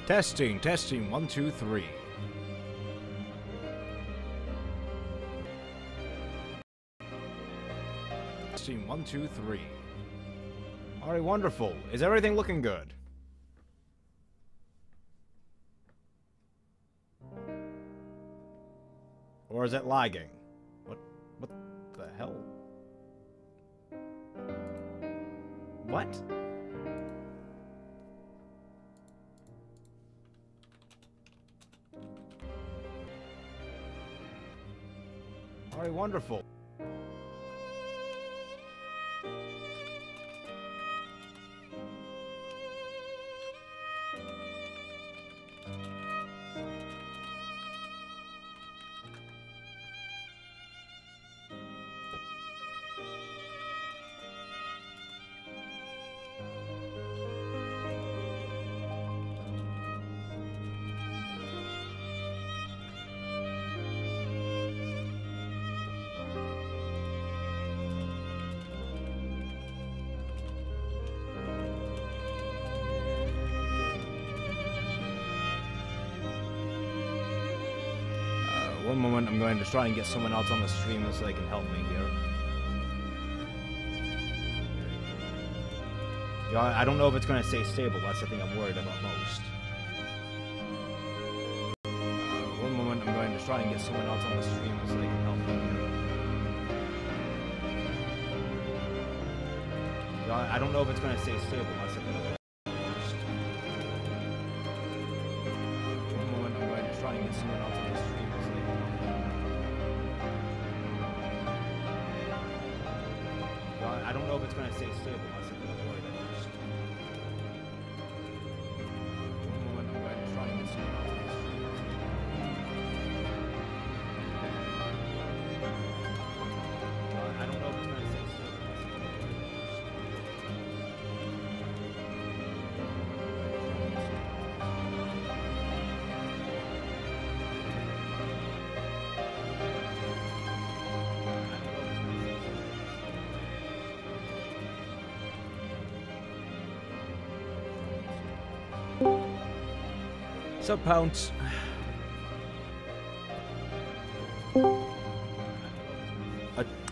Testing, testing, 1, 2, 3. Testing, 1, 2, 3. Alright, wonderful. Is everything looking good? Or is it lagging? What the hell? What? Alright, wonderful. One moment, I'm going to try and get someone else on the stream so they can help me here. Yeah, I don't know if it's going to stay stable. That's the thing I'm worried about most. One moment, I'm going to try and get someone else on the stream so they can help me here. Yeah, I don't know if it's going to stay stable. That's the thing I'm worried about most. One moment, I'm going to try and get someone else on the stream. I don't know if it's going to stay stable. That's the thing I'm worried about most. One moment, I'm going to try and get someone else on the stream. I don't know if it's going to stay stable. That's the thing I'm worried about most. Sup, Pounce?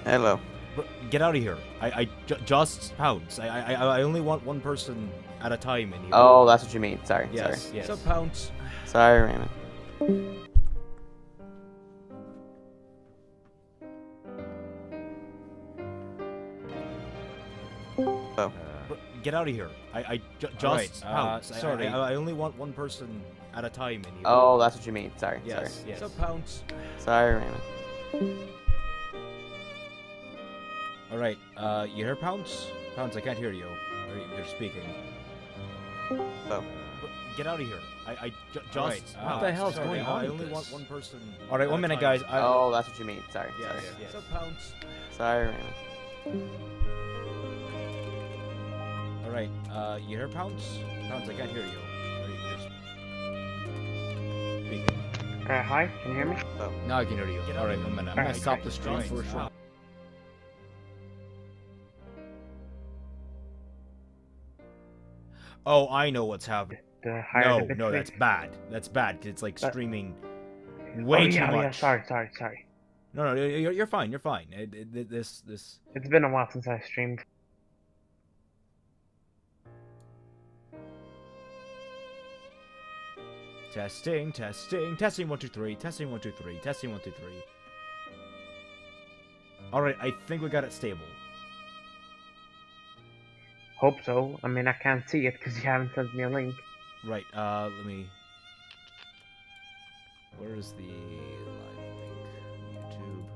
Hello. Get out of here. Just Pounce. I only want one person at a time in here. Oh, that's what you mean. Sorry. Yes, Sorry. yes. Sup, Pounce? Sorry, Raymond. Oh. Get out of here. Just Pounce. Sorry. I only want one person at a time in here. Oh, that's what you mean. Sorry. Yes, Sorry. yes. Sup, Pounce? Sorry, Raymond. Alright, you hear Pounce? Pounce, I can't hear you. You're speaking. Oh. Get out of here. Right, what the hell's going on I with only want this? one person. Alright, 1 minute, guys. Oh, that's what you mean. Sorry. Yes, Sorry. yes. Sup, Pounce? Sorry, Raymond. Alright, you hear Pounce? Pounce, I can't hear you. You're speaking. Hi, can you hear me? Oh. Now I can hear you. Get out Alright, of here. 1 minute. I'm Alright, gonna stop great. the stream for a short. Oh, I know what's happening. The higher the No, bitrate. that's bad. That's bad, 'cause it's like But- streaming Oh, way too yeah, much. yeah, sorry. No, you're fine, you're fine. This... It's been a while since I streamed. Testing, 1, 2, 3, testing, 1, 2, 3, testing, 1, 2, 3. Alright, I think we got it stable. Hope so. I mean, I can't see it because you haven't sent me a link. Right, let me... Where is the live link? YouTube.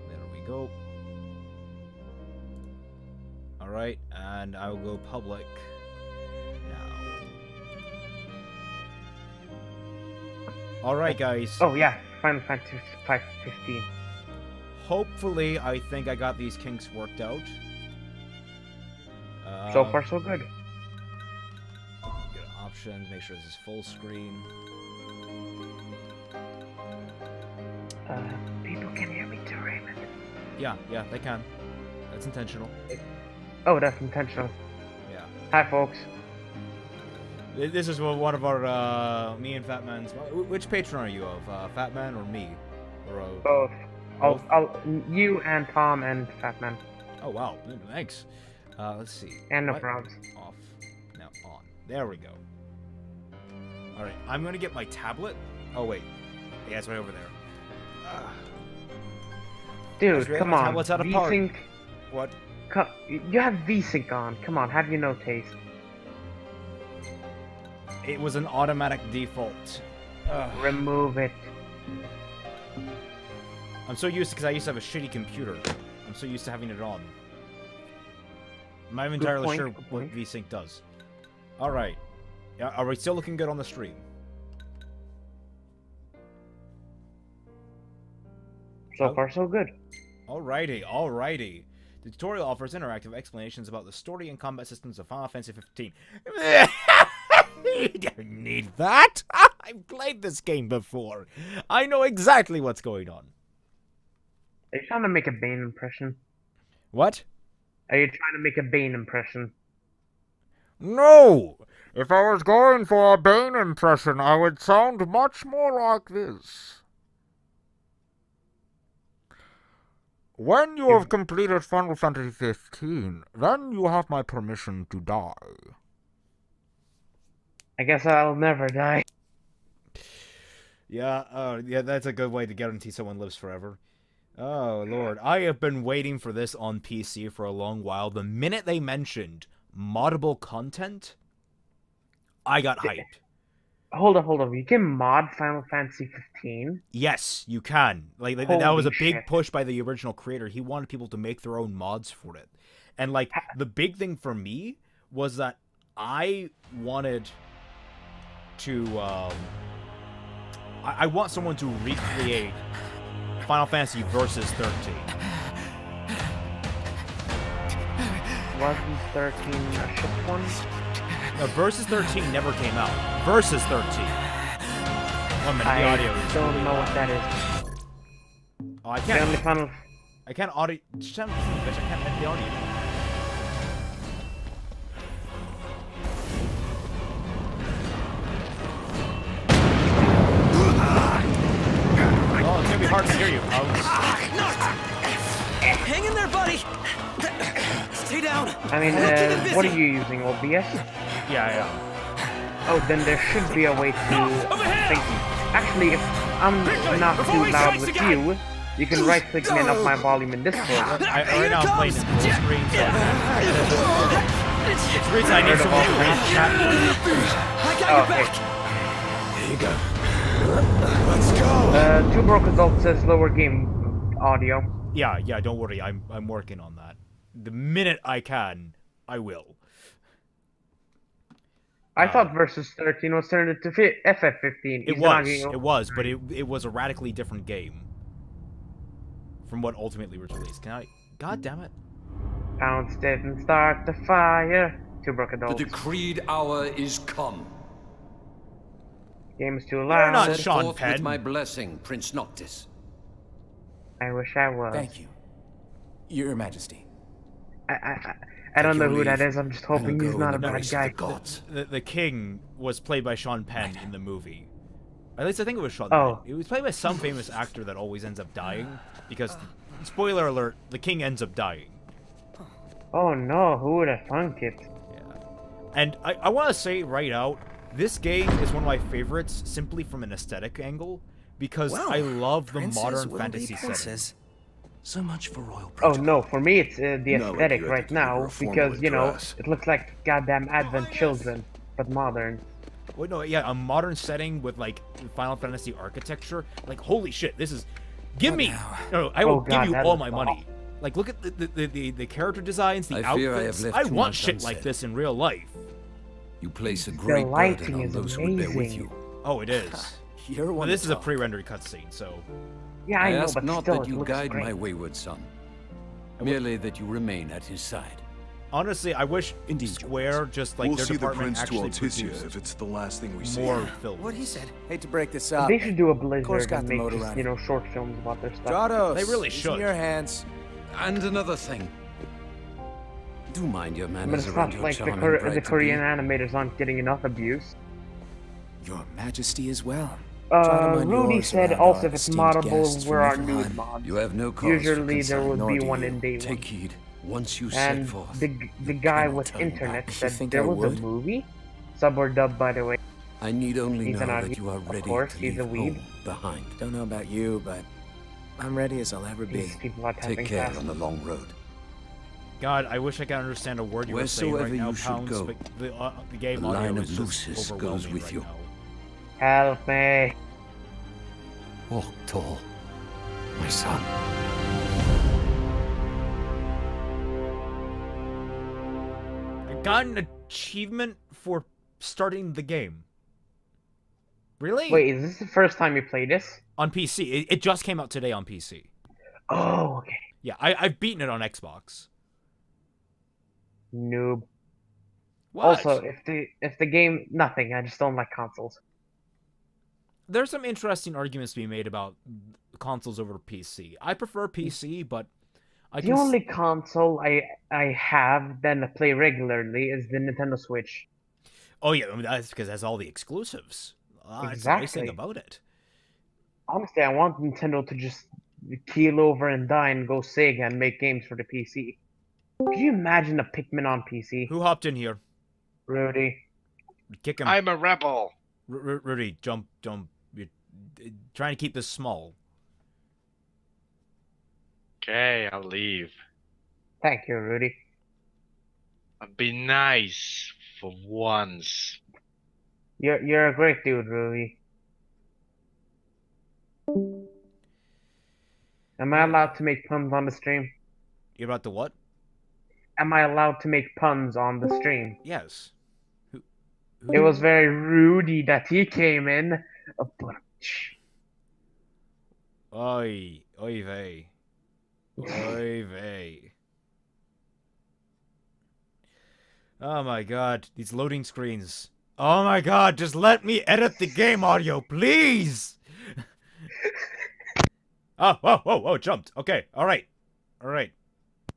There we go. Alright, and I will go public now. Alright, guys. Oh yeah, Final Fantasy 15. Hopefully, I think I got these kinks worked out. So far, so good. Go to options, make sure this is full screen. People can hear me too, Raymond. Yeah, they can. That's intentional. Oh, that's intentional. Yeah. Hi, folks. This is one of our, me and Fatman's... Which patron are you of? Fatman or me? Or, Both. both? You and Tom and Fatman. Oh, wow. Thanks. Let's see. And no What? problems. Off. Now on. There we go. Alright, I'm gonna get my tablet. Oh, wait. Yeah, it's right over there. Dude, come on. Tablet's out of power. VSync. What? You have VSync on. Come on, have you no taste? It was an automatic default. Remove it. I'm so used to, because I used to have a shitty computer. I'm so used to having it on. I'm not even entirely sure what VSync does. Alright. Are we still looking good on the stream? So far, so good. Alrighty, alrighty. The tutorial offers interactive explanations about the story and combat systems of Final Fantasy 15. You don't need that! I've played this game before. I know exactly what's going on. Are you trying to make a Bane impression? What? Are you trying to make a Bane impression? No! If I was going for a Bane impression, I would sound much more like this. When you have completed Final Fantasy 15, then you have my permission to die. I guess I'll never die. Yeah, yeah, that's a good way to guarantee someone lives forever. Oh, Lord. I have been waiting for this on PC for a long while. The minute they mentioned moddable content, I got hyped. Hold up. You can mod Final Fantasy 15? Yes, you can. Like that was a big push by the original creator. He wanted people to make their own mods for it. And, like, the big thing for me was that I wanted to, I want someone to recreate Final Fantasy Versus 13. Wasn't 13 a ship one? No, Versus 13 never came out. Versus 13. 1 minute, the audio is don't really know loud. what that is. Oh, I The only can't. Final... I can't audio. Son of a bitch, I can't edit the audio. Oh, it's gonna be hard to hear you, folks. Hang in there, buddy. Stay down. I mean, what are you using, OBS? Yeah. Oh, then there should be a way to think. Actually, if I'm not too loud with you, you can right-click me and up my volume in Discord. Right now I'm playing in full screen, so it's the reason I need someone to read chat. I got your back. Here you go. Let's go. Two Broke Adults says lower game audio. Yeah, don't worry, I'm working on that. The minute I can, I will. I thought Versus 13 was turned into FF15. It was, but it was a radically different game from what ultimately was released. Can I? God damn it! Pounds didn't start the fire. Two Broke Adults. The decreed hour is come. Game's too You're loud. not Set Sean forth Penn. with my blessing, Prince Noctis. I wish I was. Thank you, Your Majesty. I don't know your who that leave, is. I'm just and hoping I'll he's go not a in the bad grace of guy. the gods. The king was played by Sean Penn in the movie. At least I think it was Sean Oh. Penn. It was played by some famous actor that always ends up dying. Because, spoiler alert, the king ends up dying. Oh no, who would have thunk it? Yeah. And I want to say right out, this game is one of my favorites simply from an aesthetic angle. Because I love the modern fantasy setting. So much for royal Oh protocol. no, for me it's the No, aesthetic you had right to now deliver a formal because, you know, address. it looks like goddamn Advent Children, but modern. Well, no, yeah, a modern setting with, like, Final Fantasy architecture. Like, holy shit, this is... Give me... No, I will Oh, God, give you that all is my money. Like, look at the character designs, the I fear I have outfits. left I too want much shit like unsaid. this in real life. You place a great lighting burden on is those who would bear with amazing. you. Oh, it is. You're Well, one this to is a talk. pre-rendered cutscene, so... Yeah, I know, ask but not still, that it you looks guide great. my wayward son. Merely that you remain at his side. Honestly, I wish Indeed, Square just, like, We'll their see the department prince to actually Alticia produced if it's the last thing we see. more films. What he said. Hate to break this up. They should do a course Blizzard got and the make motor just, running. you know, short films about their stuff. Stratos, They really it's should. in your hands. And another thing. Do mind your But manners it's around not your like the, charming the bride-to-be. Korean animators aren't getting enough abuse. Your Majesty as well. Try to mind Rudy yours said around also our if it's esteemed moddable, guests where are from nude Therein. mods? You have no cause for Usually there concern, would nor be do one you. in day Take one. heed. Once you set And forth, the you guy cannot with turn internet back. You said think there I was a would? movie, sub or dub by the way. I need only He's know an that Augie, you are of ready course, to he's leave a weeb. home behind. Don't know about you, but I'm ready as I'll ever be. These people are Take typing care fast. on the long road. God, I wish I could understand a word you were saying right Wheresoever now, you should Pounds, go, but the game the audio line is of just Lucis overwhelming goes with right you. now. Help me. Walk tall, my son. I got an achievement for starting the game. Really? Wait, is this the first time you played this? On PC. It just came out today on PC. Oh, okay. Yeah, I've beaten it on Xbox. Noob. What? Also, if the game nothing, I just don't like consoles. There's some interesting arguments to be made about consoles over PC. I prefer PC, but I The can only console I have then play regularly is the Nintendo Switch. Oh yeah, I mean, that's because it has all the exclusives. That's the nice thing Exactly. about it. Honestly, I want Nintendo to just keel over and die and go Sega and make games for the PC. Could you imagine a Pikmin on PC? Who hopped in here? Rudy. Kick him. I'm a rebel. Rudy, jump. You're trying to keep this small. Okay, I'll leave. Thank you, Rudy. I'll be nice for once. You're a great dude, Rudy. Am I allowed to make puns on the stream? You're about to what? Am I allowed to make puns on the stream? Yes. Who? It was very Rudy that he came in. Oy vey. Oy vey. Oh my god, these loading screens. Oh my god, just let me edit the game audio, please! Oh, jumped. Okay, alright.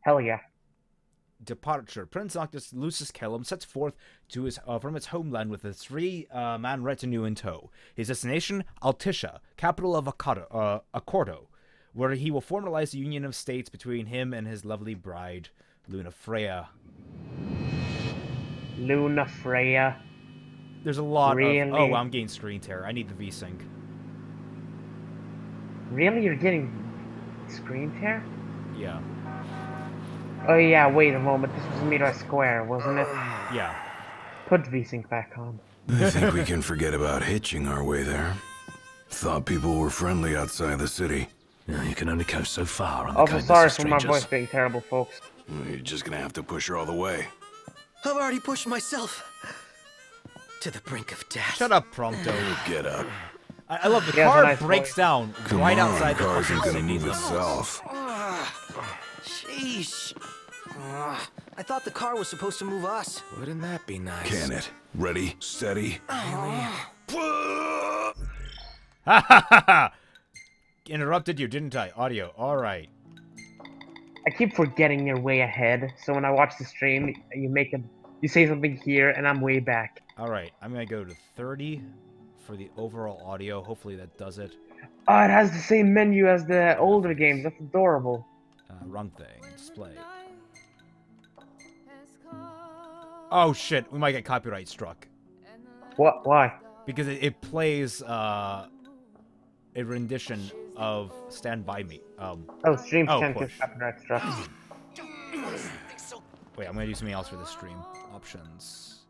Hell yeah. Departure. Prince Noctis Lucis Kellum sets forth to his from its homeland with a three-man retinue in tow. His destination, Altisha, capital of Accordo, where he will formalize the union of states between him and his lovely bride, Luna Freya. Luna Freya. There's a lot Really? of... Oh, I'm getting screen tear. I need the V-Sync. Really? You're getting screen tear? Yeah. Oh yeah, wait a moment. This was a meter square, wasn't it? Yeah. Put VSync back on. I think we can forget about hitching our way there. Thought people were friendly outside the city. You can only go so far on the Also, kindness sorry of for my strangers. voice being terrible, folks. You're just gonna have to push her all the way. I've already pushed myself to the brink of death. Shut up, Prompto. Get up. I love the He has a car nice breaks voice. down Come right on, outside the car isn't fucking gonna city move limits. itself. Sheesh. I thought the car was supposed to move us. Wouldn't that be nice? Can it? Ready, steady. Ha ha ha! Interrupted you, didn't I? Audio. Alright. I keep forgetting you're way ahead, so when I watch the stream, you say something here, and I'm way back. Alright, I'm gonna go to 30 for the overall audio. Hopefully that does it. Oh, it has the same menu as the older games. That's adorable. Wrong thing. Display. Oh shit, we might get copyright struck. What? Why? Because it plays a rendition of Stand By Me. Oh, stream Oh, can't push. get copyright struck. Wait, I'm gonna do something else for this stream. Options.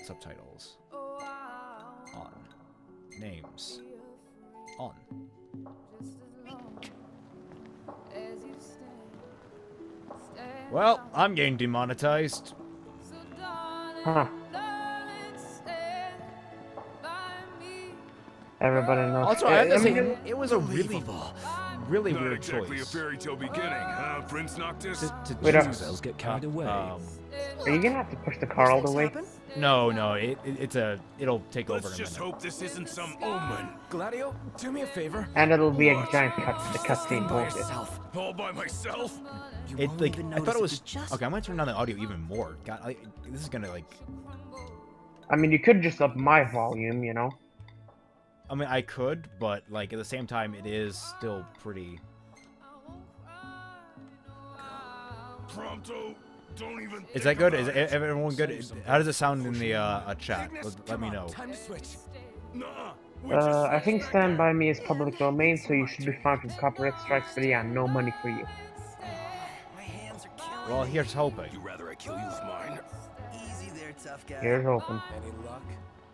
Subtitles. On. Names. On. Well, I'm getting demonetized. Huh. Everybody knows. Also, I have to I mean, say, it was a really Not weird exactly choice. a fairy tale beginning, huh, Prince Noctis? To Wait, choose, Cells get carried away. are you gonna have to push the car all the way? No, it'll take over in a minute. Let's just hope this isn't some omen. Gladio, do me a favor. And it'll be a giant cutscene, won't it? All by myself? I thought it was okay. I'm gonna turn down the audio even more. God, this is gonna like. I mean, you could just up my volume, you know. I mean, I could, but like at the same time, it is still pretty. Pronto, don't even. Is that good? Is everyone good? How does it sound in the chat? Let me know. Time to switch. I think Stand By Me is public domain, so you should be fine from copyright strikes, but yeah, no money for you. Well, here's hoping. You rather I kill you with mine? Easy there, tough guy. Here's hoping. Any luck?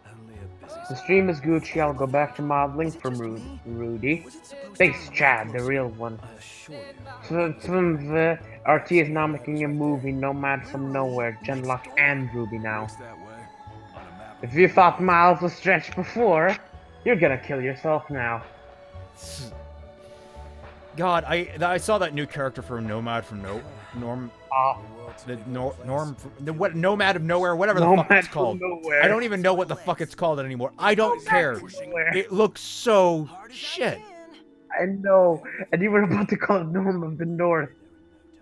Only a busy. The stream is Gucci, I'll go back to modeling from Rudy. Thanks, Chad, the real one. I assure you. So, from the RT is now making a movie, Nomad from Nowhere, Genlock and Ruby now. Looks that way. On a map. If you thought Miles was stretched before, you're gonna kill yourself now. God, I saw that new character from Nomad from Nomad of Nowhere, whatever the fuck it's called. I don't even know what the fuck it's called anymore. I don't care. It looks so shit. I know, and you were about to call it Norm of the North.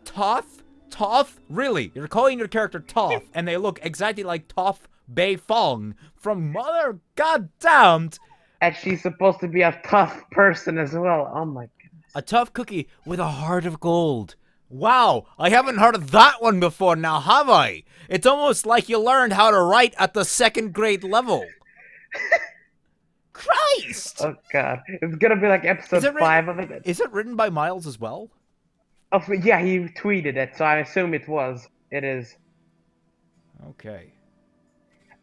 Toth? Toth? Really? You're calling your character Toth, and they look exactly like Toth Bei Fong from Mother Goddamned. And she's supposed to be a tough person as well. Oh my goodness. A tough cookie with a heart of gold. Wow, I haven't heard of that one before now, have I? It's almost like you learned how to write at the 2nd grade level. Christ! Oh god. It's gonna be like episode 5 of it. Is it written by Miles as well? Oh, yeah, he tweeted it, so I assume it was. It is. Okay.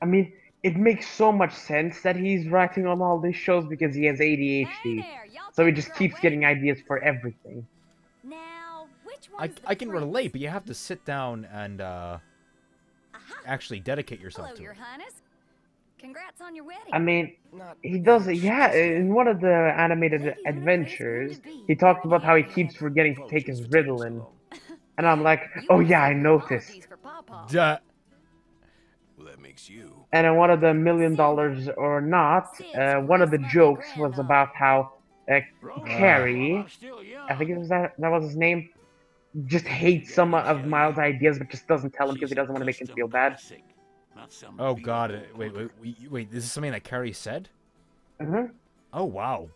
I mean, it makes so much sense that he's writing on all these shows because he has ADHD. So he just keeps getting ideas for everything. I can relate, but you have to sit down and actually dedicate yourself to it. Congrats on your wedding. I mean, he does, yeah, in one of the animated adventures, he talked about how he keeps forgetting to take his Ritalin. And I'm like, oh yeah, I noticed. Duh. Well, that makes you. And in one of the $1 Million or Not, one of the jokes was about how Carrie, I think it was that was his name, just hates some of Miles' ideas, but just doesn't tell him because he doesn't want to make him feel bad. Oh god, wait, this is something that Carrie said? Mm-hmm. Oh wow.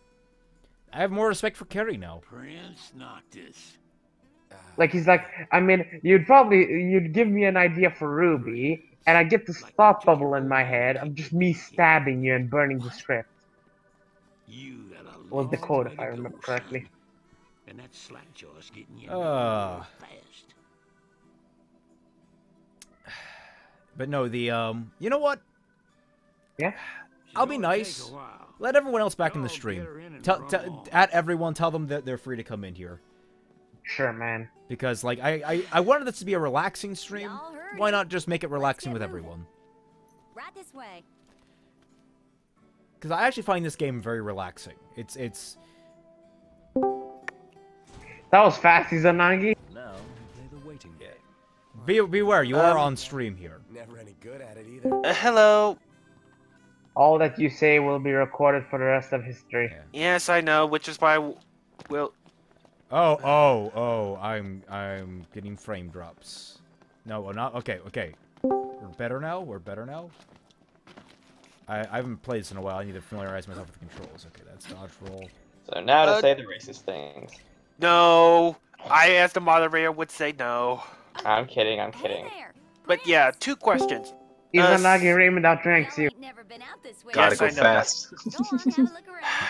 I have more respect for Carrie now. Prince Noctis. Like, he's like, I mean, you'd give me an idea for Ruby, and I get this thought bubble in my head of just me stabbing you and burning the script. Was the quote, if I remember correctly. And that slackjaw's getting you fast. But no, the you know what? Yeah. I'll be nice. Let everyone else back in the stream. At everyone, tell them that they're free to come in here. Sure, man. Because like I wanted this to be a relaxing stream. Why not just make it relaxing with everyone? Right this way. Because I actually find this game very relaxing. It's. That was fast, Izanagi. Now, play the waiting game. Beware, you are on stream here. Never any good at it either. Hello. All that you say will be recorded for the rest of history. Yeah. Yes, I know, which is why we'll... Oh, I'm getting frame drops. No, we're not. Okay. We're better now? I haven't played this in a while. I need to familiarize myself with the controls. Okay, that's dodge roll. So now to say the racist things. No, I as the moderator would say no. I'm kidding. But yeah, 2 questions. Izanagi Raymond outranks you. Gotta go fast.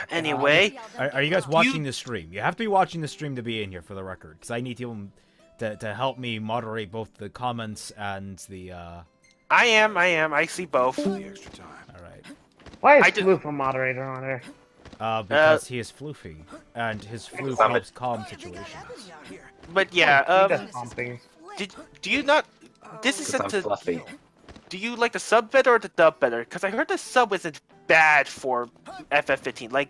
Anyway. Are you guys watching the stream? You have to be watching the stream to be in here for the record. Because I need you to help me moderate both the comments and the... I am. I see both. The extra time. Alright. Why is Floof a moderator on there? Because he is floofy. And his floof helps calm situations. But yeah, He does calm things. do you not... This is to... Fluffy. Do you like the sub better or the dub better? Because I heard the sub isn't bad for FF15. Like,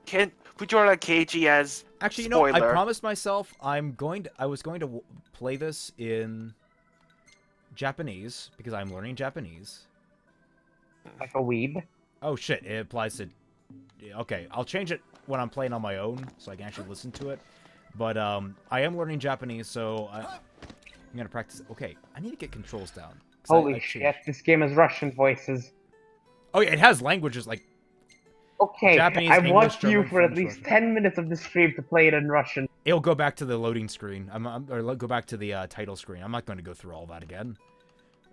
Fujora Keiji as actually, spoiler. you know, I promised myself I was going to play this in Japanese, because I'm learning Japanese. Like a weeb. Oh shit, it applies to... Okay, I'll change it when I'm playing on my own, so I can actually listen to it. But, I am learning Japanese, so I'm gonna practice... Okay, I need to get controls down. Holy shit, this game has Russian voices. Oh yeah, it has languages like... Okay, Japanese, I English, want German, you for French, at least Russian. 10 minutes of the stream to play it in Russian. It'll go back to the loading screen. Or go back to the title screen. I'm not going to go through all that again.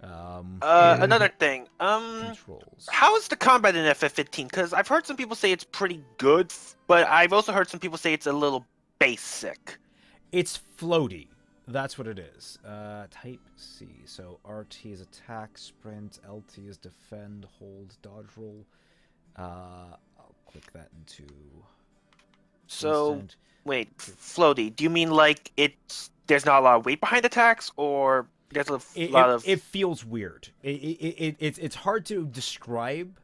Another thing. Controls. How is the combat in FF15? Because I've heard some people say it's pretty good, but I've also heard some people say it's a little basic. It's floaty. That's what it is. Type C. So RT is attack, sprint, LT is defend, hold, dodge roll. I'll click that into... So, instant. wait, floaty. Do you mean like there's not a lot of weight behind attacks, or there's a lot of... It feels weird. It's hard to describe,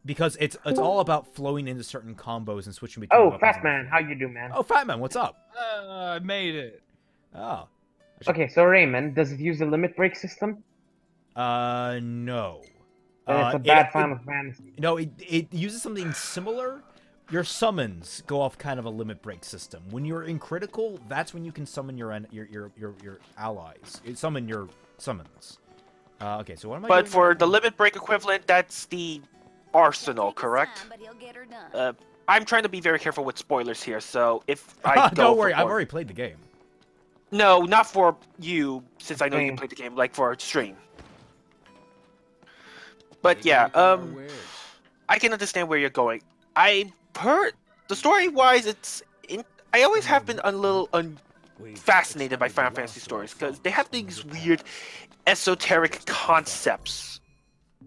because it's all about flowing into certain combos and switching between. Oh, Fat Man, how you do, man? Oh, Fat Man, what's up? I made it. Oh. Okay, so Raymond, does it use a limit break system? No. Then it's a bad Final Fantasy. No, it uses something similar. Your summons go off kind of a limit break system. When you're in critical, that's when you can summon your allies. Summon your summons. Okay, so what am I doing? But for the limit break equivalent, that's the arsenal, correct? I'm trying to be very careful with spoilers here, so if I go don't worry, I've already played the game. No, not for you, since I know you played the game, like for stream. But yeah, I can understand where you're going. I heard the story-wise, I always have been a little fascinated by Final Fantasy stories because they have these weird, esoteric concepts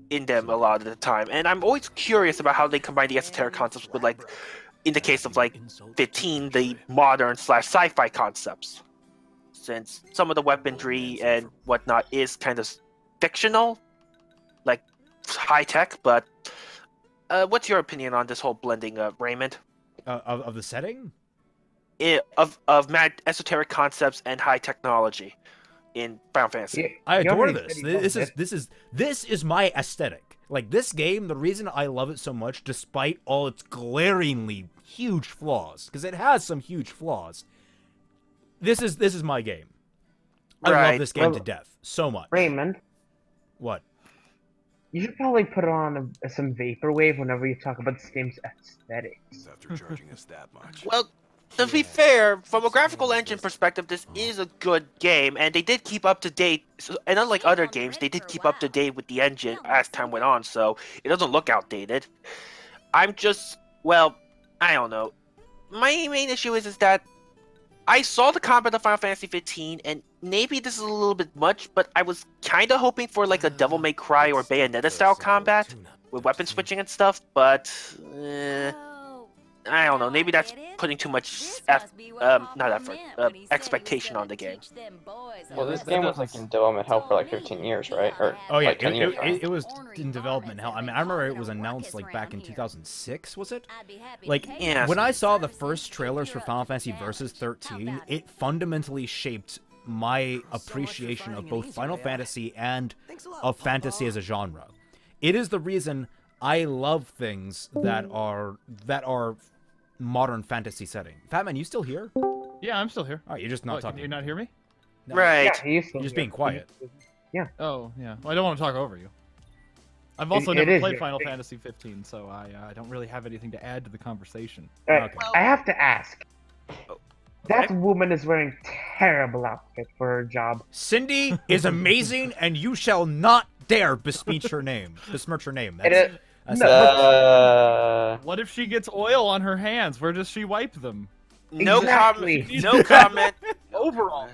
in them a lot of the time, and I'm always curious about how they combine the esoteric concepts with, like, in the case of like 15, the modern / sci-fi concepts. Since some of the weaponry and whatnot is kind of fictional, like high tech, but what's your opinion on this whole blending, Raymond? Of the setting? Of mad esoteric concepts and high technology in Final Fantasy. Yeah, I adore this. This is my aesthetic. Like, this game, the reason I love it so much, despite all its glaringly huge flaws, because it has some huge flaws, this is my game. I love this game to death so much. Raymond, what? You should probably put on some vaporwave whenever you talk about this game's aesthetics. After charging us that much. Well, to be fair, from a graphical engine perspective, this is a good game, and they did keep up to date. And unlike other games, they did keep up to date with the engine as time went on, so it doesn't look outdated. I'm just, well, I don't know. My main issue is that I saw the combat of Final Fantasy 15, and maybe this is a little bit much, but I was kind of hoping for like a Devil May Cry or Bayonetta style combat with weapon switching and stuff, but I don't know. Maybe that's putting too much expectation on the game. Well, this game was like in development hell for like 15 years, right? Or oh yeah, like 10 years, right? it was in development hell. I mean, I remember it was announced like back in 2006, was it? Like, when I saw the first trailers for Final Fantasy Versus 13, it fundamentally shaped my appreciation of both Final Fantasy and of fantasy as a genre. It is the reason I love things that are modern fantasy setting. Fatman, you still here? Yeah, I'm still here. All right, you're just not talking. Can you not hear me? No. Right. Yeah, you're just being quiet. Yeah. Oh, yeah. Well, I don't want to talk over you. I've also never played Final Fantasy 15, so I don't really have anything to add to the conversation. Okay. I have to ask. That woman is wearing terrible outfit for her job. Cindy is amazing, and you shall not dare besmirch her name. What if she gets oil on her hands? Where does she wipe them? No comment. No comment. Overalls.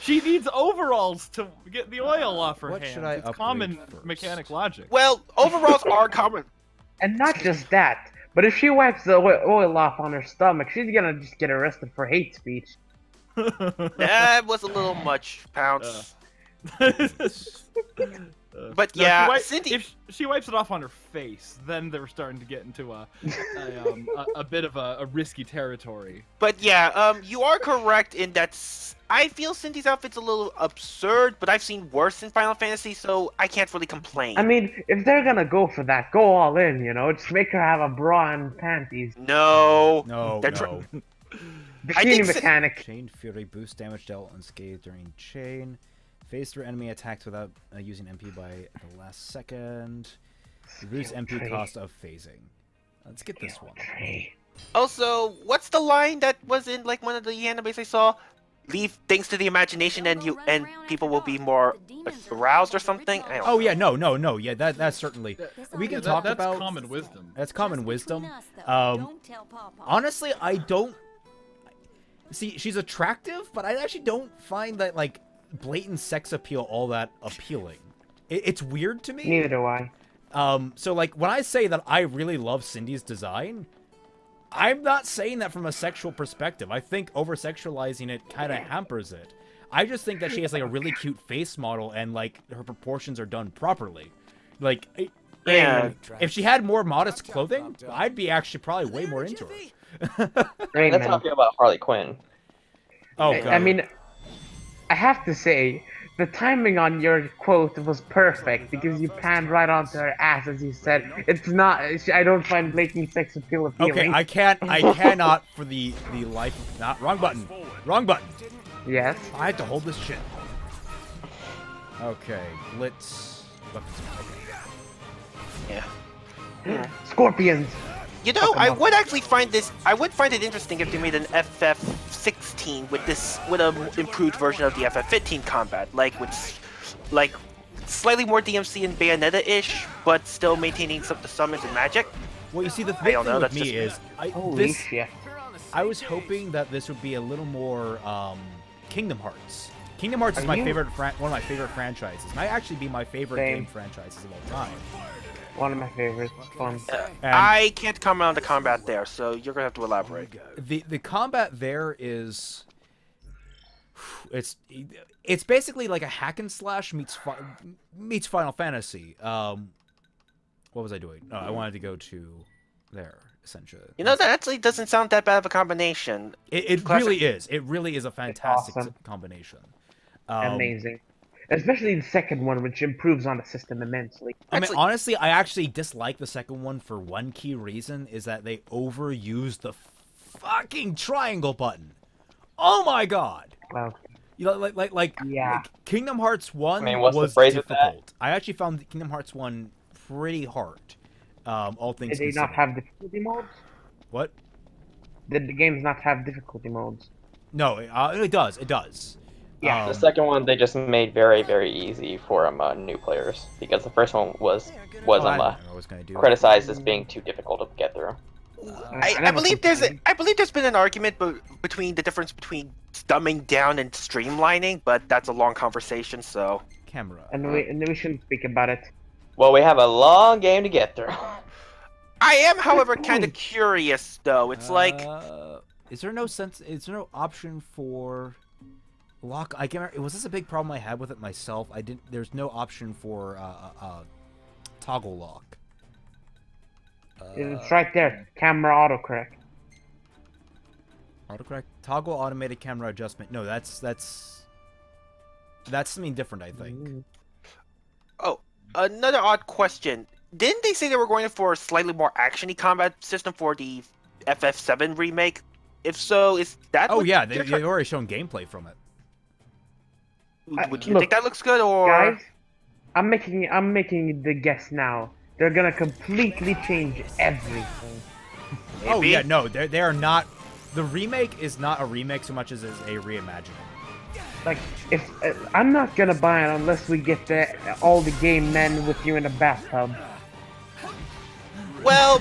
She needs overalls to get the oil off her What hands. should I It's common mechanic logic. Well, overalls are common. And not just that, but if she wipes the oil off on her stomach, she's gonna just get arrested for hate speech. That was a little much, Pounce. But no, yeah, Cindy. If she wipes it off on her face, then they're starting to get into a bit of a risky territory. But yeah, you are correct in that I feel Cindy's outfit's a little absurd, but I've seen worse in Final Fantasy, so I can't really complain. I mean, if they're gonna go for that, go all in, you know? Just make her have a bra and panties. No. No, no. Bikini mechanic. Chain Fury, boost damage dealt unscathed during chain. Phase through enemy attacks without using MP by the last second. Reduce MP cost of phasing. Let's get this one. Also, what's the line that was in like one of the animes I saw? Leave things to the imagination, and people will be more aroused or something. I don't know. Yeah, no. Yeah, that's certainly. We can talk about. That's common wisdom. That's common wisdom. Honestly, I don't. See, she's attractive, but I actually don't find that like blatant sex appeal all that appealing. It's weird to me. Neither do I. So like when I say that I really love Cindy's design, I'm not saying that from a sexual perspective. I think over-sexualizing it kind of hampers it. I just think that she has like a really cute face model and like her proportions are done properly. Like, yeah, if she had more modest clothing, I'd be actually probably way more into her. That's how I feel about Harley Quinn. Oh god. I mean, I have to say, the timing on your quote was perfect because you panned right onto her ass as you said. It's not. I don't find blatant sex appeal appealing. Okay, I cannot for the life. Not wrong button. Wrong button. Yes. I have to hold this shit. Okay, Blitz. Yeah. Scorpions. You know, I would actually find this. I would find it interesting if they made an FF16 with an improved version of the FF15 combat, like slightly more DMC and Bayonetta-ish, but still maintaining some the summons and magic. Well, you see, the thing with me is, I was hoping that this would be a little more Kingdom Hearts. Kingdom Hearts is my favorite, one of my favorite franchises. Might actually be my favorite game franchises of all time. One of my favorites. Fun. I can't comment on the combat there, so you're gonna have to elaborate. The combat there is, it's basically like a hack and slash meets Final Fantasy. What was I doing? I wanted to go to there essentially. You know, that actually doesn't sound that bad of a combination. It really is. It really is a fantastic combination. Amazing. Especially the second one, which improves on the system immensely. I mean, honestly, I actually dislike the second one for one key reason, is that they overused the fucking triangle button. Oh my god! Wow. You know, like Kingdom Hearts 1 was difficult. I actually found Kingdom Hearts 1 pretty hard. All things Did they not have difficulty modes? What? Did the games not have difficulty modes? No, it does. It does. Yeah. The second one they just made very, very easy for new players because the first one was criticized as being too difficult to get through. I believe there's been an argument between the difference between dumbing down and streamlining, but that's a long conversation. So and we shouldn't speak about it. Well, we have a long game to get through. I am, however, kind of curious though. It's like, is there no option for lock? I can't remember. Was this a big problem I had with it myself? There's no option for toggle lock. It's right there. Camera autocorrect. Autocorrect. Toggle automated camera adjustment. No, that's something different, I think. Oh, another odd question. Didn't they say they were going for a slightly more actiony combat system for the FF7 remake? If so, is that? Oh yeah, they've already shown gameplay from it. Would you think that looks good, or guys? I'm making the guess now. They're gonna completely change everything. Maybe. Oh yeah, no, they are not. The remake is not a remake so much as is a reimagining. Like, if I'm not gonna buy it unless we get all the game men with you in a bathtub. Well,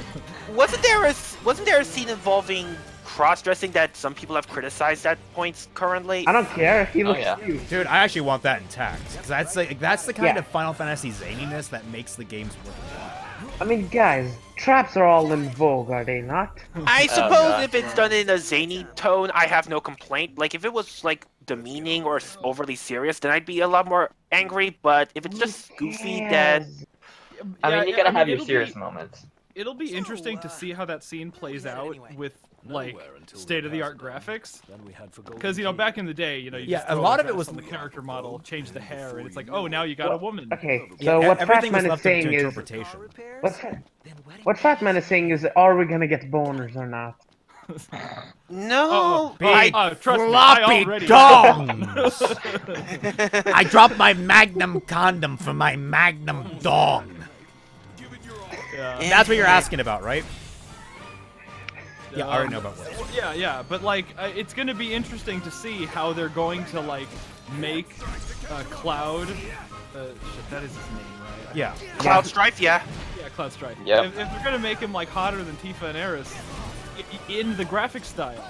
wasn't there a scene involving cross-dressing that some people have criticized at points currently? I don't care. He looks cute. Dude, I actually want that intact because that's the kind of Final Fantasy zaniness that makes the games worthwhile. I mean, guys, traps are all in vogue, are they not? I suppose if it's done in a zany tone, I have no complaint. Like, if it was, like, demeaning or overly serious, then I'd be a lot more angry, but if it's just goofy, then... I mean, you gotta have your serious moments. It'll be interesting to see how that scene plays out with like state-of-the-art graphics. Because back in the day, you Yeah, just a throw lot a of it dress was on the character model, change the hair, and it's like, oh, now you got a woman. Okay, Yeah, so what everything was Fatman is left up to saying is, interpretation. what Fatman is saying is, are we gonna get boners or not? No, Big trust me, floppy dongs. I dropped my Magnum condom for my Magnum dong. That's what you're asking about, right? Yeah, I already know about what. Yeah, but like, it's gonna be interesting to see how they're going to like make Cloud. Shit, that is his name, right? Yeah. Cloud Strife, yeah. Yeah, Cloud Strife. Yeah. If they're gonna make him like hotter than Tifa and Eris in the graphic style,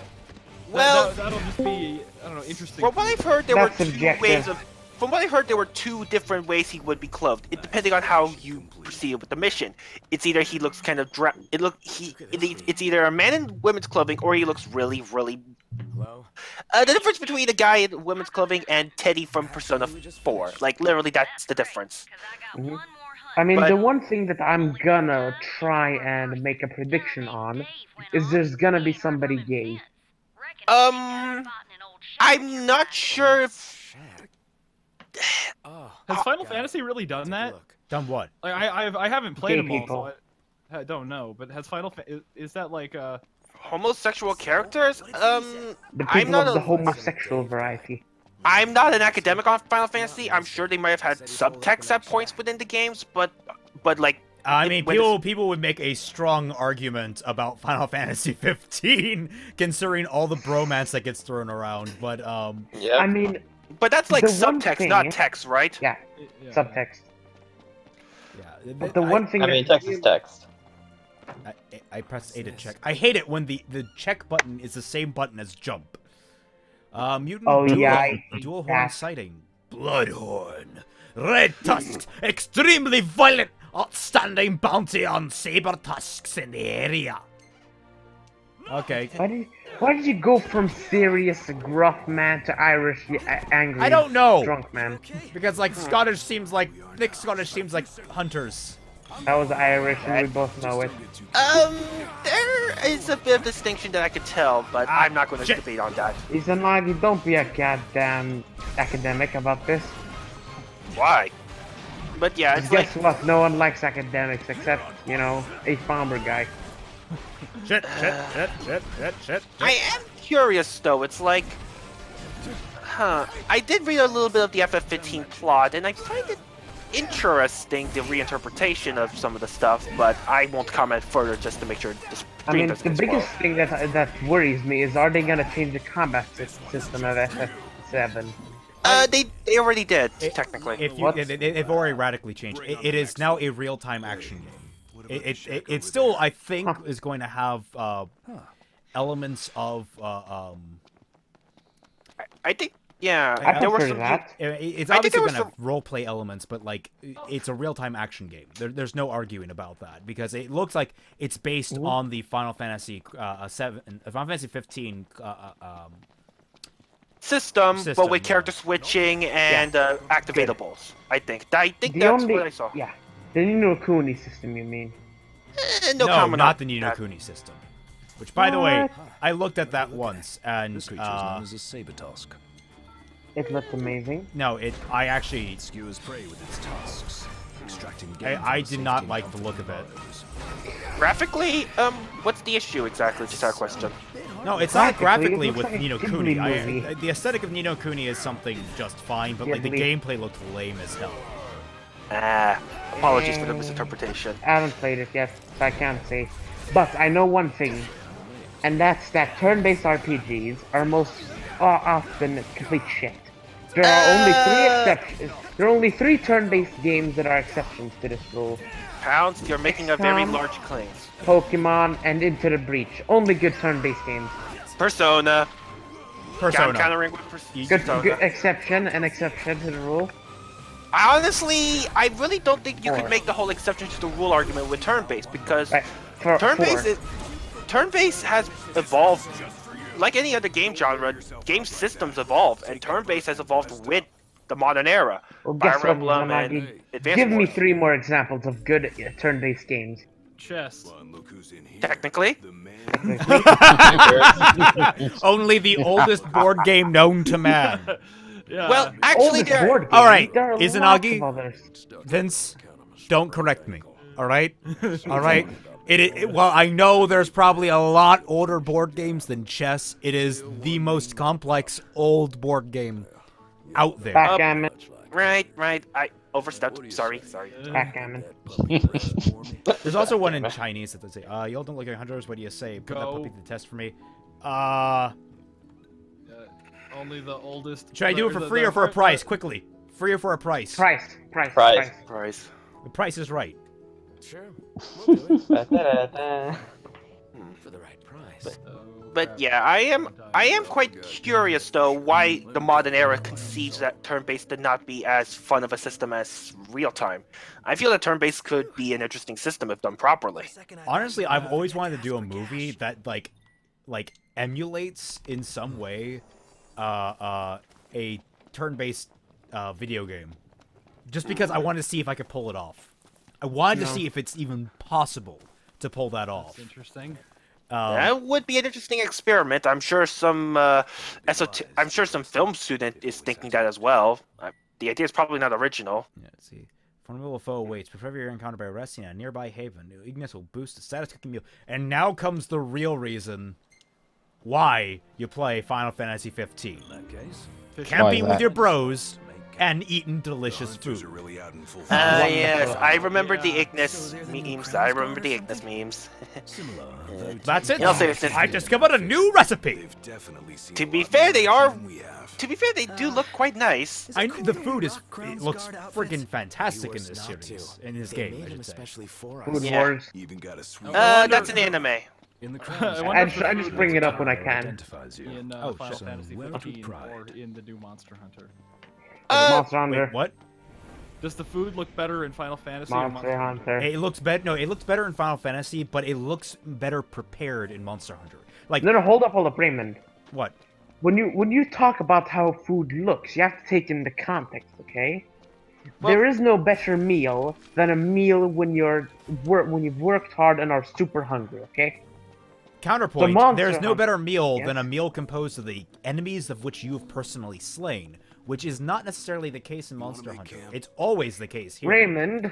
well, that'll just be, I don't know, interesting. From what I've heard, there were two ways of. From what I heard, there were two different ways he would be clothed, depending on how you proceed with the mission. It's either he looks kind of it's either a man in women's clothing, or he looks really, really. The difference between a guy in women's clothing and Teddy from Persona 4, like literally, that's the difference. Mm-hmm. I mean, the one thing that I'm gonna try and make a prediction on is there's gonna be somebody gay. I'm not sure if. Has Final Fantasy really done that? Done what? Like, I haven't played them all, people. so I don't know. But has is that like homosexual characters? The I'm people not of the homosexual variety. I'm not an academic on Final Fantasy. I'm sure they might have had subtext at points within the games, but like. I mean, people would make a strong argument about Final Fantasy 15, considering all the bromance that gets thrown around. But yeah. I mean. But that's like subtext, not text, right? Yeah, subtext. Yeah. But the one thing. I mean, text is text. I pressed A to check. I hate it when the check button is the same button as jump. Mutant dual horn sighting. Bloodhorn. Red tusked. Extremely violent. Outstanding bounty on saber tusks in the area. Okay. Why did you go from serious gruff man to Irish angry? I don't know. Drunk man. Because like Scottish seems like hunters. That was Irish, and we both know it. There is a bit of distinction that I could tell, but I'm not going to debate on that. Izanagi, don't be a goddamn academic about this. Why? But yeah, it's guess what? No one likes academics except, a farmer guy. Shit. I am curious though. It's like, I did read a little bit of the FF15 plot, and I find it interesting, the reinterpretation of some of the stuff, but I won't comment further just to make sure this. I mean, the biggest thing that worries me is, are they gonna change the combat system of FF7? They already did, technically. They've already radically changed. It is now a real-time action game. It still, I think, is going to have elements of. I think, yeah. I prefer that. It's obviously going to have role-play elements, but like, it's a real-time action game. There's no arguing about that, because it looks like it's based on the Final Fantasy 15 system, but with character switching and activatables. I think that's what I saw. Yeah. The Ni no Kuni system, you mean? No, not the Ni no Kuni system. Which, by the way, I looked at that once, and this creature is known as a saber tusk. It looks amazing. No, I actually skewers prey with its tusks, extracting. I did not like the look of it. Graphically, what's the issue exactly? Just our question. No, it's not graphically with Ni no Kuni. The aesthetic of Ni no Kuni is something just fine, but like the gameplay looked lame as hell. Apologies for the misinterpretation. I haven't played it yet, so I can't say. But I know one thing, and that's that turn-based RPGs are most often complete shit. There are only 3 exceptions. There are only 3 turn-based games that are exceptions to this rule. Pounds, you're making a very large claim. Pokemon and Into the Breach. Only good turn-based games. Persona. Persona. Countering with good exception, an exception to the rule. Honestly, I really don't think you could make the whole exception to the rule argument with turn-based, because turn-based has evolved. Like any other game genre, game systems evolve, and turn-based has evolved with the modern era. Well, guess what, Give me 3 more examples of good turn-based games. chess. Technically. Only the oldest board game known to man. Yeah. Well, actually, all right, Izanagi, Vince, don't correct me. All right, all right. Well, I know there's probably a lot older board games than chess. It is the most complex old board game out there. Backgammon. Right. I overstepped. Sorry. Backgammon. There's also one in Chinese that they say, y'all don't look like hunters. What do you say? Put that puppy to the test for me. Only the oldest. Should I do it for free or for a price? Quickly. Free or for a price? Price. The price is right. Sure. For the right price. But yeah, I am quite curious though why the modern era conceives that turn-based to not be as fun of a system as real-time. I feel that turn-based could be an interesting system if done properly. Honestly, I've always wanted to do a movie that like emulates in some way a turn-based video game. Just because I wanted to see if I could pull it off. I wanted to see if it's even possible to pull that off. That's interesting. That would be an interesting experiment. I'm sure some film student is thinking that as well. The idea is probably not original. Yeah, let's see. Formidable foe awaits. Prepare your encounter by resting at a nearby haven. Ignis will boost the status cooking meal. And now comes the real reason why you play Final Fantasy 15. Camping with your bros and eating delicious food. Yes, I remember the Ignis memes. That's it. You know, I discovered a new recipe. To be fair, they do look quite nice. The food looks freaking fantastic in this series, in this game. I should say. Food Wars. That's an anime. I just bring it up when I can. In Final Fantasy 15 or in the new Monster Hunter. Monster Hunter. Wait, what? Does the food look better in Final Fantasy or Monster Hunter? It looks better. No, it looks better in Final Fantasy, but it looks better prepared in Monster Hunter. Like no, hold up, Raymond. What? When you talk about how food looks, you have to take into context, okay? Well, there is no better meal than a meal when you've worked hard and are super hungry, okay? Counterpoint: there's no better meal than a meal composed of the enemies of which you have personally slain. Which is not necessarily the case in Monster Hunter. It's always the case here. Raymond.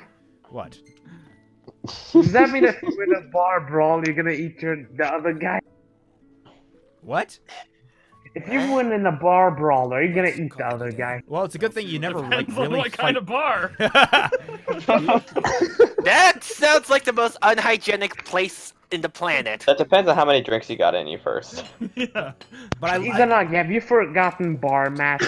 What? Does that mean if you win a bar brawl, you're gonna eat the other guy? What? If you win in a bar brawl, are you gonna eat the other guy? Well, it's a good thing you never really what kind of bar? That sounds like the most unhygienic place in the planet. That depends on how many drinks you got in you first. Yeah. But have you forgotten bar match?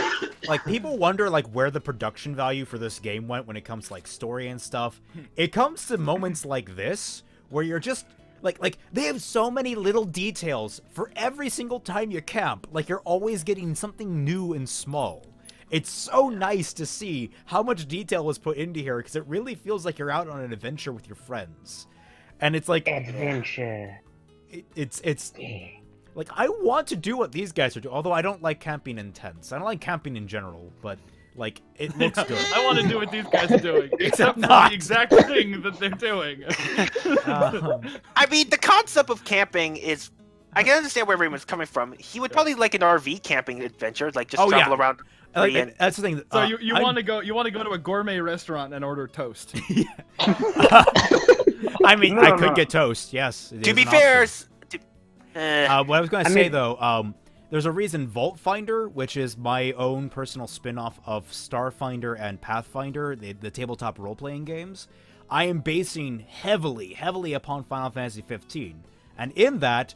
Like, people wonder, like, where the production value for this game went when it comes to, like, story and stuff. It comes to moments like this, where you're just, like, they have so many little details for every single time you camp. Like, you're always getting something new and small. It's so nice to see how much detail was put into here, because it really feels like you're out on an adventure with your friends. And it's like... Adventure. It's like, I want to do what these guys are doing, although I don't like camping in tents. I don't like camping in general, but, like, it looks good. I want to do what these guys are doing, except for the exact thing that they're doing. I mean, the concept of camping is... I can understand where Raymond's coming from. He would probably like an RV camping adventure, like just travel around... That's the thing. So you want to go to a gourmet restaurant and order toast. I mean, I could get toast. Yes. To be fair, what I was going to say though, there's a reason Vault Finder, which is my own personal spin-off of Starfinder and Pathfinder, the tabletop role-playing games, I am basing heavily upon Final Fantasy 15, and in that,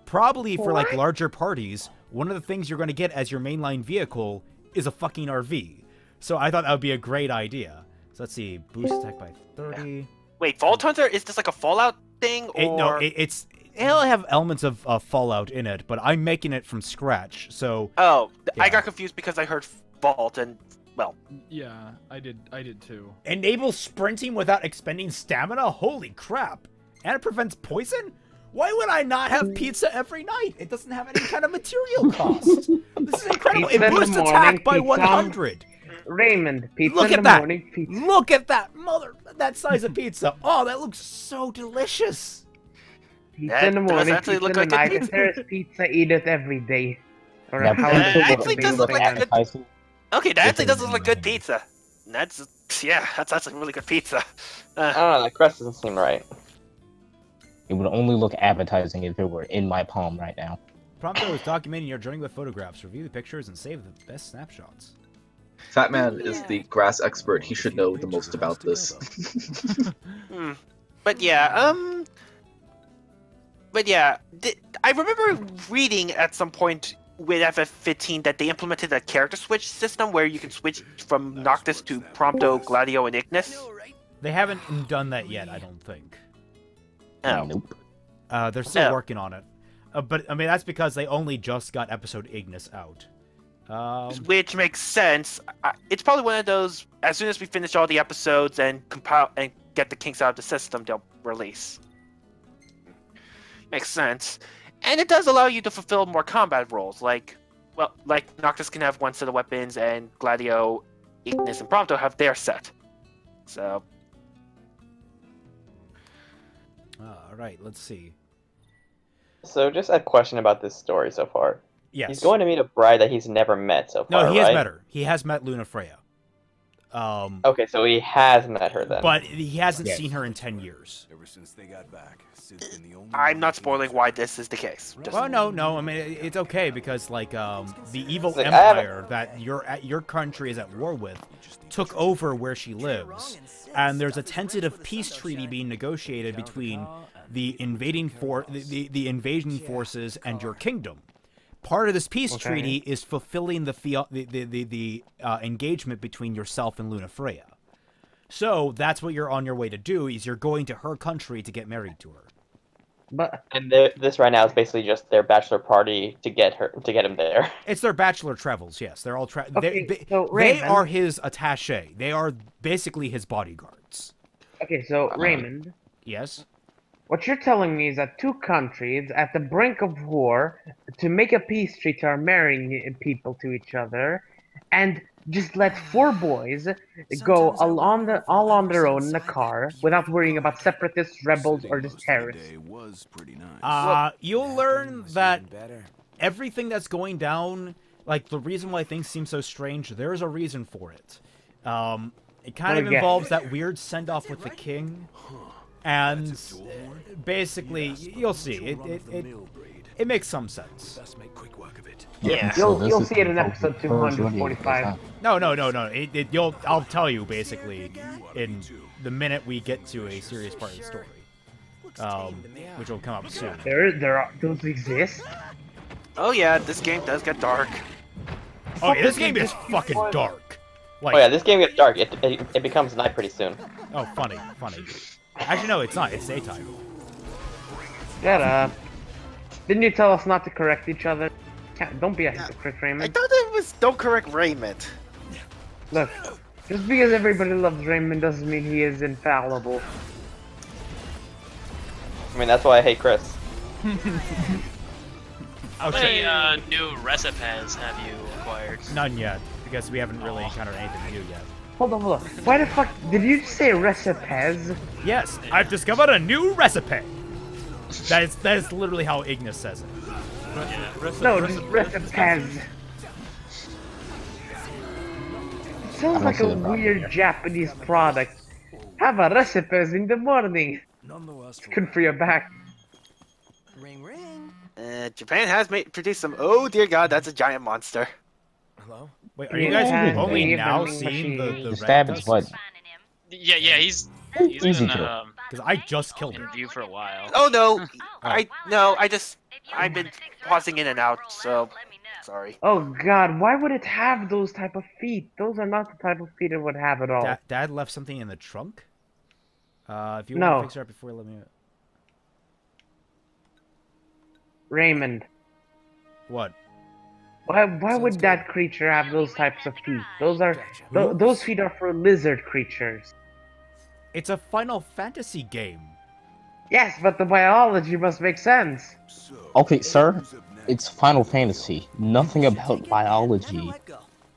probably for like larger parties, one of the things you're going to get as your mainline vehicle is a fucking RV. So I thought that would be a great idea. So let's see, boost attack by 30. Wait, Vault Hunter, is this like a Fallout thing, or...? No, it'll have elements of Fallout in it, but I'm making it from scratch, so... Oh, yeah. I got confused because I heard Vault and, well... Yeah, I did too. Enable sprinting without expending stamina? Holy crap. And it prevents poison? Why would I not have pizza every night? It doesn't have any kind of material cost. This is incredible. It boosts attack by 100. Raymond, pizza Look in at the that! morning. Pizza. Look at that that size of pizza. Oh, that looks so delicious. Pizza in the morning, pizza in the night. If there is pizza, eat it every day. Or That how is it actually does look like a good. Okay, that actually does Different look like good pizza. That's actually really good pizza. I don't know, that crust doesn't seem right. It would only look appetizing if it were in my palm right now. Prompto is documenting your journey with photographs. Review the pictures and save the best snapshots. Fat Man is the grass expert. He should know the most about this. But yeah, I remember reading at some point with FF15 that they implemented a character switch system where you can switch from Noctis to Prompto, Gladio, and Ignis. They haven't done that yet, I don't think. Oh. Nope. They're still working on it. But, I mean, that's because they only just got episode Ignis out. Which makes sense. It's probably one of those, as soon as we finish all the episodes and compile and get the kinks out of the system, they'll release. Makes sense. And it does allow you to fulfill more combat roles, like Noctis can have one set of weapons, and Gladio, Ignis, and Prompto have their set. So... Alright, let's see. So, just a question about this story so far. Yes. He's going to meet a bride that he's never met so far, No, he right? has met her. He has met Luna Freya. Okay, so he has met her then. But he hasn't seen her in 10 years. Ever since they got back, I'm not spoiling why this is the case. Well, no. I mean, it's okay because, like, the evil Like, empire that your country is at war with took over where she lives, and there's a tentative peace treaty being negotiated between the invading the invasion forces and your kingdom. Part of this peace treaty is fulfilling the engagement between yourself and Luna Freya. So that's what you're on your way to do. Is you're going to her country to get married to her. And this right now is basically just their bachelor party to get him there. It's their bachelor travels. Yes, they're all so they are his attaché. They are basically his bodyguards. Okay, so Raymond. Yes. What you're telling me is that two countries at the brink of war to make a peace treaty are marrying people to each other, and just let 4 boys go all on their own in a car without worrying about separatists, rebels, or just terrorists. You'll learn that everything that's going down, like the reason why things seem so strange, there's a reason for it. It kind of involves that weird send-off with the king. And basically, you'll see. It makes some sense. Yeah, you'll see it in episode 245. No. I'll tell you basically in the minute we get to a serious part of the story, which will come up soon. Those exist. Oh yeah, this game does get dark. Oh yeah, this game is fucking dark. Like, oh yeah, this game gets dark. It becomes night pretty soon. Oh, funny. Actually, no, it's not. It's daytime. Shut up. Didn't you tell us not to correct each other? Don't be a hypocrite, Raymond. I thought it was don't correct Raymond. Look, just because everybody loves Raymond doesn't mean he is infallible. I mean, that's why I hate Chris. How many new recipes have you acquired? None yet, because we haven't really encountered anything new yet. Hold on. Why the fuck did you say recipes? Yes, I've discovered a new recipe. That is literally how Ignis says it. No, just recipes. Sounds like a weird Japanese product. Have a recipes in the morning. It's good for your back. Ring. Japan has produced some. Oh dear God, that's a giant monster. Hello? Wait, are you guys only now seeing the stab is what? Yeah, he's been because I just killed him. in view for a while. Oh no, I've been pausing in and out, so sorry. Oh God, why would it have those type of feet? Those are not the type of feet it would have at all. Dad left something in the trunk. If you want to fix it up before, let me. Raymond. What? Why would that creature have those types of feet? Those feet are for lizard creatures. It's a Final Fantasy game. Yes, but the biology must make sense. Okay, sir. It's Final Fantasy. Nothing about biology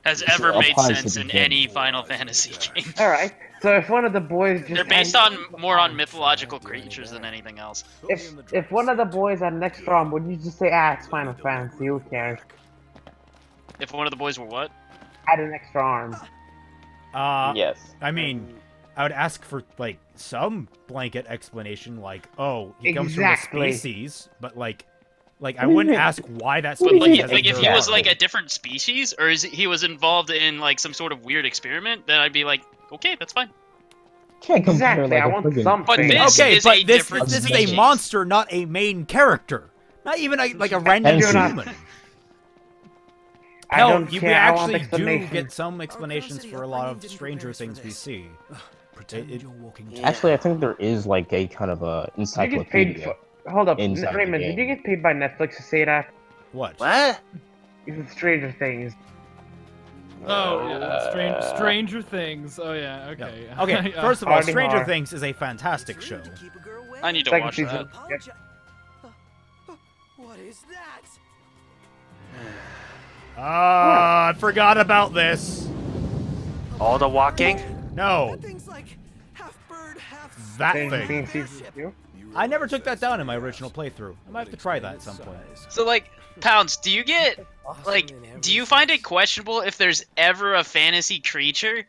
has ever made applies to sense the in game. any Final Fantasy game. Alright, so if one of the boys just They're based more on mythological creatures than anything else. If one of the boys had an extra arm, would you just say, ah, it's Final Fantasy, who cares? If one of the boys were what? Had an extra arm. Yes. I mean, I would ask for, like, some blanket explanation, like, oh, he comes from a species, but, like I wouldn't ask why that species has Like, if he a was, like, a different species, or he was involved in, like, some sort of weird experiment, then I'd be like, okay, that's fine. Exactly, I want something. But this is a different this is species. a monster, not a main character. Not even like a random human. Hell, we actually do get some explanations for a lot of stranger things we see. Actually, I think there is like a kind of a encyclopedia. Hold up, inside the Raymond, game. did you get paid by Netflix to say that? What? What? It's Stranger Things. Oh, yeah. Stranger Things. Oh, yeah, okay. Yeah. Okay, first of all, Stranger Things is a fantastic show. I need to Second watch season. that. Yep. What is that? I forgot about this. All the walking? No. That Thing thing. season 2? I never took that down in my original playthrough. I might have to try that at some point. So, like, Pounds, do you get, like, do you find it questionable if there's ever a fantasy creature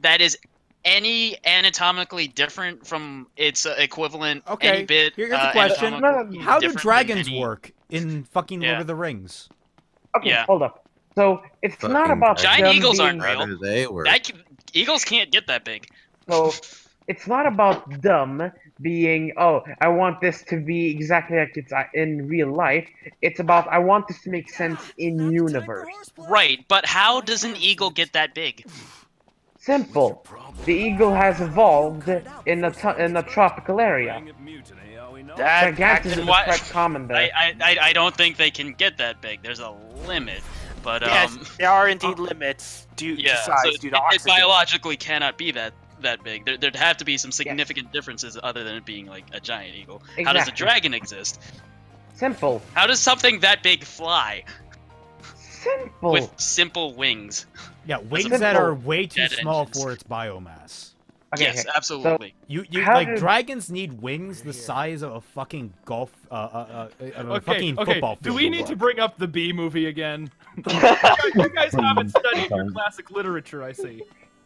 that is any anatomically different from its equivalent, any bit? Here's the question: how do different dragons than any- work in fucking Lord of the Rings? Okay, Yeah. hold up. So, it's not about Giant them eagles being... aren't real. They were. Eagles can't get that big. So, it's not about them being, oh, I want this to be exactly like it's in real life. It's about, I want this to make sense in universe. Right, but how does an eagle get that big? Simple. The eagle has evolved in a tropical area. Gigantic is quite common there. I don't think they can get that big. There's a limit, but Yes, there are indeed limits due to size, so due to it oxygen. biologically cannot be that big. There'd have to be some significant differences other than it being like a giant eagle. How does a Exactly. dragon exist? Simple. How does something that big fly? Simple. With simple wings. Yeah, wings that are way too small for its biomass. Okay, yes, okay. absolutely. You How like did- dragons need wings the size of a fucking golf, of a fucking football field. Do we need to bring up the B movie again? You guys haven't studied your classic literature, I see.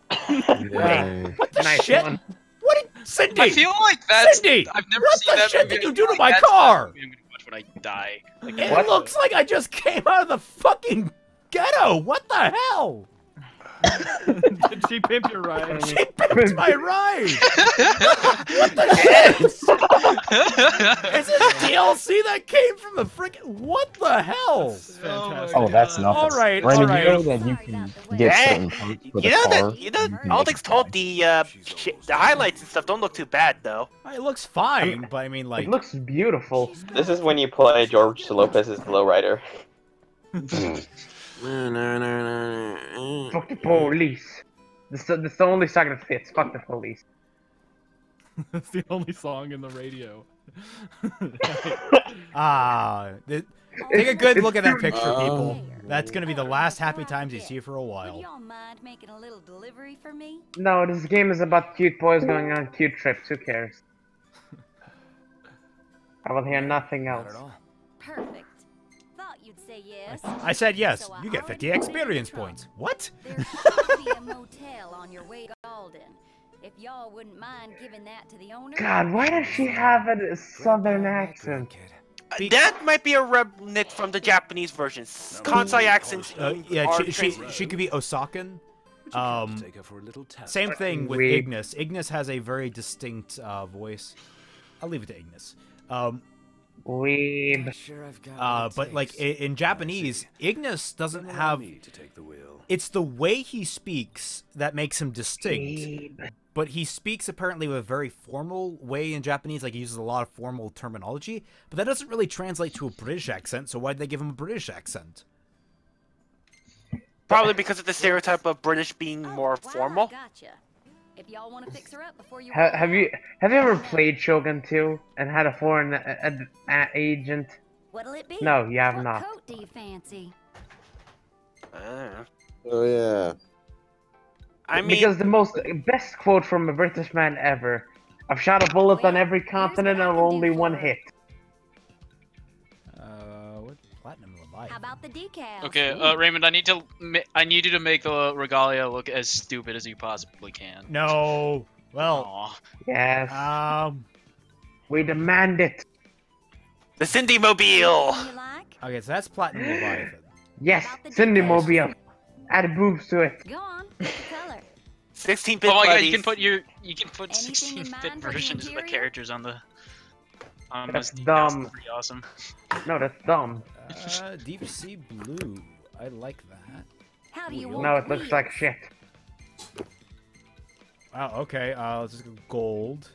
What the Nice shit? one. What did Cindy? I feel like that's. Cindy! I've never What seen the that shit movie. did you I do feel to like my that's the car? movie I'm gonna watch when I die. Like, It looks like I just came out of the fucking ghetto. What the hell? Did she pimp your ride? She pimped my ride. What the shit? Is this DLC that came from the freaking? What the hell? Oh, that's nothing. All right, Brandon, all you know right. that you can get certain parts for the car. All things told, the highlights and stuff don't look too bad though. It looks fine, but I mean, like, It looks beautiful. This is when you play George Lopez's Lowrider. Fuck the police. This is the only song that fits. Fuck the police. That's the only song in the radio. take a good look at that picture, people. That's gonna be the last happy times you see for a while. Y'all mind making a little delivery for me? No, this game is about cute boys going on cute trips. Who cares? I will hear nothing else. Perfect. Thought you'd say yes. I said yes. So You get I 50 experience points. What? There should be a motel on your way to Alden. If y'all wouldn't mind giving that to the owner. God, why does she have a southern accent? That might be a remnant from the Japanese version. Kansai accents. Yeah, are she could be Osakan. Same thing with Weeb. Ignis. Ignis has a very distinct voice. I'll leave it to Ignis. Weeb. But like in Japanese, Ignis doesn't have. It's the way he speaks that makes him distinct. Weeb. But he speaks apparently with a very formal way in Japanese, like he uses a lot of formal terminology. But that doesn't really translate to a British accent. So why'd they give him a British accent? Probably because of the stereotype of British being more formal. Gotcha. If y'all want to fix her up before you. Have you ever played Shogun 2 and had a foreign agent? What'll it be? No, you have what not. coat do you fancy? Oh yeah. I mean, because the best quote from a British man ever: "I've shot a bullet on every continent and only one hit." What platinum Leviathan? How about the decals? Okay, Raymond, I need you to make the regalia look as stupid as you possibly can. No. Well. Aww. Yes. We demand it. The Cindy Mobile. Okay, so that's platinum Leviathan. Yes, Cindy Mobile. Add boobs to it. Go on, pick the color. 16-bit. Oh my god, buddies. you can put 16-bit versions of the characters on the. That's That's dumb. pretty awesome. No, that's dumb. Deep sea blue. I like that. How do you No, it looks like shit. Wow. Okay. Let's just go gold.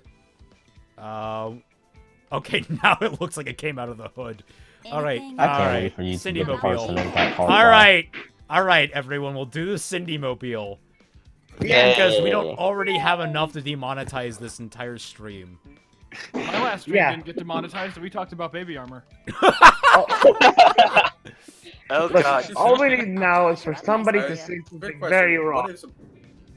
Okay, now it looks like it came out of the hood. All right. I can't wait for you to Cindy get Mobile. that All right. All right, everyone. We'll do the Cindy Mobile. Yeah. Because we don't already have enough to demonetize this entire stream. My last stream didn't get demonetized, and we talked about baby armor. Oh Look, god. all we need now is for somebody to say something very wrong.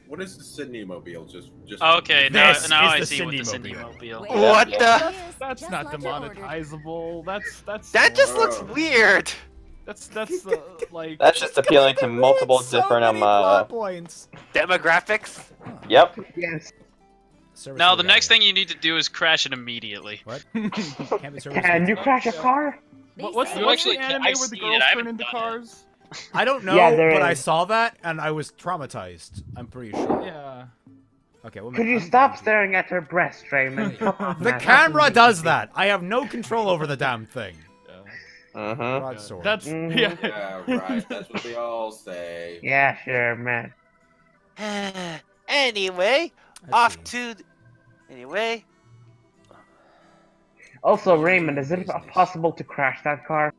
What is the Sydney Mobile? Just. Okay, now This I is the see what Cindy the Cindy Mobile. Mobile. What the? That's not demonetizable. That's That just looks weird. That's like. That's just appealing to multiple different points. Demographics. Yep. Yes. Now the next thing you need to do is crash it immediately. What? Can you crash a car? What's the actually anime I've where the seen girls it, I turn haven't into done cars? I don't know, Yeah, there but I is. saw that and I was traumatized. I'm pretty sure. Yeah. Okay. Well, Could you stop staring at her breast, Raymond? Come on, The man. camera does that. I have no control over the damn thing. Broadsword. That's Mhm. Yeah, right. That's what they all say. Yeah, sure, man. Anyway, off to. Anyway. Also, Raymond, is it possible to crash that car?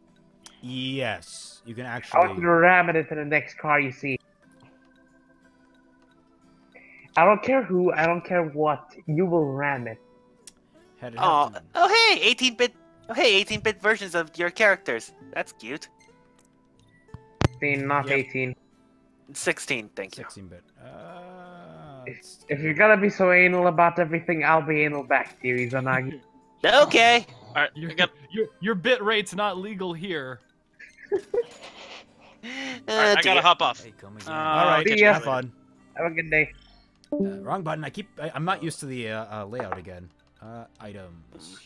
Yes, you can I actually. want you to ram it into the next car you see. I don't care who, I don't care what, you will ram it. Oh hey, 18-bit. Oh hey, 18-bit versions of your characters. That's cute. 16, not 18. 16, thank you. 16-bit. If you're gonna be so anal about everything, I'll be anal back to you, Izanagi. Okay. Alright, Your bit rate's not legal here. I gotta hop off. All right, See ya. have fun. Have a good day. Wrong button. I'm not used to the layout again. Items.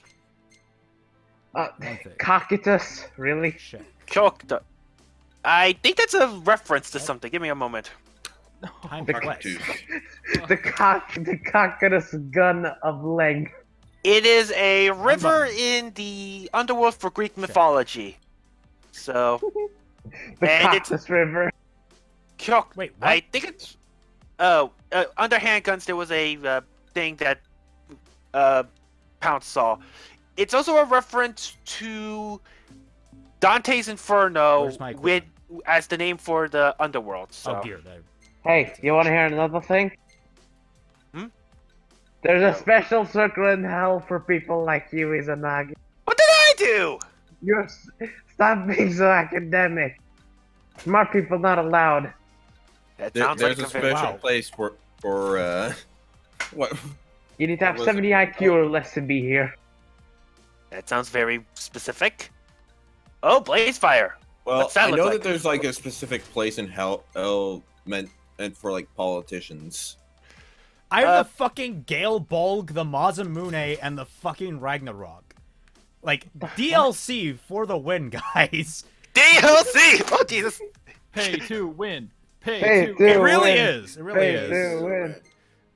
Cocytus, really? Shit. Choked. I think that's a reference to something. Give me a moment. Time for quest. the Cocytus gun of length. It is a river in the underworld for Greek mythology. So. The and Cocytus River. Wait, what? I think it's. Oh, under handguns there was a thing that Pounce saw. It's also a reference to Dante's Inferno with as the name for the underworld. So. Oh dear. Hey, you want to hear another thing? There's a special circle in hell for people like you, Izanagi. What did I do? Stop being so academic. Smart people not allowed. That There's sounds like a special place for what? You need to have 70 IQ or less to be here. That sounds very specific. Oh, blaze fire. Well, What's that I look know like? that there's like a specific place in hell meant for like politicians. I have the fucking Gale Bolg, the Mazamune, and the fucking Ragnarok. Like, DLC for the win, guys. DLC! Oh, Jesus. Pay to win. Pay to It win. really is. It really Pay is. to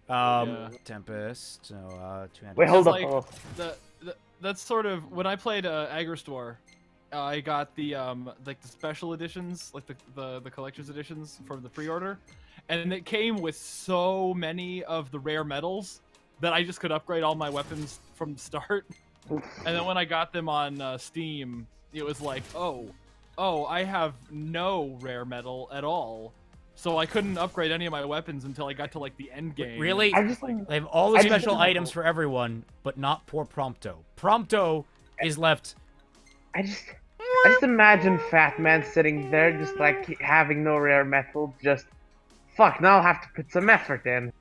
win. Tempest. So, 200. Wait, hold up. Like, that's sort of when I played Agristore. I got the like the special editions, like the collector's editions from the pre-order, and it came with so many of the rare metals that I just could upgrade all my weapons from the start. And then when I got them on Steam, it was like, oh, I have no rare metal at all. So I couldn't upgrade any of my weapons until I got to like the end game. Really? They have all the special items for everyone, but not poor Prompto. Prompto is left. I just imagine Fat Man sitting there, just like having no rare metal. Just fuck. Now I'll have to put some effort in.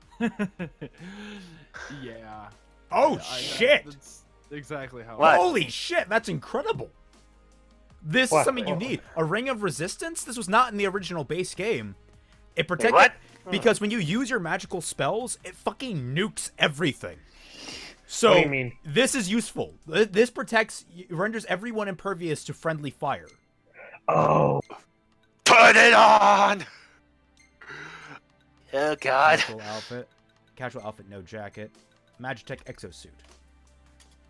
Yeah. Oh shit! That's exactly how. Holy shit! That's incredible. This is something you need. A ring of resistance. This was not in the original base game. It protects. What? Because when you use your magical spells, it fucking nukes everything. So What do you mean? This is useful. This protects, renders everyone impervious to friendly fire. Oh. Put it on! Oh god. Casual outfit, no jacket. Magitech exosuit.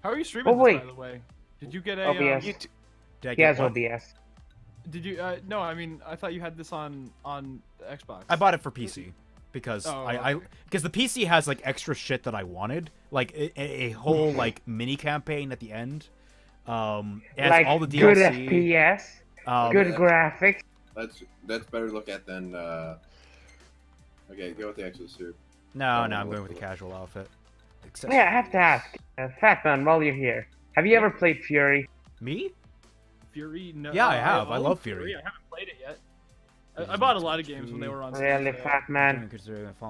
How are you streaming this, by the way? Did you get a OBS. Did He has OBS. Did you? No, I mean, I thought you had this on Xbox. I bought it for PC because okay. because the PC has like extra shit that I wanted, like a whole like mini campaign at the end. It has Like all the DLC. good FPS, good graphics. That's better to look at than. Okay, go with the exosuit. No, I'm going with the casual outfit. Yeah, I have to ask, Fat Man, while you're here, have you ever played Fury? Me? Fury? No. Yeah, I have. I own love Fury. I haven't played it yet. I bought a lot of games when they were on Steam. Really, Fat Man?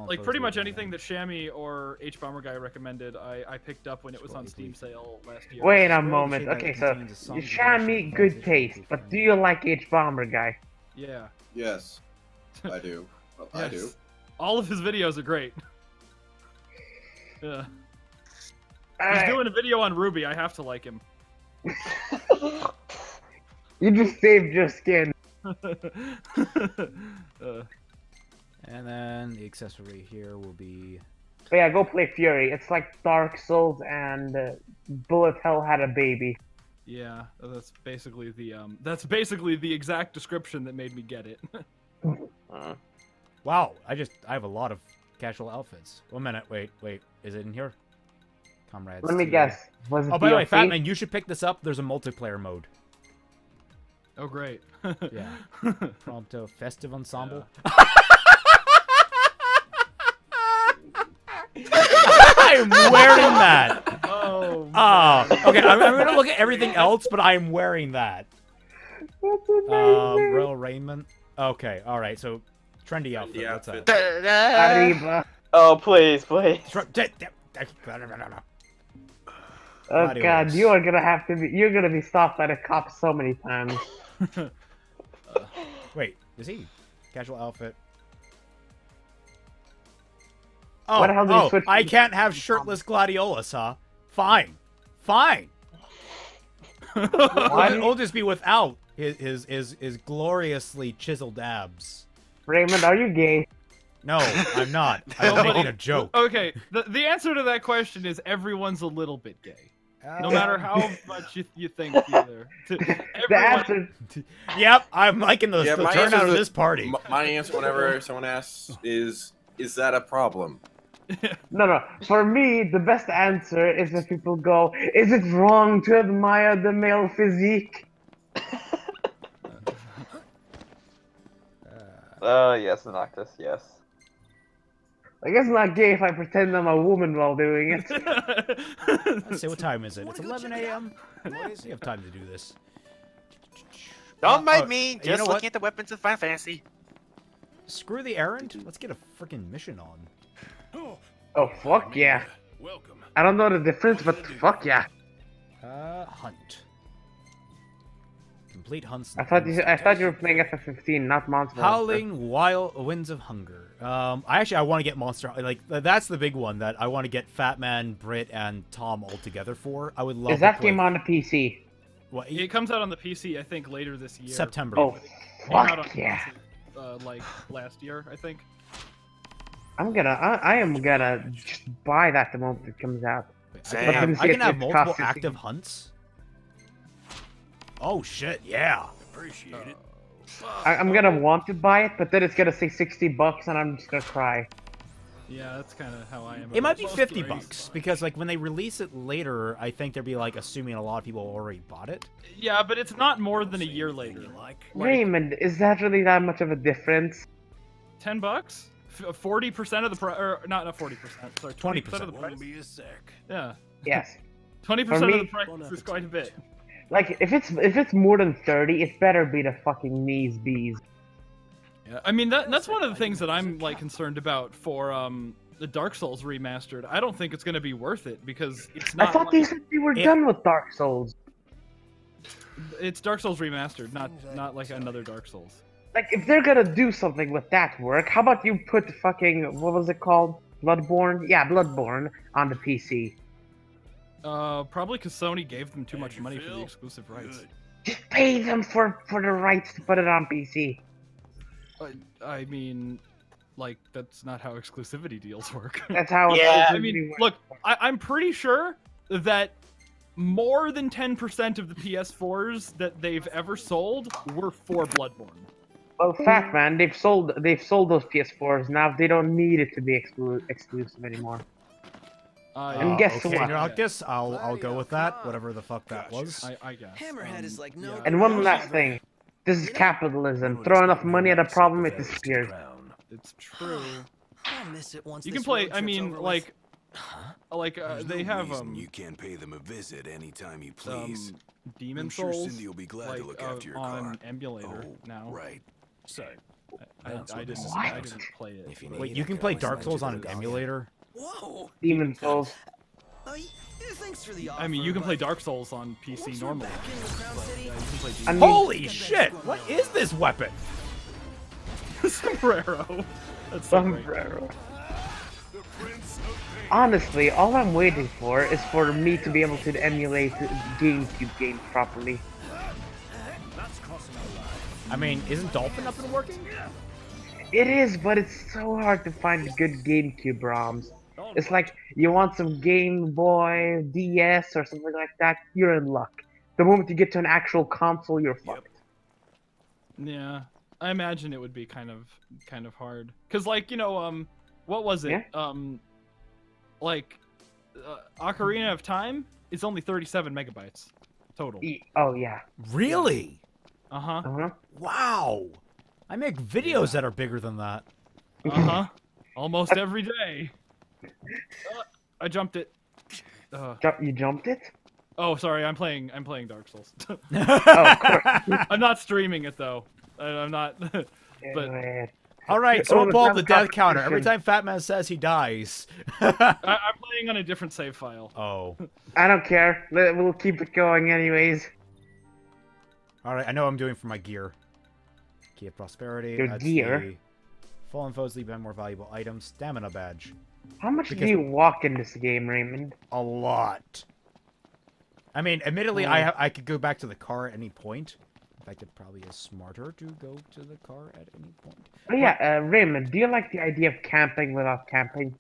Like pretty much anything that Shammy or H-Bomber Guy recommended, I picked up when it was on Steam sale last year. Wait a moment. Okay, so you Shammy, good taste, but do you like H-Bomber Guy? Yeah. Yes, I do. Well, I do. All of his videos are great. Yeah. Alright. He's doing a video on RWBY. I have to like him. You just saved your skin. And then the accessory here will be. But yeah, go play Fury. It's like Dark Souls and Bullet Hell had a baby. Yeah, that's basically the exact description that made me get it. Wow, I have a lot of casual outfits. 1 minute, wait, is it in here? Comrades. Let me guess. Was it by the way, DLC? Fatman, you should pick this up. There's a multiplayer mode. Oh, great. Yeah. Prompto Festive Ensemble. I'm wearing that. Oh. Okay. I'm gonna look at everything else, but I'm wearing that. Royal Raiment. Okay. All right. So, trendy outfit. What's that? Arriba. Oh, please. Oh god, you're gonna be stopped by the cops so many times. Wait, is he? Casual outfit. Oh, What the hell did you switch I to? can't have shirtless gladiolus, huh? Fine. We'll just be without his gloriously chiseled abs. Raymond, are you gay? No, I'm not. I'm making a joke. Okay, the answer to that question is everyone's a little bit gay. No matter how much you think either. Yep, I'm liking the turnout of this party. My answer whenever someone asks is that a problem? No. For me, the best answer is if people go, is it wrong to admire the male physique? Yes, Noctis, yes. I guess it's not gay if I pretend I'm a woman while doing it. Let's see, what time is it? It's 11 a.m. You have time to do this. Don't mind me, just you know looking what? at the weapons of Final Fantasy. Screw the errand. Let's get a freaking mission on. Oh, fuck yeah. I don't know the difference, but fuck yeah. Hunt. Complete hunts. I thought you were playing FF15, not Monster Hunter. Howling Wild Winds of Hunger. I want to get Monster. Like that's the big one that I want to get Fat Man, Brit, and Tom all together for. I would love. Is that game on the PC? What? It comes out on the PC, I think, later this year. September. Oh, fuck yeah. Like last year, I think. I am gonna just buy that the moment it comes out. I can have multiple active hunts. Oh shit, yeah. Appreciate it. I'm gonna want to buy it, but then it's gonna say $60 and I'm just gonna cry. Yeah, that's kind of how I am. It might be $50 because like when they release it later, I think they'll be like assuming a lot of people already bought it. Yeah, but it's not more than a year later. Raymond, is that really that much of a difference? $10? 40% of the price, or not 40%. Sorry, 20% of the price. Won't be a sec. Yeah. Yes. 20% of the price is quite a bit. Like, if it's more than 30, it better be the fucking knees bees. Yeah, I mean that's one of the things that I'm like concerned about for the Dark Souls remastered. I don't think it's gonna be worth it because it's not. I thought they said they were done with Dark Souls. It's Dark Souls remastered, not like another Dark Souls. Like, if they're gonna do something with that work, how about you put fucking, what was it called? Bloodborne? Yeah, Bloodborne on the PC. Probably because Sony gave them too much money for the exclusive rights. Just pay them for the rights to put it on PC. I mean, like, that's not how exclusivity deals work. That's how I mean, look, I'm pretty sure that more than 10% of the PS4s that they've ever sold were for Bloodborne. Well, Fat Man, they've sold those PS4s now. They don't need it to be exclusive anymore. And guess okay, what? Noctis, I'll go with that. Whatever the fuck that was. I guess. Hammerhead is like no. And one last thing. This is capitalism. Throw enough money at a problem, it disappears. It's true. I'll miss it once You this can play. road I trip's mean, over like, they no have reason you can't pay them a visit anytime you please. Demon I'm sure Souls. Cindy will be glad like, to look after your on car. emulator Oh, now. right. So, I didn't play it. Wait, you can play Dark Souls on an emulator? Whoa. Demon Souls. Thanks for the offer, I mean, you can play Dark Souls on PC normally. City, you can play I mean, holy shit! What is this weapon? Sombrero. That's so Sombrero. Honestly, all I'm waiting for is for me to be able to emulate GameCube games properly. I mean, isn't Dolphin up and working? It is, but it's so hard to find good GameCube ROMs. It's like, you want some Game Boy, DS, or something like that, you're in luck. The moment you get to an actual console, you're fucked. Yeah, I imagine it would be kind of hard. Cause like, you know, what was it? Yeah. Ocarina of Time is only 37 megabytes total. Oh yeah. Really? Uh-huh. Wow. I make videos that are bigger than that. Uh-huh. Almost every day. I jumped it. You jumped it? Oh, sorry. I'm playing Dark Souls. Oh, of course. I'm not streaming it though. I'm not. But all right, so we'll pull up the death counter. Every time Fat Man says he dies. I'm playing on a different save file. Oh. I don't care. We'll keep it going anyways. All right, I know what I'm doing for my gear. Key of Prosperity. Your gear? Fallen foes leave behind more valuable items. Stamina badge. How much do you walk in this game, Raymond? A lot. I mean, admittedly, I could go back to the car at any point. In fact, it probably is smarter to go to the car at any point. Oh yeah, Raymond, do you like the idea of camping without camping?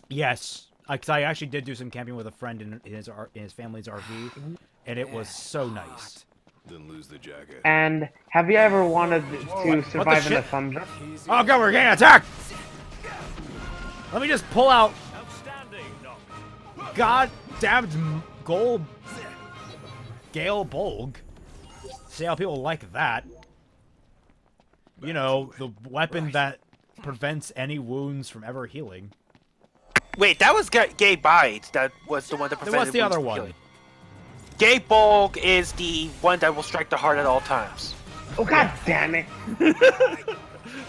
Yes, because I actually did do some camping with a friend in his family's RV, and it was so nice. Then lose the jacket. And have you ever wanted to survive in a thunder? Oh god, we're getting attacked! Let me just pull out goddamned Gale Bolg. See how people like that. You know, the weapon that prevents any wounds from ever healing. Wait, that was Gay Bite. That was the one that prevented What's the other wounds from one? healing. Gay Bolg is the one that will strike the heart at all times. Oh god damn it!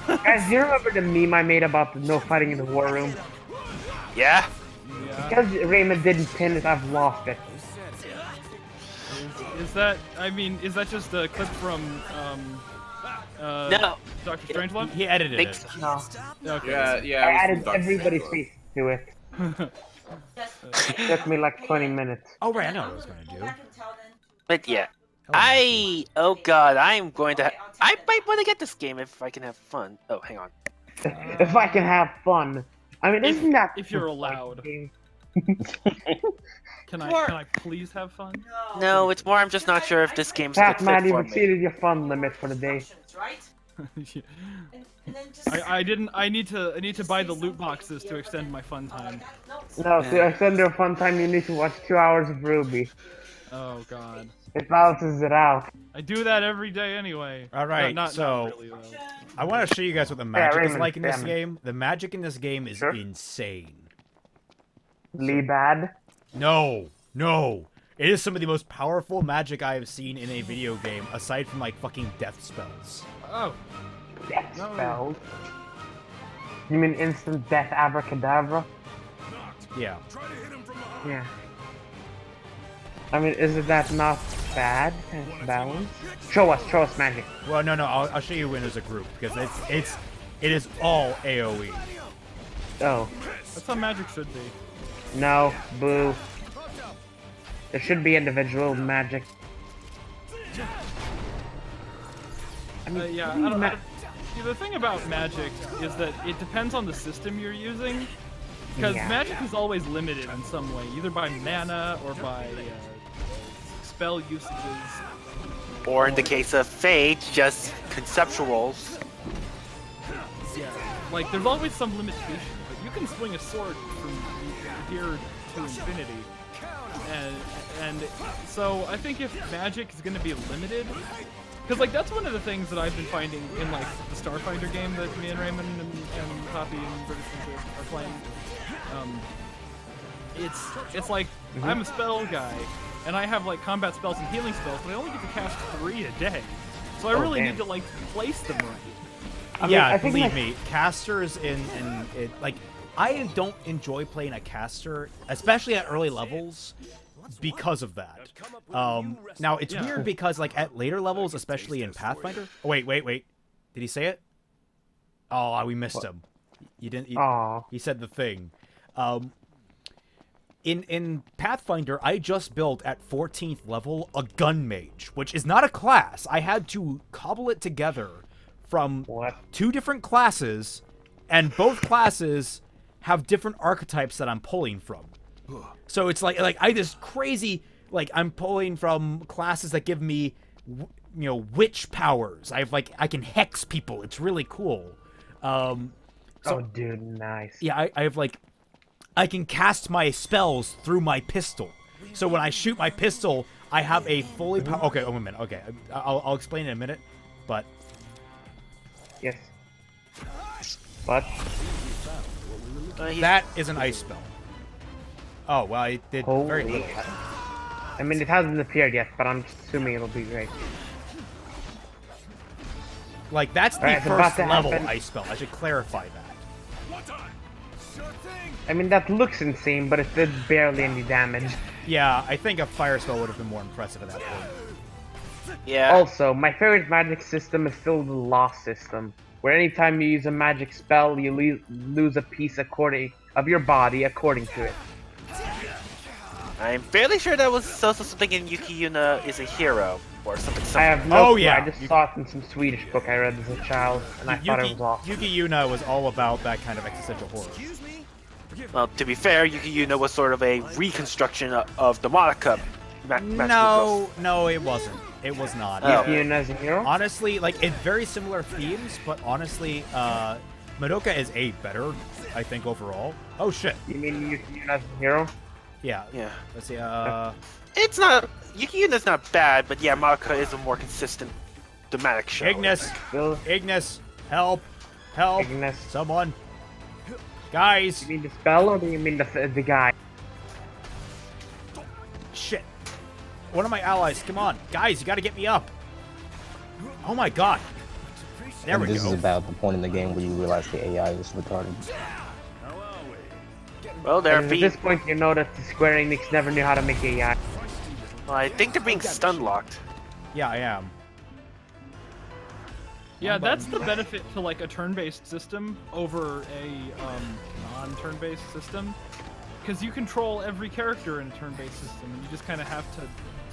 Guys, do you remember the meme I made about the no fighting in the war room? Yeah? Because Raymond didn't pin it, I've lost it. Is that, I mean, is that just a clip from, no. Dr. Strangelove? He edited it. No. Okay. Yeah, I added everybody's face to it. It took me like 20 minutes. Oh, right, I know what I was going to do. But yeah. Oh god, I'm going to... I might want to get this game if I can have fun. Oh, hang on. If I can have fun. I mean, isn't that... If you're allowed. Can I please have fun? No, it's more I'm just not sure if this game's Pat, good man, fit you've for me. exceeded your fun limit for the day. I need to buy the loot boxes to extend my fun time. No, to extend your fun time, you need to watch 2 hours of RWBY. Oh god. It balances it out. I do that every day anyway. All right, not really, though. I want to show you guys what the magic is Raymond, like in this damn it. game. The magic in this game is insane. Lee bad? No, no. It is some of the most powerful magic I have seen in a video game, aside from like fucking death spells. Oh. Death spells? You mean instant death abracadabra? Yeah. Yeah. I mean, isn't that not bad? Balance? Show us magic. Well, no, I'll show you when as a group because it is all AOE. Oh. That's how magic should be. No, boo. There should be individual magic. I mean, yeah, I don't know. See, the thing about magic is that it depends on the system you're using. Because magic is always limited in some way, either by mana or by spell usages. Or in the case of Fate, just conceptuals. Yeah, like there's always some limitation, but you can swing a sword from here to infinity. And so I think if magic is going to be limited, because like that's one of the things that I've been finding in like the Starfinder game that me and Raymond and Poppy and British are playing. It's like I'm a spell guy, and I have like combat spells and healing spells, but I only get to cast 3 a day. So I really need to like place them right. Yeah, believe me, casters in it like I don't enjoy playing a caster, especially at early levels, because of that. Now it's weird because like at later levels, especially in Pathfinder. Oh, wait. Did he say it? Oh, we missed him. You didn't. He said the thing. In Pathfinder, I just built at 14th level a gun mage, which is not a class. I had to cobble it together from 2 different classes, and both classes have different archetypes that I'm pulling from. So it's like I just crazy, like I'm pulling from classes that give me, witch powers. I can hex people. It's really cool. Oh, dude, nice. Yeah, I can cast my spells through my pistol. So when I shoot my pistol, I have a fully okay, a minute. Okay, I'll explain in a minute, but yes. But that is an ice spell. Oh, well, it did very little. I mean, it hasn't appeared yet, but I'm assuming it'll be great. Like, that's the first level ice spell. I should clarify that. I mean, that looks insane, but it did barely any damage. Yeah, I think a fire spell would have been more impressive at that point. Yeah. Also, my favorite magic system is still the loss system, where anytime you use a magic spell, you lose a piece of your body according to it. I'm fairly sure that was also something in Yuki Yuna is a hero, or something similar. I have no clue. I just saw it in some Swedish book I read as a child, and I thought it was awesome. Yuki Yuna was all about that kind of existential horror. Well, to be fair, Yuki Yuna was sort of a reconstruction of the Monica. No, it wasn't. It was not. Yuki Yuna is a hero? Honestly, like, it's very similar themes, but honestly, Madoka is better, I think, overall. Oh, shit. You mean Yuki Yuna is a hero? Yeah. Let's see, It's not... Yuki Yuna's not bad, but yeah, Madoka is a more consistent thematic show. Ignis! Help! Ignis. Someone! Guys! You mean the spell, or do you mean the guy? Shit! One of my allies, come on! Guys, you gotta get me up! Oh my god! There we go. This is about the point in the game where you realize the AI is retarded. Well, at this point, you know that Square Enix never knew how to make AI. Well, I think they're being stun locked. Yeah, I am. Yeah, that's the benefit to like a turn-based system over a non-turn-based system, because you control every character in a turn-based system, and you just kind of have to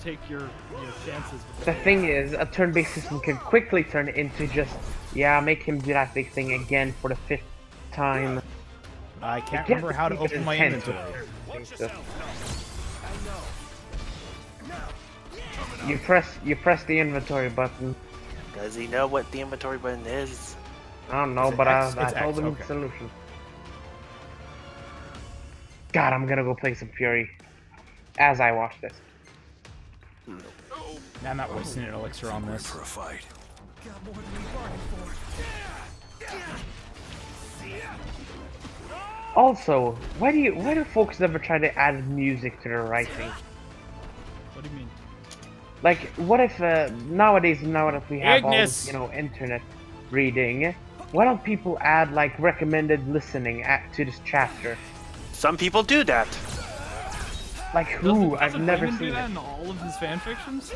take your chances. The thing is, a turn-based system can quickly turn into just, make him do that big thing again for the 5th time. I can't remember how to open my inventory. You press the inventory button. Does he know what the inventory button is? I don't know, but I told him the solution. God, I'm gonna go play some Fury as I watch this. I'm not wasting an elixir on this. For a fight. Also, why do folks ever try to add music to their writing? What do you mean? Like, what if nowadays, now that we have Ignis! all this, internet reading, why don't people add like recommended listening to this chapter? Some people do that. Like who? I've Doesn't never Raymond do seen that it. in all of his fan fictions?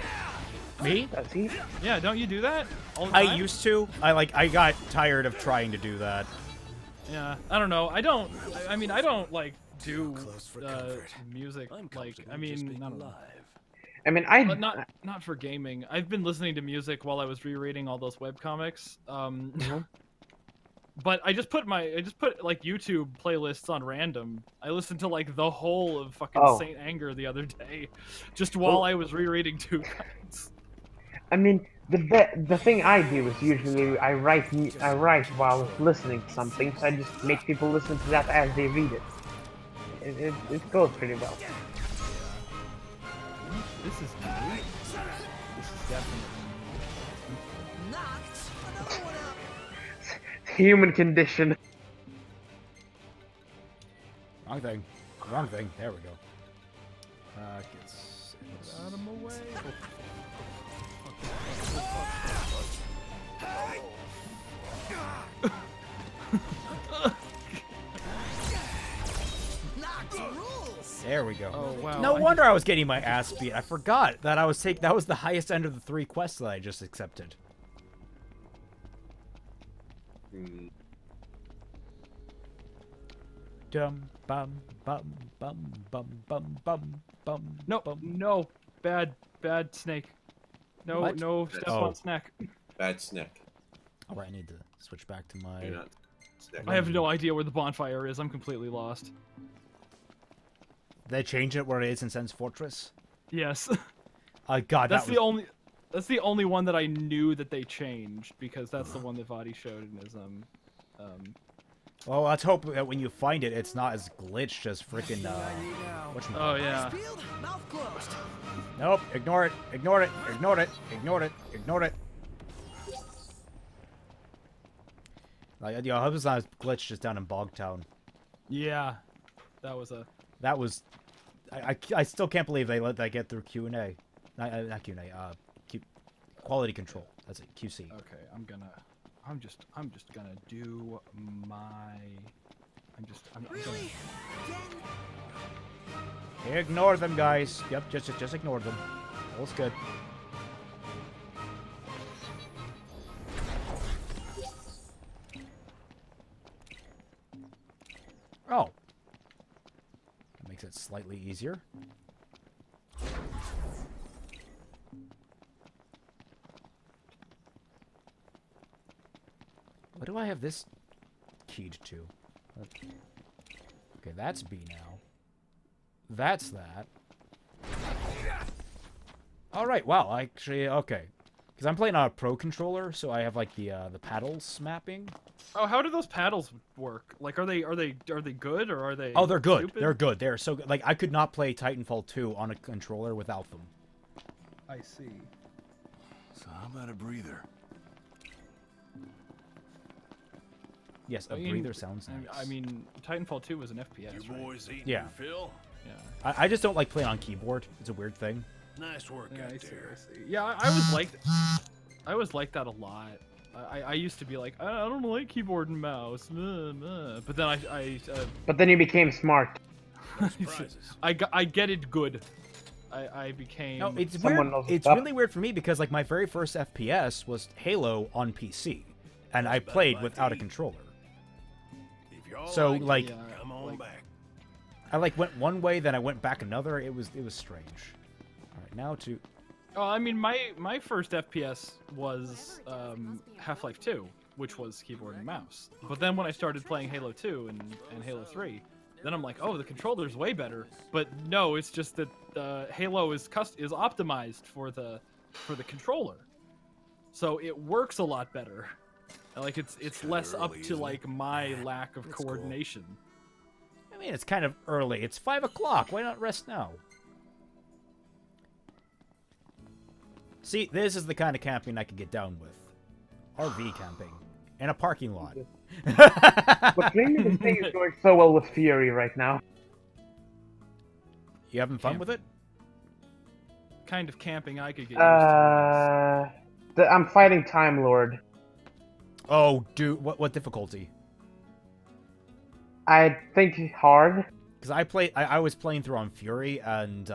Me? Does he? Yeah, don't you do that all the I time? used to. I got tired of trying to do that. Yeah, I don't know. I mean, I don't like do music. Like, I mean, I don't know. I mean, But not for gaming. I've been listening to music while I was rereading all those webcomics. But I just put like YouTube playlists on random. I listened to like the whole of fucking Saint Anger the other day, just while I was rereading Two Kinds. I mean, the thing I do is usually I write while listening to something, so I just make people listen to that as they read it. It goes pretty well. This is new. This is definitely Human condition. Wrong thing. Wrong thing. There we go. Out of my way. There we go. Oh, wow. No wonder I was getting my ass beat. I forgot that I was that was the highest end of the 3 quests that I just accepted. Dum bum bum bum bum bum bum bum. No, bad snake. No, What? no step on snack. Bad snack. All right, I need to switch back to my. I have no idea where the bonfire is. I'm completely lost. They change it where it is in Sen's Fortress. Yes. God, that's the only one that I knew that they changed, because that's the one that Vadi showed in his Well, let's hope that when you find it, it's not as glitched as freaking Oh yeah. Nope. Ignore it. Ignore it. Ignore it. Ignore it. Ignore it. Like, I hope it's not as glitched just down in Bogtown. Yeah. That was a. That was. I still can't believe they let that get through Q&A. Not Q&A. Quality control. That's it. QC. Okay, I'm just gonna do my. I'm gonna... Ignore them, guys. Yep, just ignore them. All's good. Oh. That makes it slightly easier. What do I have this keyed to? Okay, that's B now. That's that. Alright, wow, actually, okay. Because I'm playing on a Pro controller, so I have, like, the paddles mapping. Oh, how do those paddles work? Like, are they good, or are they? Oh, they're good. Stupid? They're good. They're so good. Like, I could not play Titanfall 2 on a controller without them. I see. So how about a breather? Yes, a breather sounds nice. I mean, Titanfall 2 was an FPS, right? Boys eating Yeah. your fill? Yeah. I just don't like playing on keyboard. It's a weird thing. Nice work out I there. see. Yeah, I was like that a lot. I used to be like, I don't like keyboard and mouse, but then But then you became smart. I get it good. I became. No, it's weird. It's really weird for me because like my very first FPS was Halo on PC, and I played without a controller. So like, come on back. I like went one way, then I went back another. It was strange. All right, now to. Oh, I mean, my first FPS was Half-Life 2, which was keyboard and mouse. But then when I started playing Halo 2 and Halo 3, then I'm like, oh, the controller's way better. But no, it's just that Halo is optimized for the controller, so it works a lot better. Like it's less up to like my lack of coordination. Cool. I mean, it's kind of early. It's 5 o'clock. Why not rest now? See, this is the kind of camping I could get down with. RV camping. In a parking lot. But maybe the thing is going so well with Fury right now. You having fun with it? kind of camping I could get used to. I'm fighting Time Lord. Oh, dude, what difficulty? I think hard. Because I was playing through on Fury, and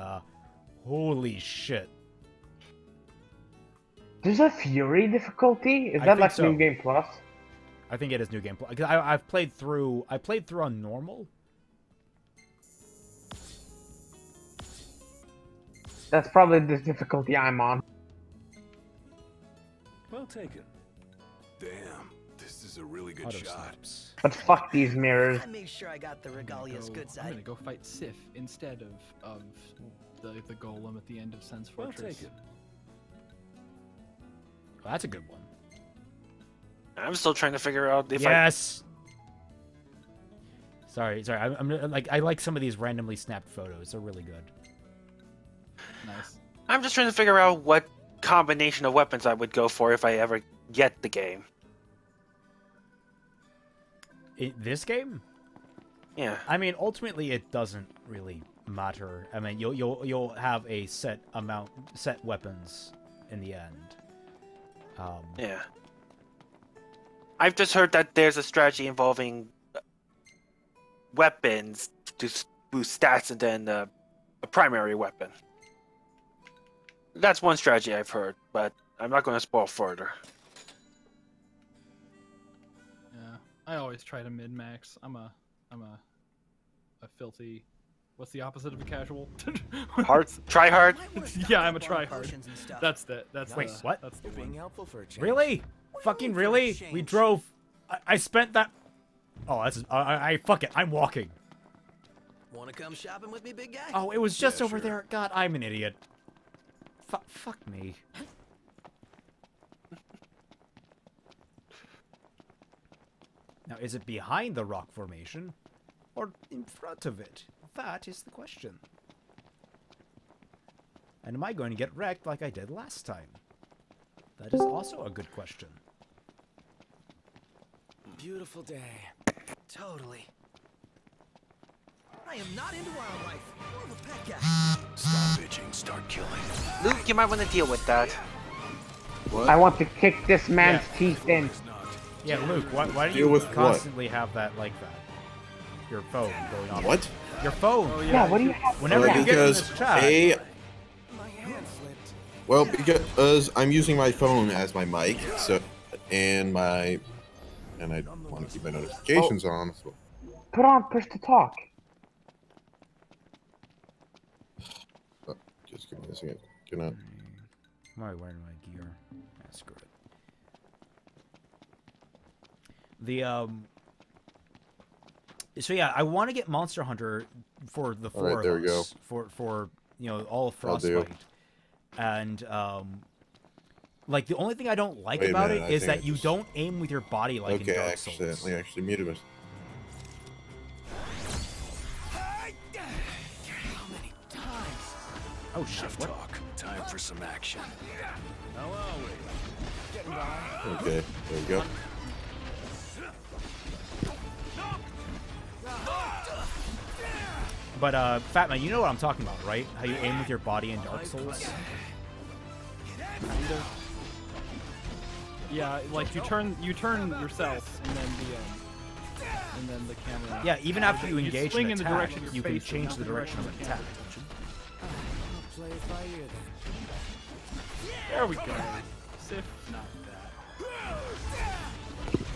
holy shit. There's a Fury difficulty? Is that like so. New Game Plus? I think it is New Game Plus. Because I've played through on normal. That's probably the difficulty I'm on. Well taken. Damn, this is a really good shot. But fuck these mirrors. I made sure I got the Regalia's good side. I'm gonna go fight Sif instead of the golem at the end of Sense Fortress. Well taken. Well, that's a good one. I'm still trying to figure out if Yes. Sorry. I'm like I like some of these randomly snapped photos. They're really good. Nice. I'm just trying to figure out what combination of weapons I would go for if I ever get the game. This game? Yeah. I mean, ultimately, it doesn't really matter. I mean, you'll have a set weapons in the end. Yeah. I've just heard that there's a strategy involving weapons to boost stats and then a primary weapon. That's one strategy I've heard, but I'm not going to spoil further. Yeah, I always try to min-max. I'm a filthy. What's the opposite of a casual? Hard? Try hard? Yeah, I'm a try hard. That's the. Wait, what? That's the one. Really? Fucking really? We drove. I spent that. Oh, that's. I fuck it. I'm walking. Wanna come shopping with me, big guy? Oh, it was just over there. God, I'm an idiot. Fuck me. Now, is it behind the rock formation or in front of it? That is the question. And am I going to get wrecked like I did last time? That is also a good question. Beautiful day. Totally. I am not into wildlife. More of a pet guy. Stop bitching, start killing. Luke, you might want to deal with that. What? I want to kick this man's teeth in. Yeah, Luke, why do Deal you with constantly have that like that? Your phone going off. What? Your phone. Oh, Yeah, what do you have? Whenever you get in this chat. Well, because I'm using my phone as my mic, so and I want to keep my notifications on. So. Put on push to talk. Oh, just give me a second. Gonna. Am I wearing my gear? That's good. So yeah, I want to get Monster Hunter for the four there of we us. go. For you know, all of Frostbite. And like the only thing I don't like about it is that you don't aim with your body like in Dark Souls. Okay, I actually muted myself. Oh shit! What? Talk. Time for some action. How are we? Getting by. Okay, there we go. But Fatman, you know what I'm talking about, right? How you aim with your body in Dark Souls. Kind of. Yeah, like you turn yourself, and then the camera. Yeah, even after you engage swing an in the attack, direction you can change the direction of an attack. Play it by ear then. There we go. Sif, not that.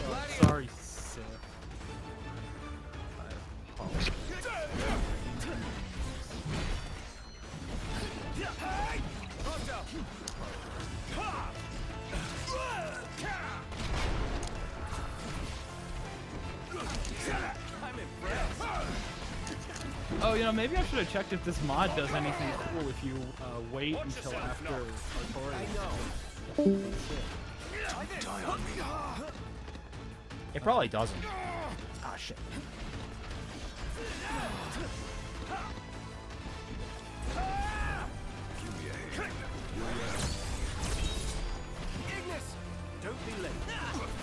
Oh, sorry, Sif. Oh, you know, maybe I should have checked if this mod does anything cool if you wait until after tutorial. It probably doesn't. Ah, shit.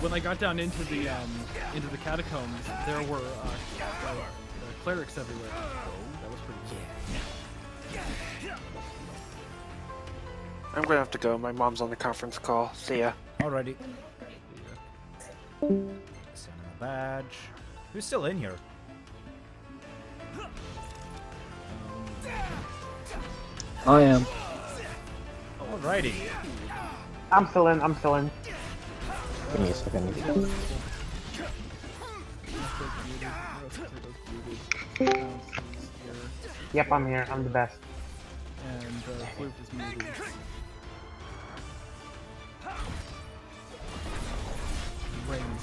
When I got down into the catacombs, there were clerics everywhere. That was pretty cool. I'm gonna have to go. My mom's on the conference call. See ya. Alrighty. Send a badge. Who's still in here? I am. Alrighty. I'm still in. I'm still in. Give me a second. Yep, I'm here. I'm the best. And Flip is muted. Rains.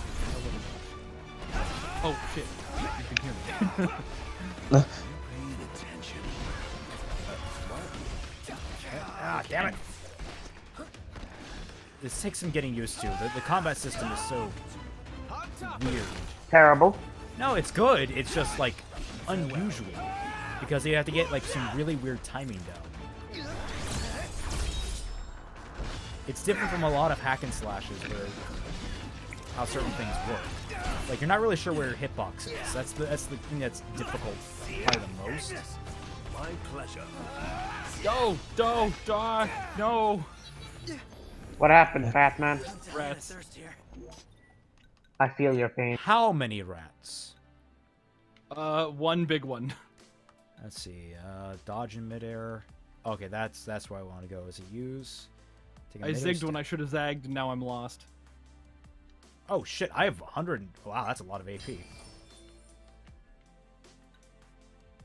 Oh shit! You can hear me. Ah, damn it! This takes some getting used to. The combat system is so weird. Terrible. No, it's good. It's just like unusual because you have to get like some really weird timing down. It's different from a lot of hack and slashes where how certain things work. Like you're not really sure where your hitbox is. That's the thing that's difficult by the most. My pleasure. No, no. What happened, fat man? Rats. I feel your pain. How many rats? One big one. Let's see. Dodge in midair. Okay, that's where I want to go. Is it use? I zigged when I should have zagged, and now I'm lost. Oh shit! I have 100. Wow, that's a lot of AP.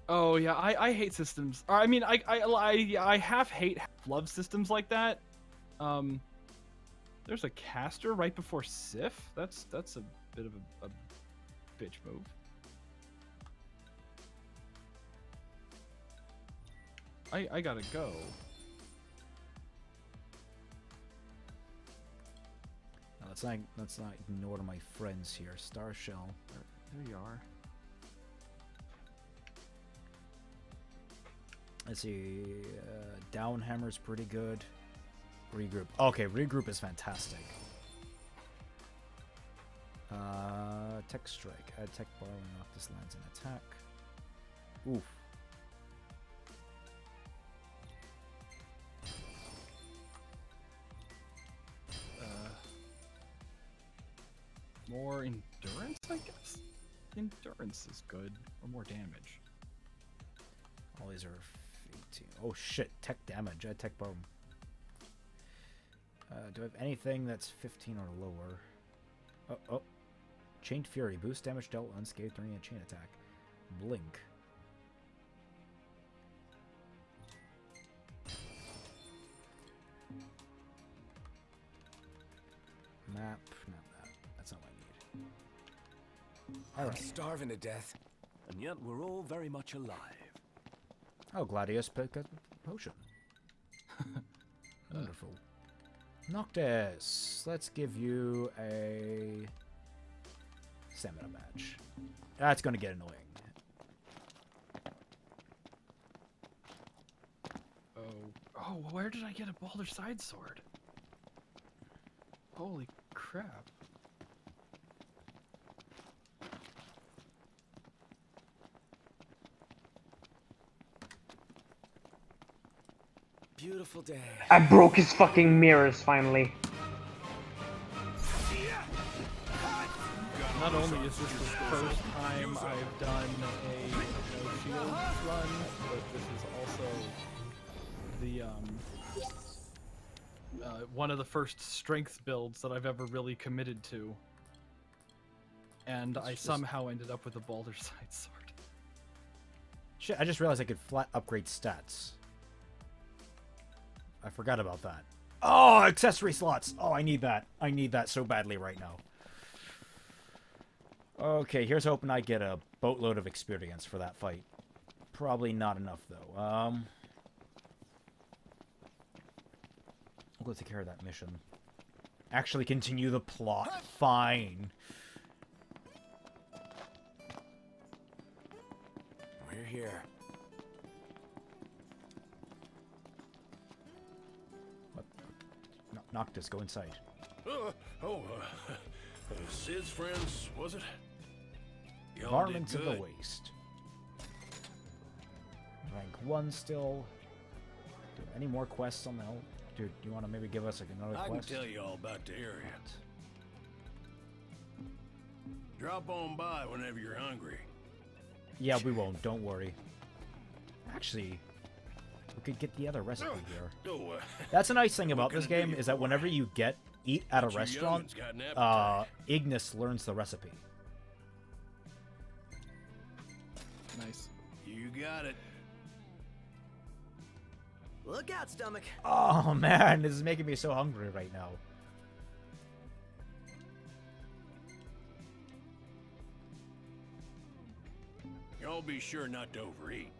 Oh yeah, I hate systems. Or, I mean, I half hate, half love systems like that. There's a caster right before Sif. That's a bit of a bitch move. I gotta go. No, let's not ignore my friends here. Star Shell. There you are. Let's see. Downhammer's pretty good. Regroup. Okay, regroup is fantastic. Tech strike. Add tech borrowing off this lands an attack. Oof. More endurance, I guess? Endurance is good. Or more damage. All these are 18. Oh shit, tech damage. I tech bomb. Do I have anything that's 15 or lower? Oh. Chained Fury. Boost damage dealt unscathed during a chain attack. Blink. Map. Not that. That's not what I need. Alright. Starving to death, and yet we're all very much alive. Oh, Gladius pick a potion. Wonderful. Noctis, let's give you a stamina badge. That's gonna get annoying. Oh, where did I get a Balder side sword? Holy crap. Beautiful day. I broke his fucking mirrors finally. Not only is this the first time I've done a no shield run, but this is also the one of the first strength builds that I've ever really committed to. And I somehow ended up with a Balder side sword. Shit, I just realized I could flat upgrade stats. I forgot about that. Oh, accessory slots! Oh, I need that. I need that so badly right now. Okay, here's hoping I get a boatload of experience for that fight. Probably not enough, though. I'll go take care of that mission. Actually continue the plot. Fine. We're here. Noctis, go inside. Sid's friends, was it? Varmints of the Waste. Rank 1 still. Do any more quests on the Dude, you want to maybe give us like another I quest? can tell you all about the area. Drop on by whenever you're hungry. Yeah, we won't. Don't worry. Actually, we could get the other recipe here. That's a nice thing about this game is that whenever you eat at a restaurant, Ignis learns the recipe. Nice. You got it. Look out, stomach. Oh man, this is making me so hungry right now. Y'all be sure not to overeat.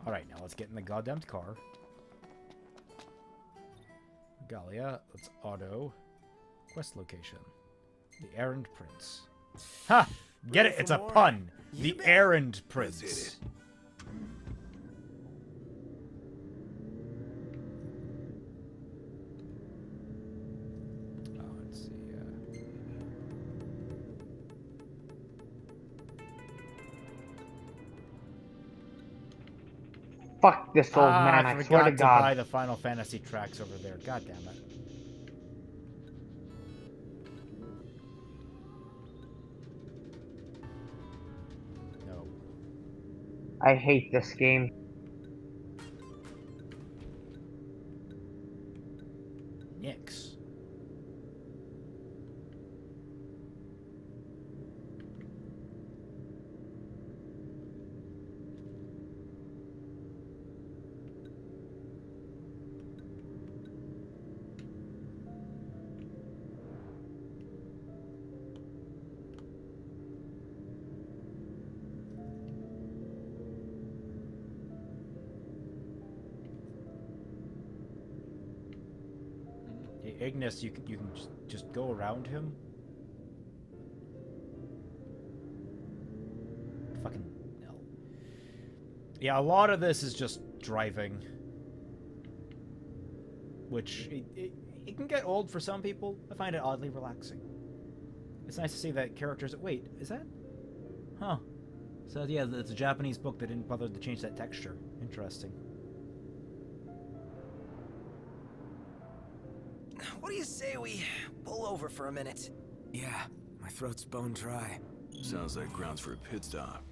Alright, now let's get in the goddamn car. Galia, let's auto. Quest location. The Errand Prince. Ha! Get it? It's a pun! The Errand Prince. Let's see. Fuck this old man, I swear to forgot God. to buy the Final Fantasy tracks over there. God damn it. No. I hate this game. Nix. Ignis, you can just go around him. Fucking hell. Yeah, a lot of this is just driving, which it can get old for some people. I find it oddly relaxing. It's nice to see that characters. Wait, is that? Huh. So yeah, it's a Japanese book that didn't bother to change that texture. Interesting. What do you say we pull over for a minute? Yeah, my throat's bone dry. Sounds like grounds for a pit stop.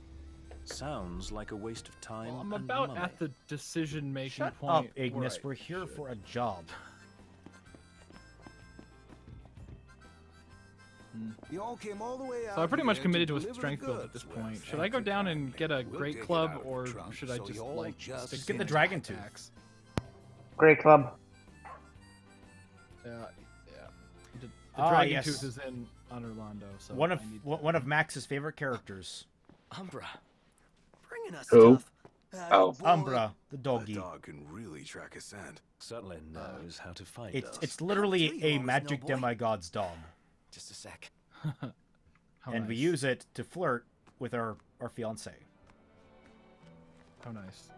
Sounds like a waste of time. Well, I'm about money. at the decision-making Shut point. up, Ignis. We're here for a job. You all came all the way out. So I pretty much here committed to a deliver strength the build at goods. this Well, point. Should I go down and get a great club, or should I just like Just get the dragon tooth? Great club. Yeah. The dragon tooth is in Orlando, so one of Max's favorite characters. Umbra, bringing us Who? stuff. Oh, Umbra, the doggy. That dog can really track a scent. Certainly knows how to find us. It's literally a magic demigod's dog. Just a sec. And we use it to flirt with our fiancé. How nice.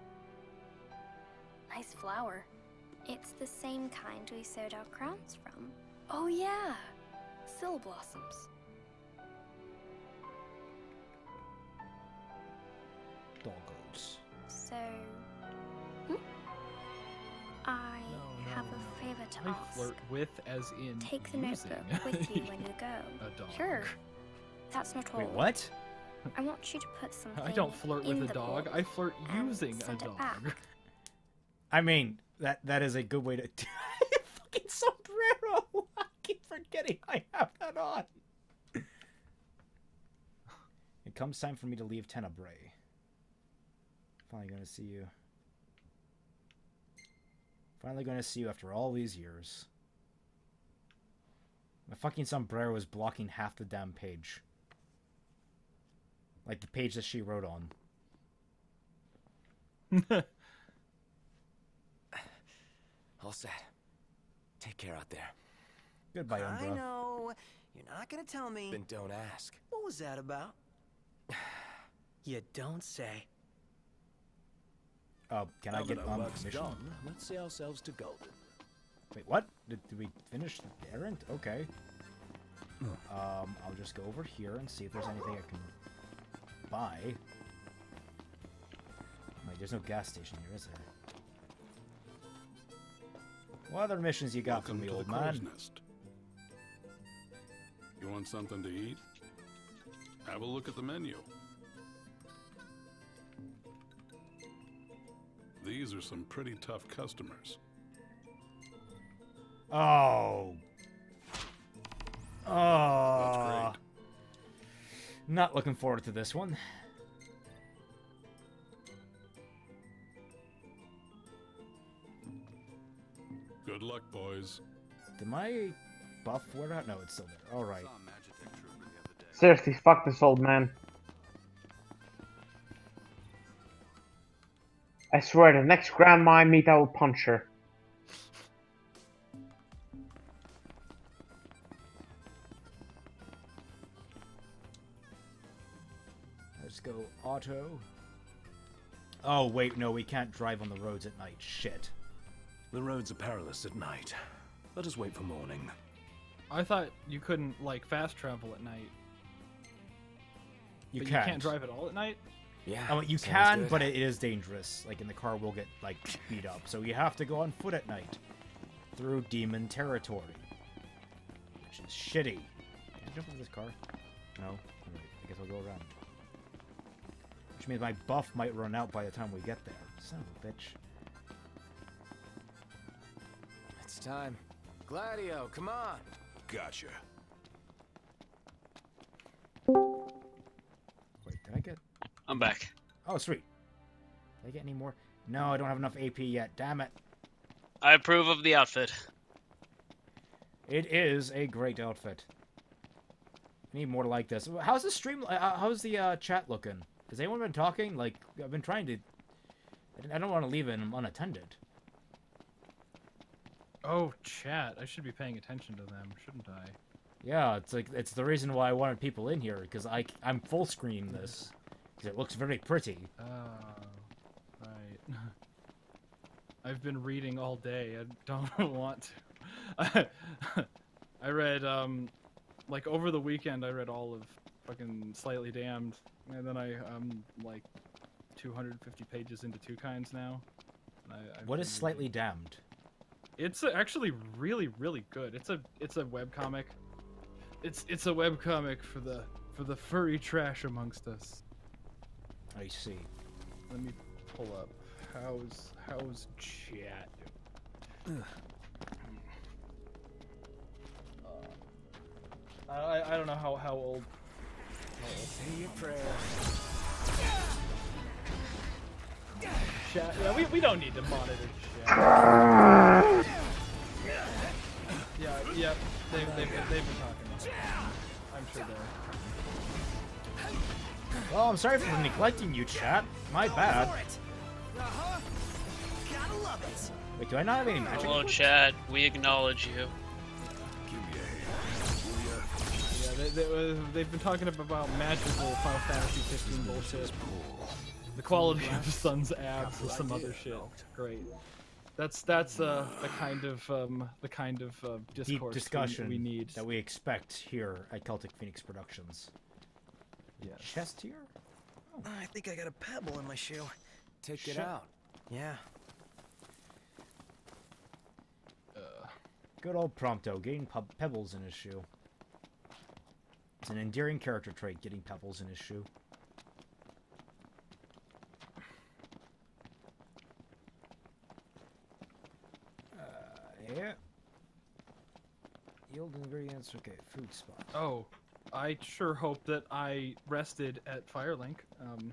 Nice flower. It's the same kind we sewed our crowns from. Oh yeah, Sill blossoms. Doggos. So, I have a favor to I ask. flirt with, as in Take the using. notebook with you when you go. A dog. Sure. That's not all. Wait, what? I want you to put something I don't flirt with in a the dog. bowl I flirt and using a send it dog. back. I mean, that is a good way to. Fucking sombrero! I keep forgetting I have that on. It comes time for me to leave Tenebrae. Finally going to see you. Finally going to see you after all these years. My fucking sombrero is blocking half the damn page. Like the page that she wrote on. All set. Take care out there. Goodbye, Umbra. I know. You're not gonna tell me. Then don't ask. What was that about? You don't say. Can I get permission? Done. Let's see ourselves to Golden. Wait, what? Did we finish the errand? Okay. I'll just go over here and see if there's anything I can buy. Like, there's no gas station here, is there? What other missions you got for me, old man? Nest. You want something to eat? Have a look at the menu. These are some pretty tough customers. Oh. That's great. Not looking forward to this one. Good luck, boys. Did my buff wear out? No, it's still there. Alright. Seriously, fuck this old man. I swear, the next grandma I meet, I will punch her. Let's go auto. Oh, wait, no, we can't drive on the roads at night. Shit. The roads are perilous at night. Let us wait for morning. I thought you couldn't, like, fast travel at night. You But can't. You can't drive at all at night? Yeah. I mean, you can, but it is dangerous. Like, and the car will get, like, beat up. So you have to go on foot at night. Through demon territory. Which is shitty. Can I jump in this car? No? Alright, I guess I'll go around. Which means my buff might run out by the time we get there. Son of a bitch. It's time. Gladio, come on. Gotcha. Wait, did I get... I'm back. Oh, sweet. Did I get any more? No, I don't have enough AP yet. Damn it. I approve of the outfit. It is a great outfit. I need more like this. How's the stream... how's the chat looking? Has anyone been talking? Like, I've been trying to... I don't want to leave it unattended. Oh, chat. I should be paying attention to them, shouldn't I? Yeah, it's like it's the reason why I wanted people in here, because I'm full screen this. Because it looks very pretty. Oh, right. I've been reading all day. I don't want to. I read, like, over the weekend, I read all of fucking Slightly Damned. And then I'm, like, 250 pages into Two Kinds now. What is Slightly Damned? It's actually really, really good. It's a webcomic. It's a webcomic for the furry trash amongst us. I see. Let me pull up. How's chat? I don't know how old. Say your prayer. Chat. Yeah, we don't need to monitor chat. Yeah. They've been talking. I'm sure they're. Well, I'm sorry for neglecting you, chat. My bad. Wait, do I not have any magic? Hello, chat. We acknowledge you. Yeah, they've been talking about magical Final Fantasy 15 bullshit. The quality of the sun's abs and some other shit. Great. That's the kind of discourse Deep discussion we need. that we expect here at Celtic Phoenix Productions. Yeah. Chest here? Oh, I think I got a pebble in my shoe. Take it out. Yeah. Good old Prompto, getting pebbles in his shoe. It's an endearing character trait, getting pebbles in his shoe. Yeah. Yield ingredients. Okay, food spot. Oh, I sure hope that I rested at Firelink. Can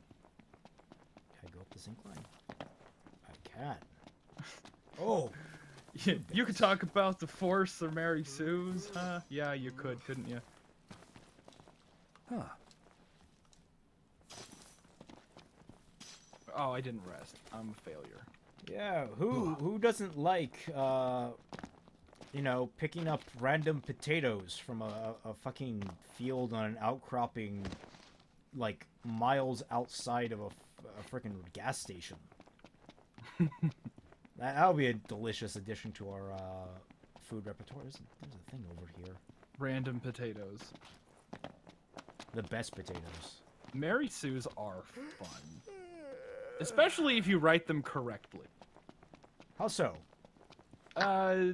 I go up the zinc line? I can. Oh! You could talk about the Force or Mary Sue's, huh? Yeah, you could, couldn't you? Huh. Oh, I didn't rest. I'm a failure. Yeah, who doesn't like, you know, picking up random potatoes from a fucking field on an outcropping, like, miles outside of a freaking gas station? That would be a delicious addition to our food repertoire. There's a thing over here. Random potatoes. The best potatoes. Mary Sue's are fun, especially if you write them correctly. How so? I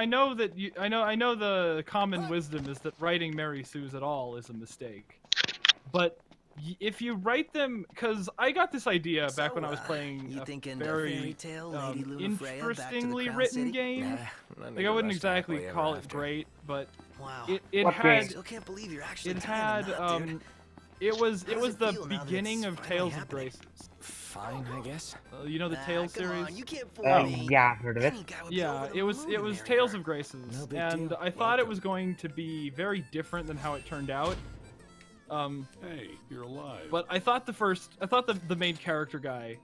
know that I know the common wisdom is that writing Mary Sue's at all is a mistake, but if you write them, because I got this idea back when I was playing a very interestingly written game. Like I wouldn't exactly call it great, but it had it was the beginning of Tales of Graces. Fine, I guess. You know the Tales series? Yeah, I've heard of it. Yeah, it was Tales of Graces, and I thought it was going to be very different than how it turned out. Hey, you're alive. But I thought the main character guy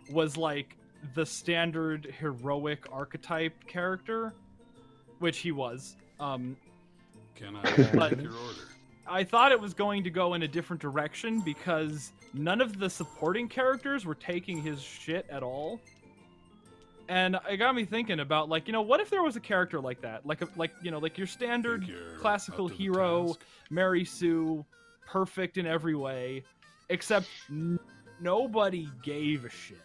was like the standard heroic archetype character, which he was. Can I take your order? I thought it was going to go in a different direction because none of the supporting characters were taking his shit at all. And it got me thinking about, like, you know, what if there was a character like that? Like your standard classical hero, Mary Sue, perfect in every way, except nobody gave a shit.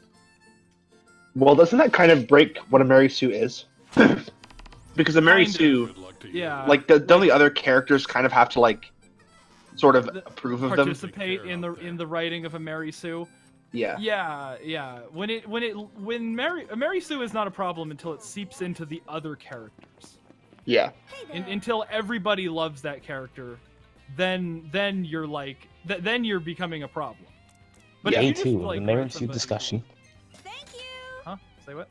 Well, doesn't that kind of break what a Mary Sue is? Because a Mary Sue, yeah, like, don't the other characters kind of have to, like, sort of approve of them? Participate in the writing of a Mary Sue. Yeah. Yeah. When Mary Sue is not a problem until it seeps into the other characters. Yeah. Until everybody loves that character, then you're like then you're becoming a problem. But yeah, too. Like, the Mary Sue discussion. Thank you. Huh? Say what?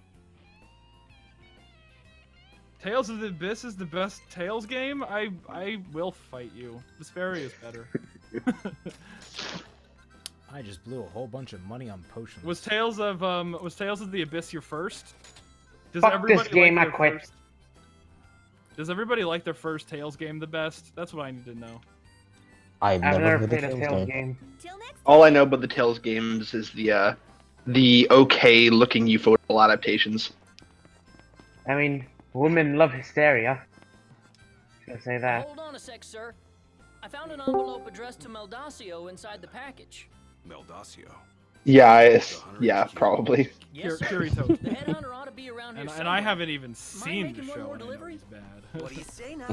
Tales of the Abyss is the best Tales game? I will fight you. Vesperia is better. I just blew a whole bunch of money on potions. Was Tales of the Abyss your first? Fuck this game, I quit. Does everybody like their first Tales game the best? That's what I need to know. I've never played a Tales game. All I know about the Tales games is the okay-looking ufotable adaptations. I mean, women love hysteria. Should say that. Hold on a sec, sir. I found an envelope addressed to Meldacio inside the package. Meldacio? Yeah, probably. Yes, sir. Kirito. The headhunter ought to be around here and I haven't even seen the show. It's bad. What do you say now?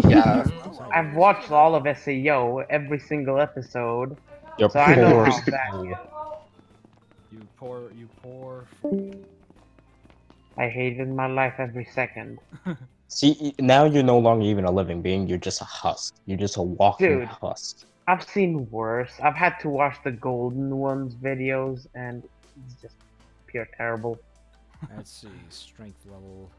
Yeah. I've watched all of SAO, every single episode. You're so I know how bad. You poor. I hated my life every second. See, now you're no longer even a living being. You're just a husk. You're just a walking husk. I've seen worse. I've had to watch the Golden Ones videos, and it's just pure terrible. Let's see, strength level.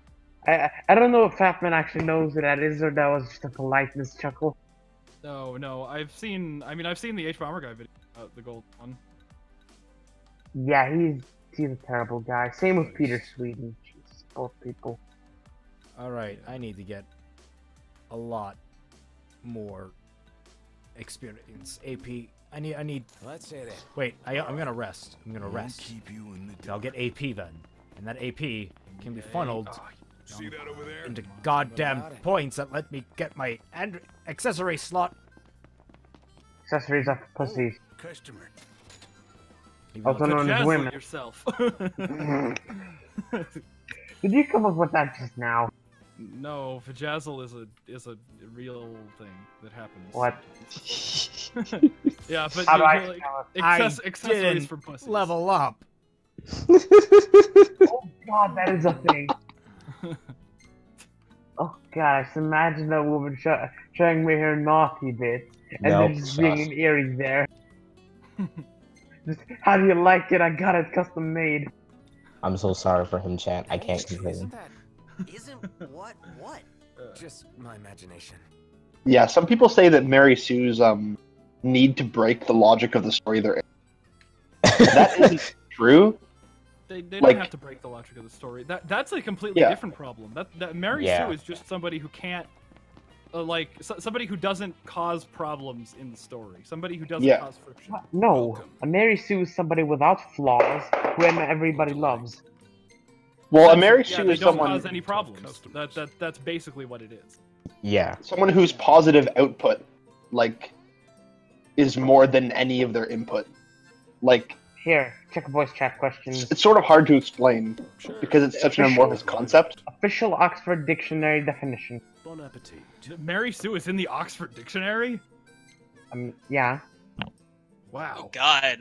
I don't know if Fatman actually knows who that is, or that was just a politeness chuckle. No, I've seen the H-Bomber guy video, the gold one. Yeah, he's a terrible guy. Same with Peter Sweden. Jesus, both people. Alright, I need to get a lot more experience. AP. I need. Let's say that. Wait, I'm gonna rest. I'm gonna rest. Keep you in the I'll get AP then, and that AP can be funneled See that over there? into goddamn points that let me get my accessory slot. Accessories are for pussies. Customer. Also known as women. Yourself. Did you come up with that just now? No, Vajazzle is a real thing that happens. What? Yeah, but How do like, accessories for pussies. Level up. Oh god, that is a thing. Oh god, just imagine that woman showing me her naughty bit, and then just being an Aries there. Just, how do you like it? I got it custom made. I'm so sorry for him, chat. I can't complain. Isn't what? Just my imagination. Yeah, some people say that Mary Sue's need to break the logic of the story they're in. That isn't true. They don't have to break the logic of the story. That's a completely different problem. That Mary Sue is just somebody who can't, somebody who doesn't cause problems in the story. Somebody who doesn't cause friction. No, a Mary Sue is somebody without flaws who everybody loves. Well, a Mary Sue they is don't someone cause any problems. That's basically what it is. Yeah. Someone who's positive output, like is more than any of their input. Like, here, check voice chat questions. It's sort of hard to explain because it's such an amorphous concept. Official Oxford Dictionary definition. Bon appetit. Mary Sue is in the Oxford Dictionary? Yeah. Wow. Oh God,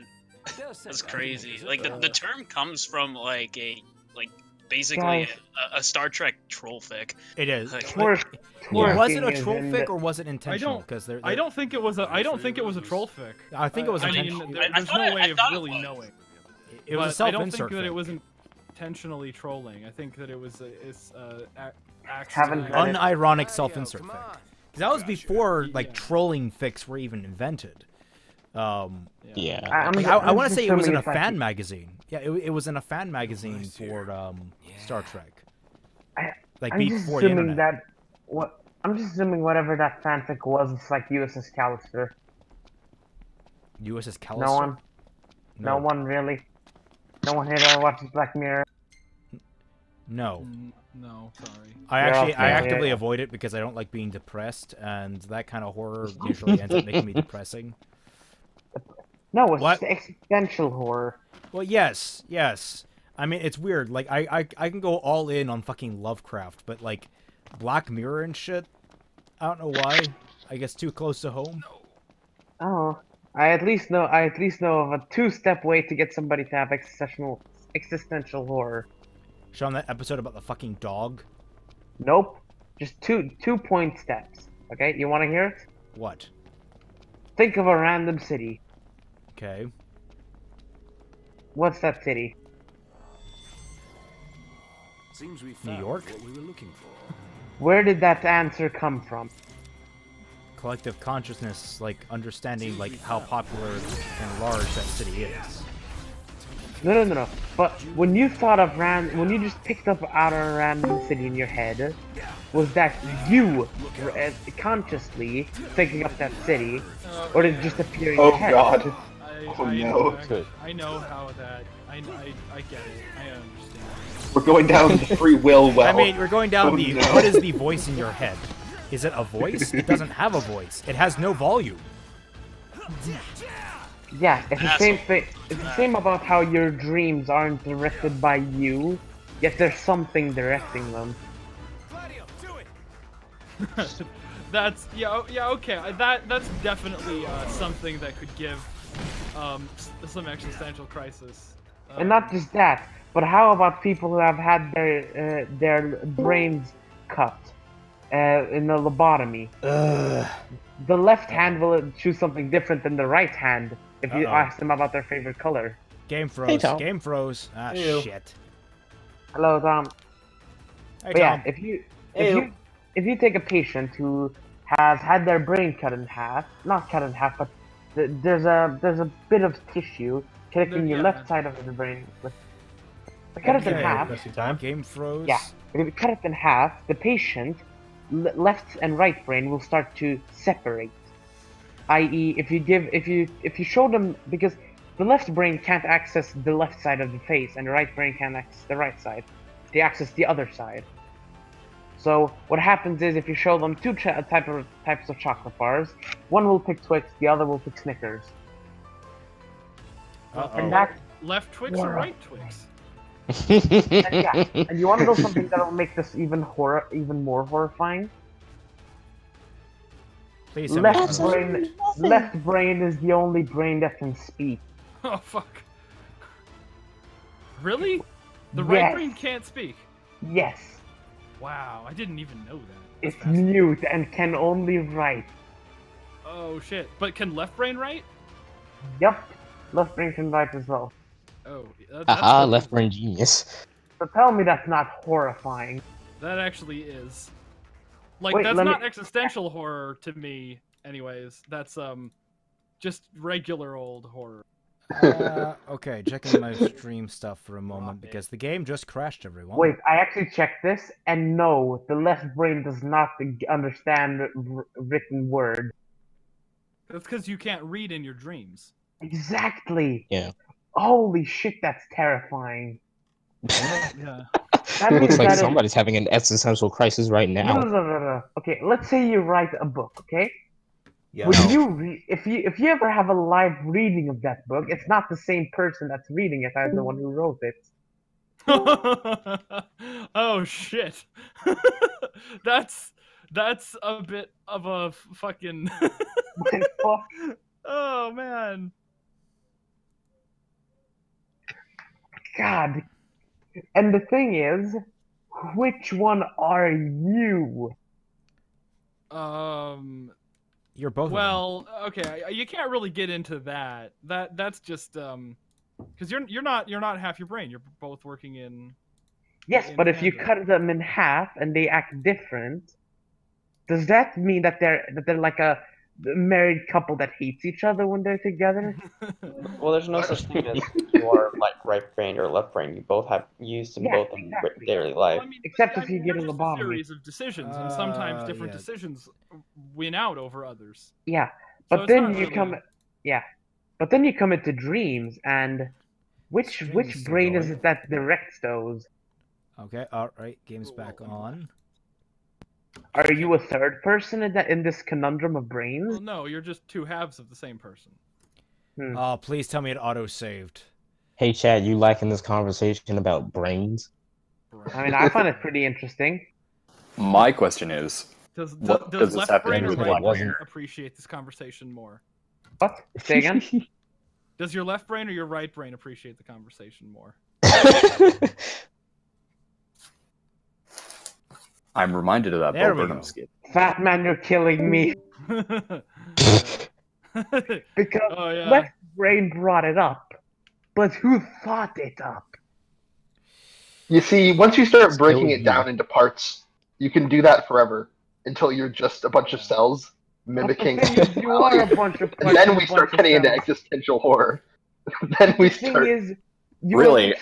that's crazy. Like the term comes from like basically a Star Trek trollfic. It is. Like, Was it a trollfic or was it intentional? Because I don't think it was a. I don't think it was a trollfic. I think it was intentional. There's no way of really knowing. It was a self-insert. I don't think that it was intentionally trolling. I think that it was unironic self-insert fic. Because that was before like trolling fics were even invented. I want to say it was in a fan magazine. Yeah, it was in a fan magazine for Star Trek. Like before the internet. I'm just assuming whatever that fanfic was, it's like USS Callister. USS Callister? No one? No one really? No one here that watches Black Mirror? No. No, sorry. I actively avoid it because I don't like being depressed, and that kind of horror usually ends up making me depressing. No, it's just existential horror. Well, yes. I mean, it's weird. Like, I can go all in on fucking Lovecraft, but, like, Black Mirror and shit, I don't know why. I guess too close to home. Oh, I at least know of a two-step way to get somebody to have existential horror. Show them that episode about the fucking dog? Nope. Just two-point steps. Okay, you want to hear it? What? Think of a random city. Okay. What's that city? Seems we New York? What we were looking for. Where did that answer come from? Collective consciousness, like understanding like how popular and large that city is. No. But when you thought of when you just picked up out a random city in your head, was that you consciously thinking up that city, or did it just appear in your head? Oh God. I know how that. I get it. I understand. We're going down the free will well. I mean, we're going down what is the voice in your head? Is it a voice? It doesn't have a voice. It has no volume. Yeah, it's the same thing. It's the same about how your dreams aren't directed by you, yet there's something directing them. That's okay. That's definitely something that could give some existential crisis. And not just that, but how about people who have had their brains cut in the lobotomy? The left hand will choose something different than the right hand if you ask them about their favorite color. Game froze. Hey, Game froze. Ah, shit. Hello, Tom. Hey, Tom. yeah, if you take a patient who has had their brain cut in half, not cut in half, but there's a bit of tissue connecting your left side of the brain. Cut it in half. Game froze. Yeah. If you cut it in half, the patient left and right brain will start to separate. I.e., if you show them, because the left brain can't access the left side of the face and the right brain can't access the right side. They access the other side. So what happens is if you show them two types of chocolate bars, one will pick Twix, the other will pick Snickers. And that left Twix or right Twix? And you want to know something that'll make this even more horrifying? Please left brain is the only brain that can speak. Oh fuck! Really? The right brain can't speak? Yes. Wow, I didn't even know that. It's mute and can only write. Oh shit! But can left brain write? Yep, left brain can write as well. Oh, haha, left brain genius. So tell me that's not horrifying. That actually is. Like, that's not existential horror to me, anyways. That's, just regular old horror. Okay, checking my stream stuff for a moment, because the game just crashed, everyone. Wait, I actually checked this, and no, the left brain does not understand written word. That's because you can't read in your dreams. Exactly! Yeah. Holy shit, that's terrifying. Yeah. It looks like somebody's having an existential crisis right now. No. Okay, let's say you write a book, okay? Yeah. Would you if you ever have a live reading of that book, it's not the same person that's reading it as the one who wrote it. Oh shit. That's a bit of a fucking Oh man. God. And the thing is, which one are you? You're both. Well, okay, you can't really get into that. That's just because you're not half your brain. You're both working in. Yes, but if you cut them in half and they act different, does that mean that they're like a married couple that hates each other when they're together? Well, there's no such thing as your like right brain or left brain. You both have used them both in daily life. Well, I mean, Except if you get a lobotomy. A series of decisions, and sometimes different decisions win out over others. Yeah, So but it's then not you really- come, but then you come into dreams, and which Dreams still brain is going. it that directs those? Okay, alright, game's back on. Are you a third person in this conundrum of brains? Well, no, you're just two halves of the same person. Oh, please tell me it auto-saved. Hey, Chad, you liking this conversation about brains? I mean, I find it pretty interesting. My question is, Does what does this left have to brain do or with right what? brain appreciate this conversation more? What? Say again? Does your left brain or your right brain appreciate the conversation more? I'm reminded of that There Bo we Burnham go. skit. Fat man, you're killing me. Because left brain brought it up, but who thought it up? You see, once you start breaking Still it down into parts, you can do that forever until you're just a bunch of cells mimicking. But the thing is, you are a bunch of and then we start getting into existential horror. Then we The thing start. is, Really,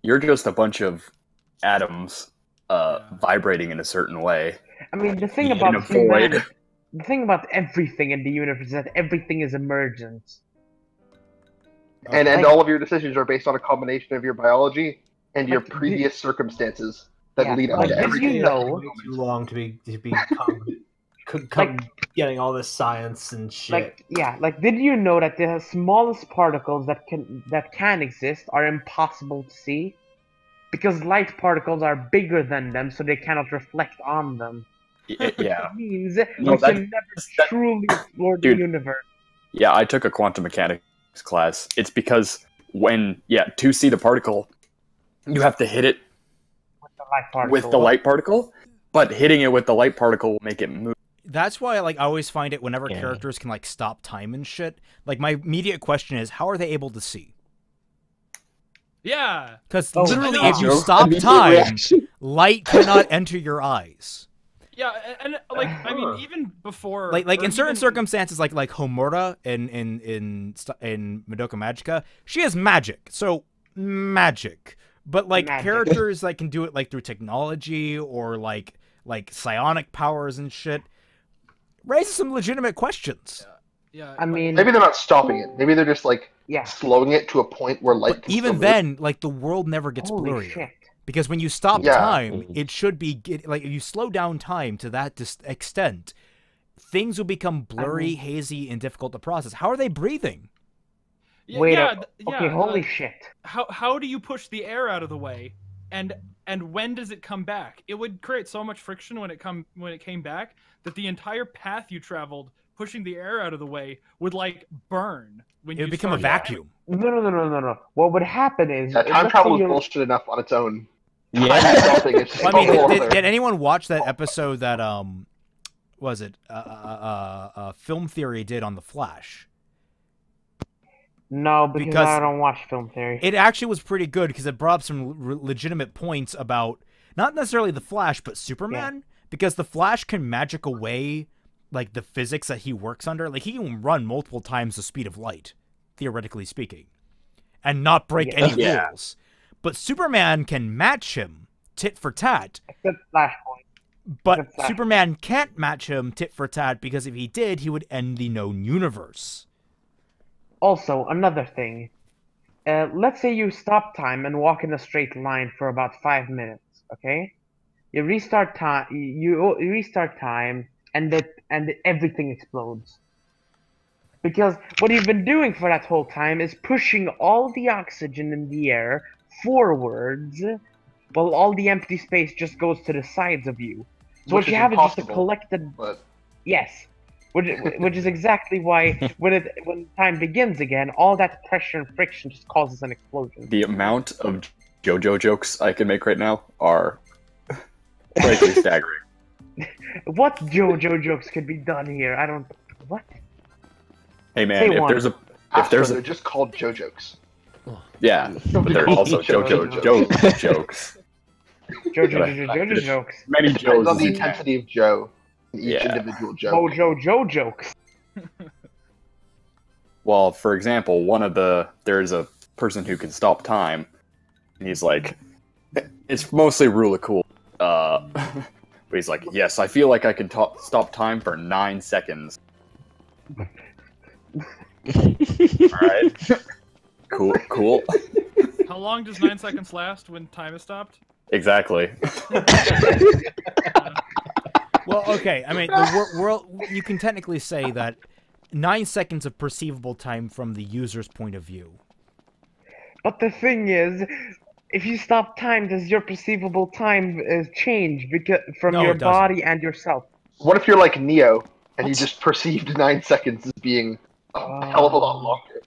you're just a bunch of atoms vibrating in a certain way. I mean, the thing in about a void. the thing about everything in the universe is that everything is emergent. And Like- all of your decisions are based on a combination of your biology and your previous circumstances that lead up like, to did everything. you know? Way too long to be getting all this science and shit. Did you know that the smallest particles that can exist are impossible to see? Because light particles are bigger than them, so they cannot reflect on them. Yeah. Which means No, we that- can never truly explore the Dude. universe. Yeah, I took a quantum mechanics class. It's because to see the particle, you have to hit it with the light particle, but hitting it with the light particle will make it move. That's why I always find it whenever characters can stop time and shit. Like my immediate question is, how are they able to see? Yeah. Because Oh, literally, I know. if you stop Immediate time, reaction. light cannot enter your eyes. Yeah, and I mean, even before, Like or in certain even- circumstances, like Homura in Madoka Magica, she has magic, so magic. But characters that can do it through technology or like psionic powers and shit raises some legitimate questions. Yeah, I mean, maybe they're not stopping it. Maybe they're just slowing it to a point where light. Can Even still then, the world never gets Holy blurrier. shit. Because when you stop Yeah. time, it should be if you slow down time to that extent, things will become blurry, hazy, and difficult to process. How are they breathing? Yeah, Wait yeah, up. Okay, holy shit. How do you push the air out of the way, and when does it come back? It would create so much friction when it came back that the entire path you traveled pushing the air out of the way would burn. When It would you become a started- vacuum. No. What would happen is Yeah, time let's say travel is you're- bullshit enough on its own. Yeah. Time stopping is just I mean, a whole did other- anyone watch that episode that Film Theory did on the Flash? No, because I don't watch film theory. It actually was pretty good because it brought up some legitimate points about not necessarily the Flash, but Superman. Because the Flash can magic away the physics that he works under. Like he can run multiple times the speed of light, theoretically speaking, and not break any rules. But Superman can match him tit for tat. Except Flashpoint. But Superman can't match him tit for tat because if he did, he would end the known universe. Also, another thing. Let's say you stop time and walk in a straight line for about 5 minutes. Okay, you restart time. You restart time, and everything explodes. Because what you've been doing for that whole time is pushing all the oxygen in the air forwards, while all the empty space just goes to the sides of you. So what you have is just a collected... Yes. Which is exactly why when time begins again, all that pressure and friction just causes an explosion. The amount of JoJo jokes I can make right now are frankly staggering. What JoJo jokes could be done here? I don't... What? Hey man, They're just called JoJokes. Yeah, but they're also JoJo jokes. JoJo jokes. Many Joes. Depends on the intensity of Joe. Each individual joke. JoJo jokes. Well, for example, there's a person who can stop time, and he's like, it's mostly rule of cool. But he's like, yes, I feel like I can stop time for 9 seconds. Alright. Cool. How long does 9 seconds last when time is stopped? Exactly. Well, okay. I mean, the world. You can technically say that 9 seconds of perceivable time from the user's point of view. But the thing is, if you stop time, does your perceivable time change from your body and yourself? What if you're like Neo and you just perceived 9 seconds as being a hell of a lot longer?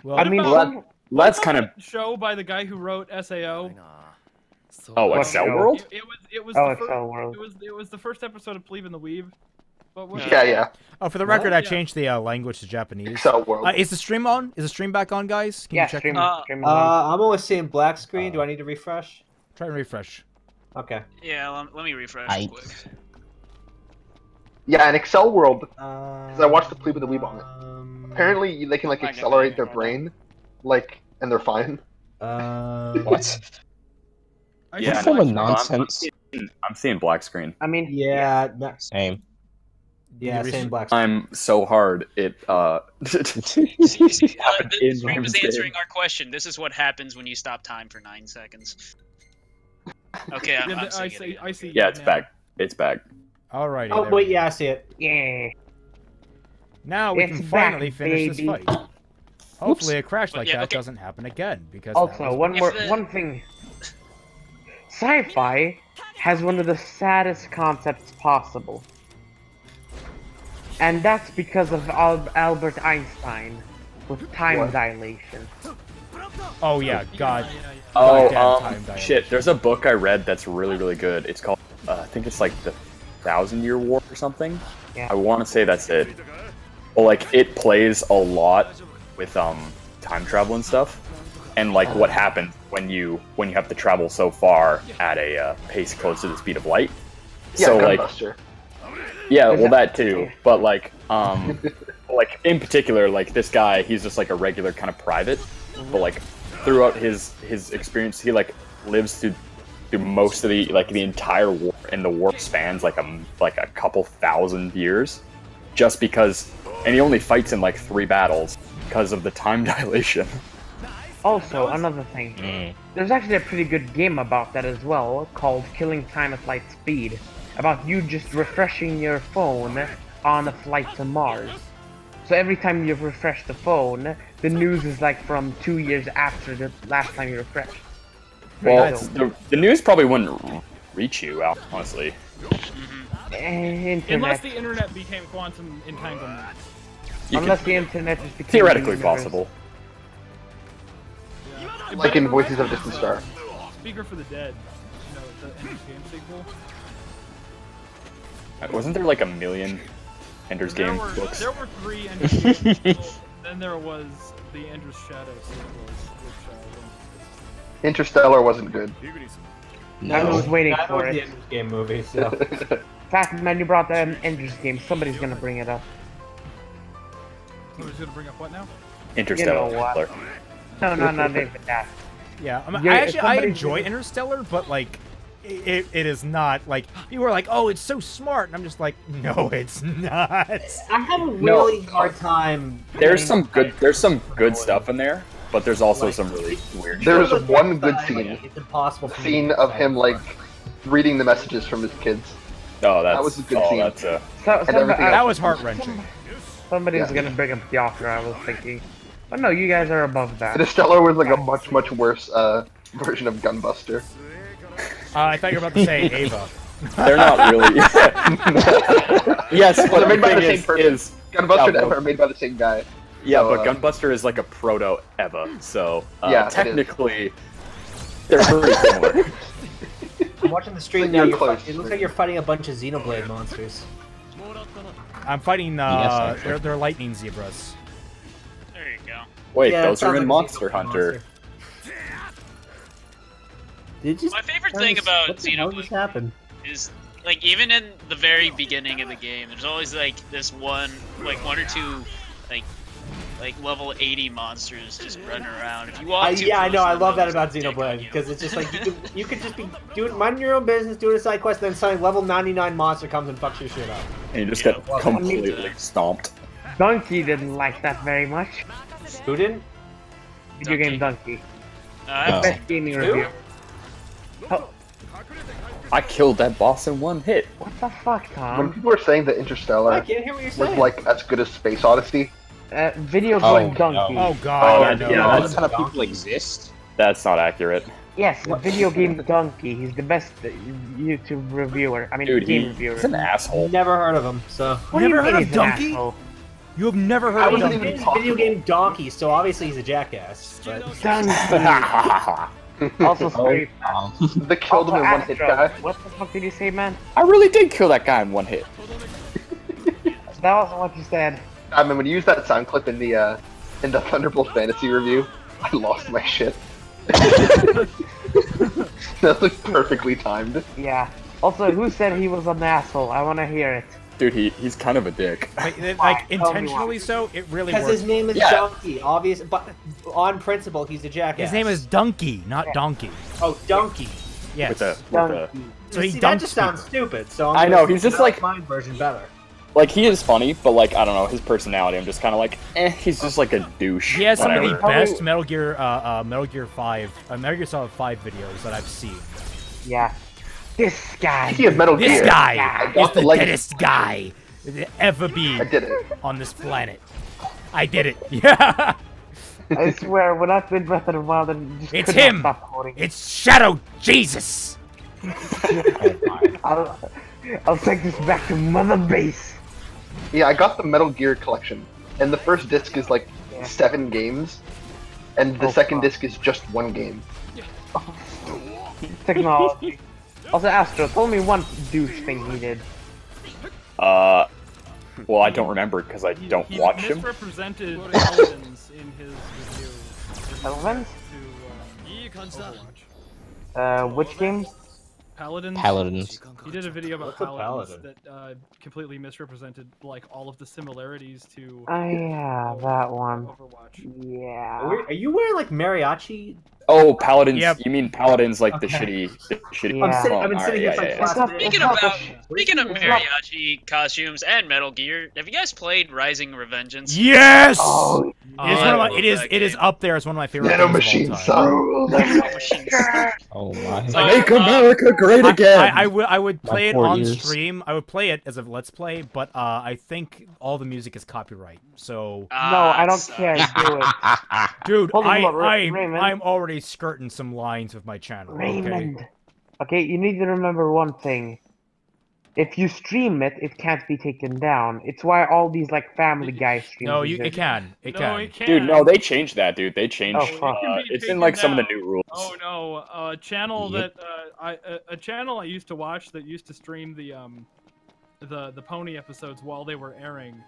Well, I mean, that's kind of show by the guy who wrote SAO. Oh, Excel World? It was Excel World. It was the first episode of Believe in the Weave. Yeah. Oh, for the record, I changed the language to Japanese. Excel World. Is the stream on? Is the stream back on, guys? Can you check stream on. I'm only seeing black screen. Do I need to refresh? Try and refresh. Okay. Yeah, let me refresh real quick. Yeah, in Excel World, because I watched the Believe in the Weave on it. Apparently, they can like accelerate their brain, and they're fine. What? Yeah, what form of nonsense? I'm seeing black screen. I mean, yeah, same. Yeah, same black screen. I'm so hard. The stream is answering our question. This is what happens when you stop time for 9 seconds. Okay, I see. Yeah, it's back. It's back. Alrighty. Oh wait, yeah, I see it. Yeah. Now we can finally finish this fight. Hopefully, a crash like that doesn't happen again. Because also, one thing. Sci-fi has one of the saddest concepts possible. And that's because of Albert Einstein with time dilation. Oh yeah, God. Shit, there's a book I read that's really, really good. It's called, I think it's like the 1,000-Year War or something. Yeah. I want to say that's it. Well, like, it plays a lot with time travel and stuff. And like what happens when you have to travel so far at a pace close to the speed of light. Yeah, so Gunbuster. Yeah, well that too. But like like in particular, like this guy, he's just like a regular kind of private. But like throughout his experience, he like lives through most of the entire war, and the war spans like a couple thousand years, just because, and he only fights in like 3 battles because of the time dilation. Also, another thing, there's actually a pretty good game about that as well, called Killing Time at Light Speed, about you just refreshing your phone on a flight to Mars. So every time you refresh the phone, the news is like from 2 years after the last time you refreshed. Well, the news probably wouldn't reach you, honestly. Unless the internet became quantum entanglement. Unless the internet just became theoretically possible. Like in Voices of Distant Star. Speaker for the Dead, you know, the Ender's Game sequel. Wasn't there like 1 million Ender's Game books? There were 3 Ender's Game sequels. Then there was the Ender's Shadow sequels, which Interstellar wasn't good. No. I was waiting for it. The Ender's Game movie, so. Fact, man, you brought the Ender's Game. Somebody's gonna bring it up. Somebody's gonna bring up what now? Interstellar. You know what? No, not even that. Yeah, I mean, I enjoy Interstellar, but like, it is not like people are like, oh, it's so smart, and I'm just like, no, it's not. I have a really hard time. There's some good stuff in there, but there's also some really weird. There's one good scene. It's impossible. Scene of him like reading the messages from his kids. Oh, that was a good scene. That's that was heart wrenching. Somebody's gonna bring up the offer, I was thinking. But no, you guys are above that. Interstellar was like a much worse version of Gunbuster. I thought you were about to say Ava. They're not really. Yes, but they're made by the same is person. Gunbuster and Eva are made by the same guy. Yeah, So, but Gunbuster is like a proto Eva, so Yeah, it technically they're pretty similar. I'm watching the stream now. It looks like you're fighting a bunch of Xenoblade monsters. I'm fighting they're lightning zebras. There you go. Wait, Yeah, those are in like Monster Hunter. My favorite thing about what the hell just Xenoblade happened? is, like, even in the very beginning of the game, there's always like this one or two like level 80 monsters just running around. If you walk too yeah, I close know. to I them, love that they'll about Xenoblade because it's just like you could just be minding your own business, doing a side quest, and then suddenly level 99 monster comes and fucks your shit up. And you just get completely stomped. Donkey didn't like that very much. Who didn't? Video game Donkey. Oh. Best gaming review. Oh, I killed that boss in one hit. what the fuck, When Tom? people were saying that Interstellar I can't hear what you're was saying. like as good as Space Odyssey, Video game Donkey. Oh god, no. Yeah, those kind of people exist. That's not accurate. Yes, video game Donkey. He's the best YouTube reviewer. I mean, Dude, game he's reviewer. an asshole. Never heard of him. So What do you Never mean heard of he's an Donkey? asshole? You have never heard I of wasn't Donkey? even video game Donkey, so obviously he's a jackass. But Donkey. Also, scary. the killed him in one hit guy. What the fuck did you say, man? I really did kill that guy in one hit. That wasn't what you said. I mean, when you use that sound clip in the Thunderbolt Fantasy review, I lost my shit. That was perfectly timed. Yeah. Also, who said he was an asshole? I want to hear it. Dude, he's kind of a dick. Like intentionally so, it really because works. his name is Donkey, obvious, but on principle he's a jackass. His name is Donkey, not Donkey. Oh, Donkey. Yes. With the So he See, that dunks just sounds people. stupid. So I know, he's just like my version better. Like, he is funny, but like, I don't know, his personality, I'm just kind of like, he's just like a douche. He has some of the whatever. best Metal Gear 5, Metal Gear Solid 5 videos that I've seen. Yeah. This guy. Speaking of Metal This Gear, guy I is got the leg- deadest guy that ever be I did it. on this planet. I did it. Yeah. I swear, when I played Breath of the Wild, I just It's could not him. stop quoting. It's Shadow Jesus. I'll take this back to Mother Base. Yeah, I got the Metal Gear collection, and the first disc is like 7 games, and the second disc is just 1 game. Technology. Also, Astro, tell me one douche thing he did. Well, I don't remember because I don't watch He him. misrepresented Paladins in his review. Paladins? To Which game? Paladins. Paladins. He did a video about What's a Paladins paladin? that completely misrepresented like all of the similarities to. Oh yeah, that one. Overwatch. Yeah. Are you wearing like mariachi? Oh, Paladins. Yep. You mean Paladins like the Okay. shitty. Yeah. I've been Oh, sitting alright, here yeah, for yeah, like yeah. Speaking of mariachi costumes and Metal Gear, have you guys played Rising Revengeance? Yes. Oh, It is one of my, it is up there as one of my favorite Nano games Machine, of all time. son. Oh my. Make America great again. I would play it 4 on years. stream. I would play it as a let's play, but I think all the music is copyright. So no, I don't care. Do it. dude, Hold on, Raymond. I'm already skirting some lines with my channel. Raymond. Okay, you need to remember one thing. If you stream it, it can't be taken down. It's why all these like Family Guy streams. No, it exist. can. It No, can. it can't. Dude, no, they changed that, dude. They changed. Oh, fuck. It's in like some of the new rules. Oh no, a channel Yep. that a channel I used to watch that used to stream the pony episodes while they were airing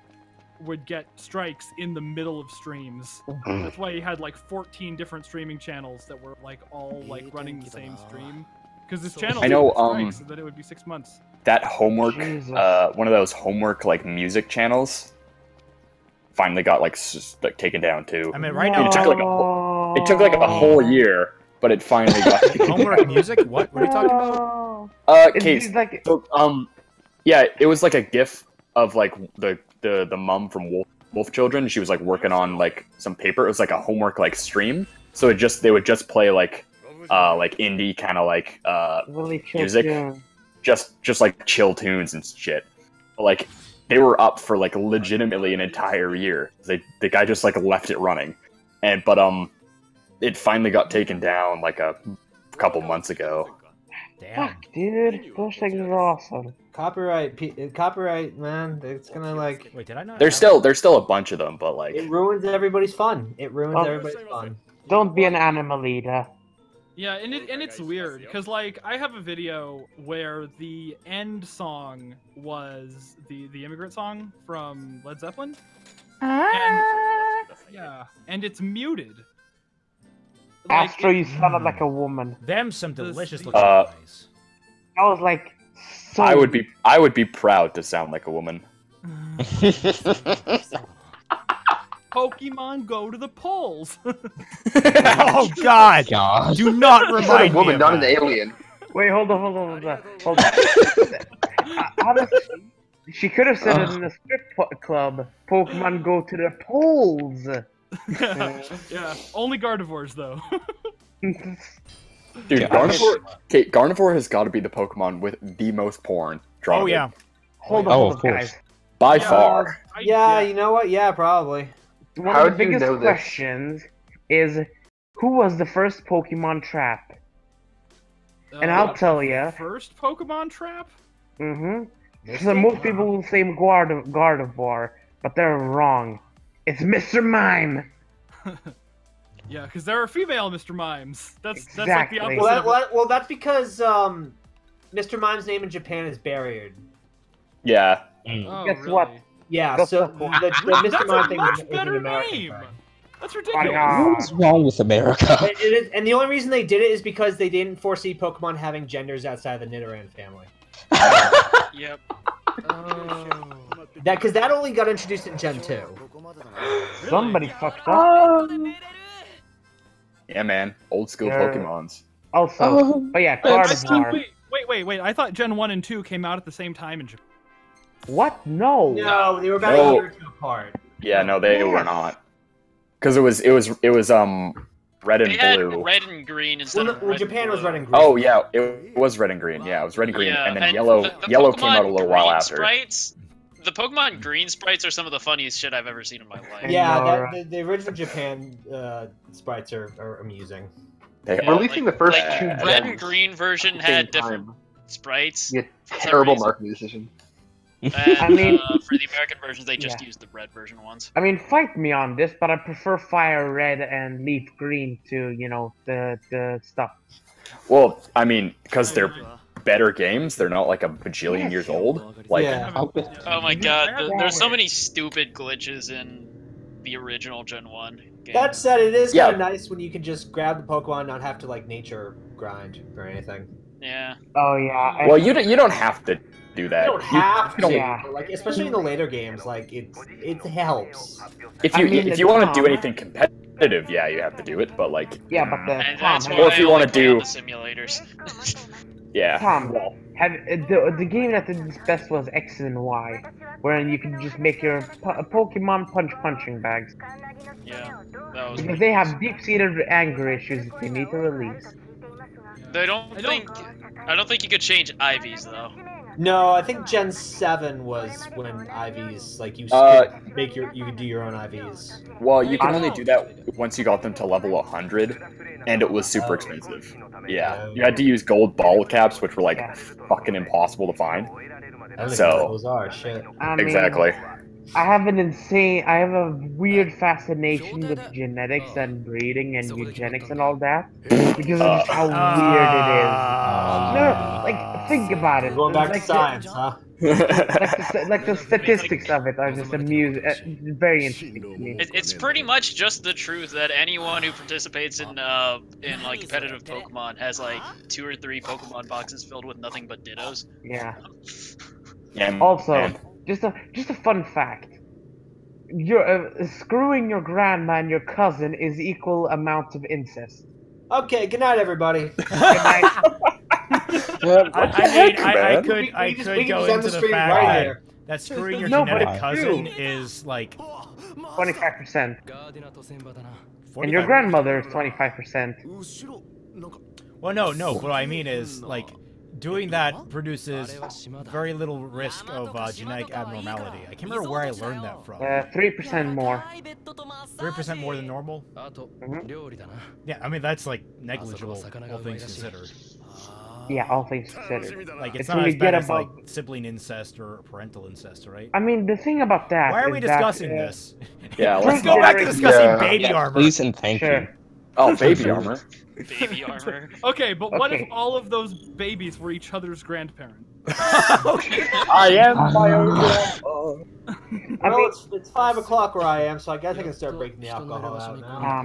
would get strikes in the middle of streams. That's why you had like 14 different streaming channels that were like all like running the same stream. Because this channel I know, strikes, so that it would be 6 months. That homework, Jesus. one of those homework like music channels, finally got like taken down too. I mean, right Dude, now, it took like a whole year, but it finally got taken homework down. music. What are you talking about? Case. It's like So, yeah, it was like a GIF of like the mom from Wolf Children. She was like working on like some paper. It was like a homework like stream. So they would just play like indie kind of like really chill music. tune. Just like chill tunes and shit. Like they were up for like legitimately an entire year. The guy just like left it running, but it finally got taken down like a couple months ago. Damn. Fuck, dude, those things are awesome. Copyright, man. It's gonna like. Wait, did I not? There's still a bunch of them, but like it ruins everybody's fun. It ruins everybody's fun. Don't be an animal eater. Yeah, and it's weird because like I have a video where the end song was the immigrant song from Led Zeppelin. And it's muted. Like, Astro, you sounded like a woman. Them some delicious looking guys. I was like, so. I would be proud to sound like a woman. Pokemon go to the polls. Oh God! Do not remind a woman, me not of an alien. Wait, hold on. Honestly, she could have said it in the strip club. Pokemon go to the polls. Yeah, only Gardevoirs though. Dude, Gardevoir has got to be the Pokemon with the most porn. Oh yeah. Hold on, guys. By far. Yeah, you know what? Yeah, probably. One of the biggest questions is, who was the first Pokemon trap? And I'll tell you. First Pokemon trap? So most people will say Gardevoir, but they're wrong. It's Mr. Mime. Yeah, because there are female Mr. Mimes. That's exactly. like the opposite. Well, that's because Mr. Mime's name in Japan is Barriered. Yeah. Oh, Guess really? what? Yeah, so the Mr. Mime thing much is an better American name. thing. That's ridiculous. What's wrong with America? And the only reason they did it is because they didn't foresee Pokemon having genders outside the Nidoran family. Yep. Because that only got introduced in Gen 2. Somebody fucked up. Yeah, man. Old school Pokemons. Also, but yeah, Gardevoir. Wait. I thought Gen 1 and 2 came out at the same time in Japan. What? No. No, they were about a year or two apart. Yeah, no, they were not. Because it was red and They had blue. red and green instead of red Japan and was blue. red and green. Oh yeah, it was red and green. Yeah, it was red and green, Yeah, and then and yellow. the Yellow came Pokemon out a little while green after. Sprites, the Pokemon green sprites are some of the funniest shit I've ever seen in my life. Yeah, the original Japan sprites are amusing. They We're releasing the first two red gens and green version at the same had different time. sprites. Yeah, for some terrible reason. marketing decision. And, I mean, for the American versions, they just used the red version ones. I mean, fight me on this, but I prefer Fire Red and Leaf Green to, you know, the stuff. Well, I mean, because they're better games, they're not like a bajillion years old. Like, Oh my god, there's so many stupid glitches in the original Gen 1 game. That said, it is kind of nice when you can just grab the Pokemon and not have to like nature grind or anything. Yeah. Oh yeah. Well, you don't have to do that. You don't have to, Yeah. like, especially in the later games, like it helps. If you want to do anything competitive, yeah, you have to do it. But like, yeah, but And that's why or if you want want to do the simulators. yeah. Tom, the game that did this best was X and Y, wherein you can just make your Pokemon punching bags. Yeah, that was Because they have deep-seated anger issues that they need to release. I don't think you could change IVs though. No, I think Gen 7 was when IVs, like, you could do your own IVs. Well, you can only do that once you got them to level 100, and it was super expensive. Yeah, you had to use gold ball caps, which were like fucking impossible to find. Those are shit. Exactly. I have a weird fascination with genetics and breeding and eugenics and all that, because of just how weird it is. No, like, think about it. Going back like to science, huh? Like the statistics of it are just very interesting to me. It's pretty much just the truth that anyone who participates in like competitive Pokemon has like 2 or 3 Pokemon boxes filled with nothing but Dittos. Yeah. Yeah. Also, just a fun fact. Screwing your grandma and your cousin is equal amount of incest. Okay, good night, everybody. Good night. I could go into the fact that screwing your genetic cousin is like 25%, and your grandmother is 25%. Well, no. What I mean is like doing that produces very little risk of genetic abnormality. I can't remember where I learned that from. 3% more. 3% more than normal? Yeah, I mean, that's like negligible, all things considered. Yeah, all things considered. Like, it's not as bad as like sibling incest or parental incest, right? I mean, the thing about that. Why are we discussing this? Yeah, let's go back to discussing baby armor. Please and thank you. Oh, baby armor. Baby armor. Okay, but what if all of those babies were each other's grandparent? I am my own grandpa. Well, it's 5 o'clock where I am, so I guess I can start breaking the alcohol out now.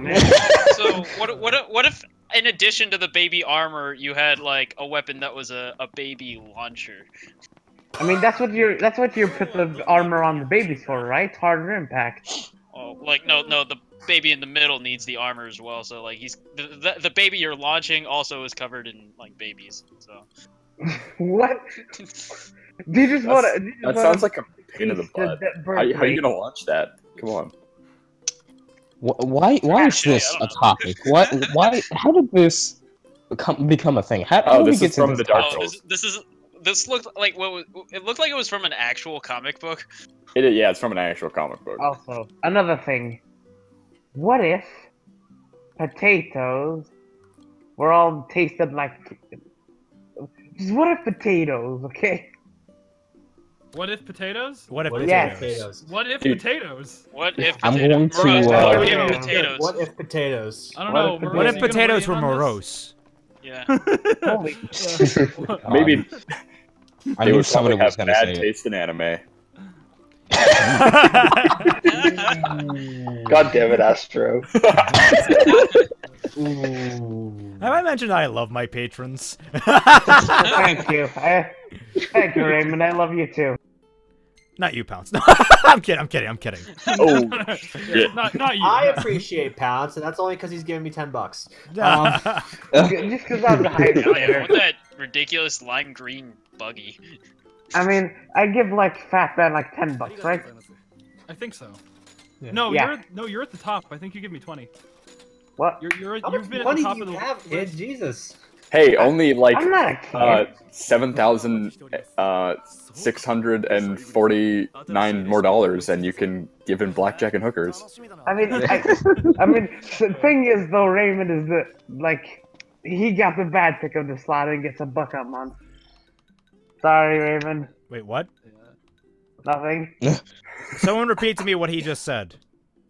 So what if in addition to the baby armor, you had like a weapon that was a baby launcher? I mean, that's what you put the armor on the babies for, right? Harder impact. Oh, like no, the baby in the middle needs the armor as well. So like the baby you're launching also is covered in like babies. So. What? That sounds like a pain in the butt. How are you gonna launch that? Come on. Why is this a topic? Why? How did this become a thing? How did we get to this topic? This looked like it looked like it was from an actual comic book. Yeah, it's from an actual comic book. Also, another thing. What if potatoes were all tasted like? What if potatoes? Okay. What if potatoes? What if potatoes? What if potatoes? What if potatoes? I'm going to. Potatoes. What if potatoes? I don't know. What if potatoes were morose? Yeah. Maybe. I knew somebody was going to say bad taste in anime. God damn it, Astro. Have I mentioned I love my patrons? Thank you. Thank you, Raymond. I love you too. Not you, Pounce. No, I'm kidding. Oh, shit. Not you. I appreciate Pounce, and that's only because he's giving me $10. Just because I'm the hype player. What that ridiculous lime green buggy? I mean, I give like Fat Man like $10, right? I think so. Yeah. No, Yeah. you're at the top. I think you give me 20. What? You've been at money the top do of you the have, kid? Jesus. Hey, only like I'm not a kid. 7,649 more dollars, and you can give in blackjack and hookers. I mean, the thing is though, Raymond is that like he got the bad pick of the slot and gets $1 a month. Sorry, Raymond. Wait, what? Nothing. Someone repeat to me what he just said.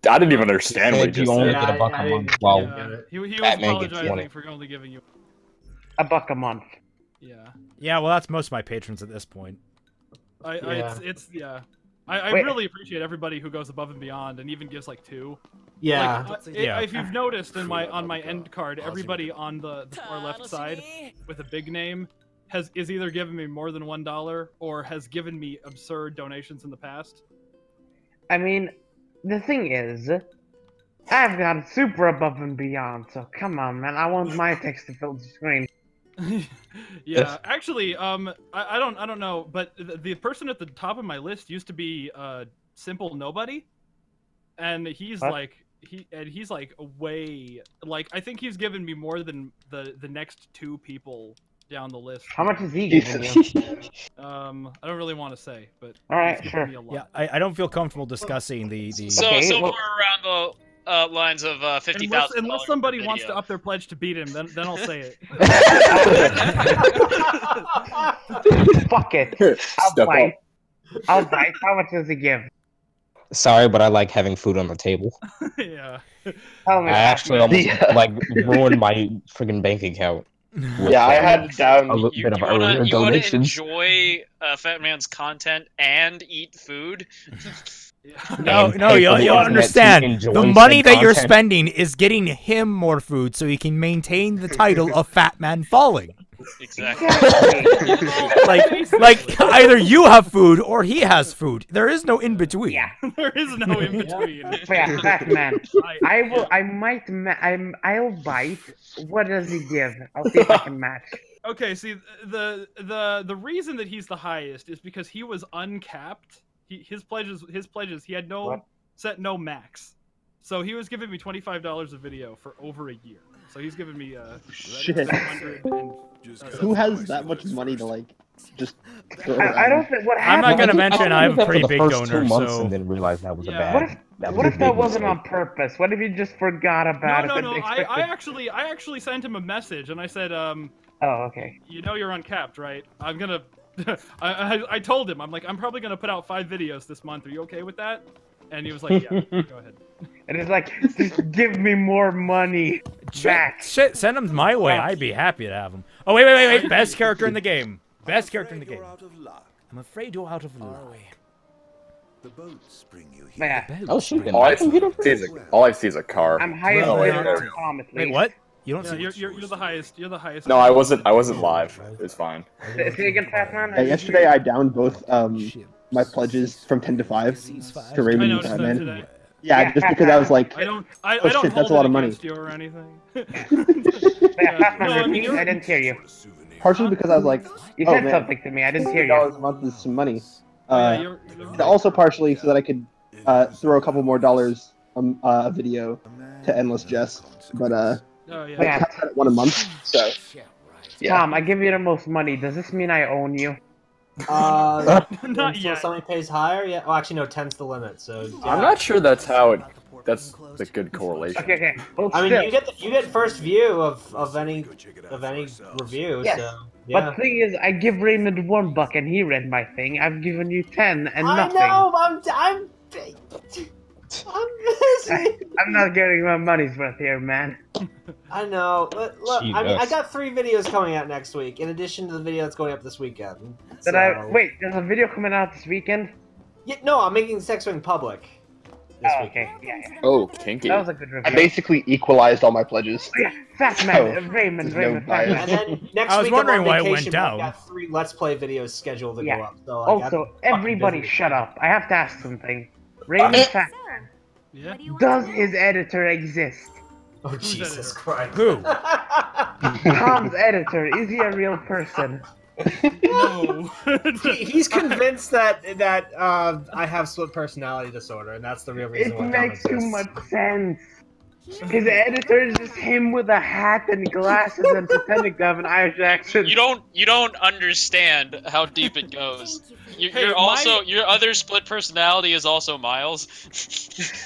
I didn't even understand what he just only said. get $1 a month while He was Batman gets apologizing 20. for only giving you $1 a month. Yeah. Yeah, well, that's most of my patrons at this point. I really appreciate everybody who goes above and beyond and even gives like 2. Yeah. Like, if you've noticed on my end card, everybody on the far left side with a big name is either given me more than $1 or has given me absurd donations in the past. I mean, the thing is, I've got super above and beyond, so come on, man. I want my text to fill the screen. Yeah, actually, I don't know, but the person at the top of my list used to be Simple Nobody, and he's what? he's like way like I think he's given me more than the next 2 people down the list. How much is he giving you? I don't really want to say, but all right, he's sure. given me a lot. Yeah, I don't feel comfortable discussing the. So Okay, more around the lines of $50,000. Unless somebody wants to up their pledge to beat him, then I'll say it. Fuck it. I'll bite. How much does he give? Sorry, but I like having food on the table. Yeah. Tell me. I actually almost like ruined my friggin' bank account. Yeah, I had down a little bit of earlier You want to donations. enjoy Fat Man's content and eat food? No, you'll understand. The money that you're spending is getting him more food so he can maintain the title of Fat Man Falling. Exactly. like either you have food or he has food. There is no in between. Yeah. There is no in between. Yeah, Fat Man. I'll bite. What does he give? I'll see if I can match. Okay, see the reason that he's the highest is because he was uncapped. His pledges he had no max. So he was giving me $25 a video for over a year. So he's giving me shit. 700 and, Who has that much money to like just? I don't think what happened. I'm not gonna mention I have a pretty big donor, months so. And then realized that was a Yeah. bad. What if that wasn't on purpose? What if you just forgot about it? No. I actually sent him a message and I said, Oh, okay. You know you're uncapped, right? I'm gonna. I told him, I'm like, I'm probably gonna put out 5 videos this month. Are you okay with that? And he was like, yeah, go ahead. And it's like, just give me more money back. Shit, send him my way. I'd be happy to have him. Oh, wait. Best character in the game. Best character in the game. I'm afraid you're out of luck. The boats bring you here. Oh, shoot. All I see is a car. I'm highest bidder Tom, at least. Wait, what? You don't see? You're the highest. You're the highest. No, I wasn't live. It was fine. Say again, Fatman? Yeah, yesterday I downed both my pledges from 10 to 5 to Raymond and Batman. Yeah, just because I was like, I don't shit, that's a lot of money. You or anything. I didn't hear you. Partially because I was like, you said something to me. I didn't hear you. $2 a month is some money. And also partially so that I could throw a couple more dollars a video to Endless Jess, but I had one a month, so. Yeah. Tom, I give you the most money. Does this mean I own you? Not yet. Somebody pays higher? Yeah. Well, actually, no. 10's the limit. So. Yeah. I'm not sure that's how it. That's the good correlation. Okay. Well, I mean, you get first view of any review. Yes. So, yeah. But the thing is, I give Raymond $1 and he read my thing. I've given you 10 and nothing. I know. I'm busy. I'm not getting my money's worth here, man. I know. Look, I mean, I got 3 videos coming out next week, in addition to the video that's going up this weekend. Wait, there's a video coming out this weekend? Yeah, no, I'm making Sex Wing public. This okay. Yeah. Oh, kinky. That was a good review. I basically equalized all my pledges. Oh, yeah, Fatman, Raymond, no Fatman. And then next I was week wondering I'm on why it vacation, went down. I've got 3 Let's Play videos scheduled to go up. So Also, everybody shut up. I have to ask something. Raymond Fatman. Yeah? Does his editor exist? Oh, Jesus Christ. Who? Tom's editor. Is he a real person? No. He's convinced that I have split personality disorder, and that's the real reason why. It makes too much sense. His editor is just him with a hat and glasses and pretending to have an Irish accent. You don't understand how deep it goes. You're your other split personality is also Miles.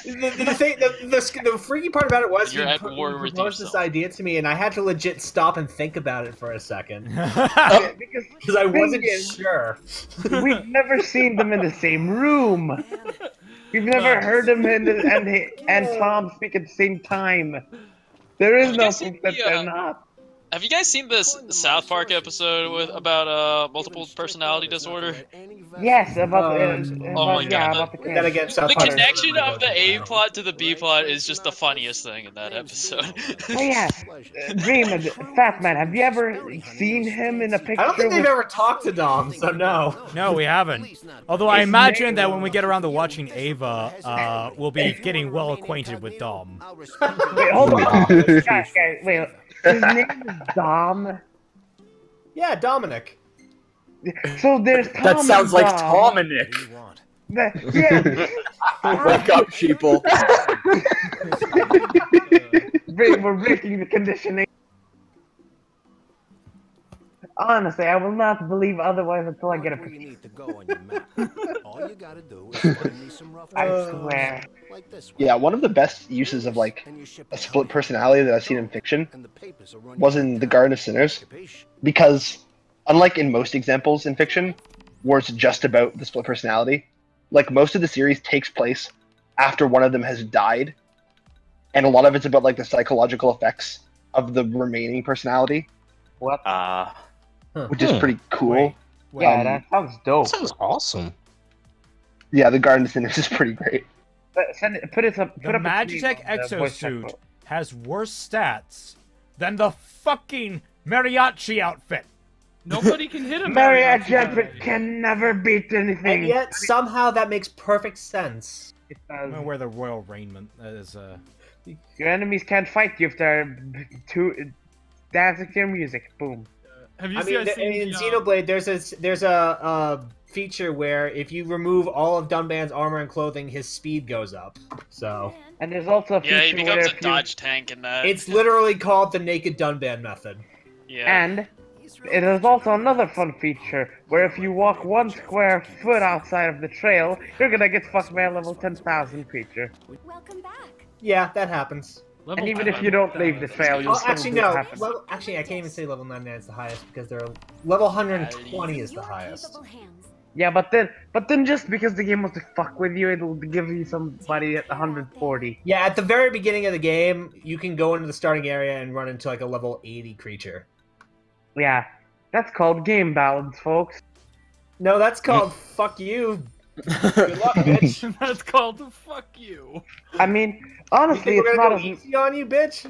The freaky part about it was You're he at war with proposed this idea to me, and I had to legit stop and think about it for a second because I wasn't sure. We've never seen them in the same room. We've never heard them and Tom speak at the same time. There is no proof that they're not. Have you guys seen this South Park episode about multiple personality disorder? Yes, about oh my god. about the The connection of the A plot to the B plot is just the funniest thing in that episode. Oh yeah, Raymond, Fatman, have you ever seen him in a picture? I don't think they've ever talked to Dom, so no. No, we haven't. Although I imagine that when we get around to watching Ava, we'll be getting well acquainted with Dom. Wait, hold on. Guys, wait. His name is Dom? Yeah, Dominic. So there's Tom That sounds like Dom. Dominic. Yeah. Wake up, sheeple. We're breaking the conditioning. Honestly, I will not believe otherwise until I get a picture. I swear. Yeah, one of the best uses of like a split personality that I've seen in fiction was in The Garden of Sinners, because unlike in most examples in fiction, where it's just about the split personality, like most of the series takes place after one of them has died, and a lot of it's about like the psychological effects of the remaining personality. What? Which is pretty cool. Yeah, that sounds dope. That sounds awesome. Yeah, The Garden of Sinners is pretty great. Put the Magitech exosuit has worse stats than the fucking mariachi outfit. Nobody can hit a mariachi outfit can never beat anything. And yet, somehow, that makes perfect sense. I'm gonna wear the royal raiment. That is, Your enemies can't fight you if they're dancing to your music. Boom. Have you in Xenoblade, there's a feature where if you remove all of Dunban's armor and clothing, his speed goes up. So. And there's also a feature Yeah, he becomes where a dodge tank in that. It's literally called the Naked Dunban method. Yeah. And it is also another fun feature where if you walk 1 square foot outside of the trail, you're gonna get fucked by a level 10,000 creature. Welcome back. Yeah, that happens. And even if you don't leave the trail, you'll still actually do no. happen. Actually, I can't even say level 99 is the highest because they're level 120 is the highest. Yeah, but then just because the game wants to fuck with you, it'll give you somebody at 140. Yeah, at the very beginning of the game, you can go into the starting area and run into like a level 80 creature. Yeah, that's called game balance, folks. No, that's called fuck you. Good luck, bitch. That's called fuck you. I mean, honestly, you think it's we're not gonna go as easy on you, bitch.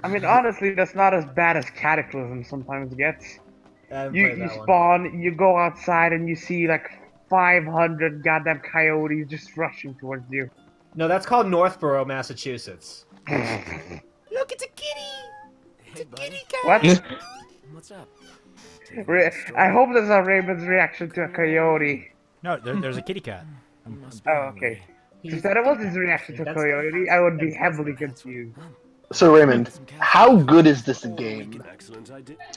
I mean, honestly, that's not as bad as Cataclysm sometimes gets. You spawn, you go outside, and you see like 500 goddamn coyotes just rushing towards you. No, that's called Northborough, Massachusetts. Look, it's a kitty! It's a kitty cat! What? What's up? I hope there's a Raven's reaction to a coyote. No, there's a kitty cat. Oh, okay. If that was his reaction to a coyote, I would be heavily confused. So Raymond, how good is this game?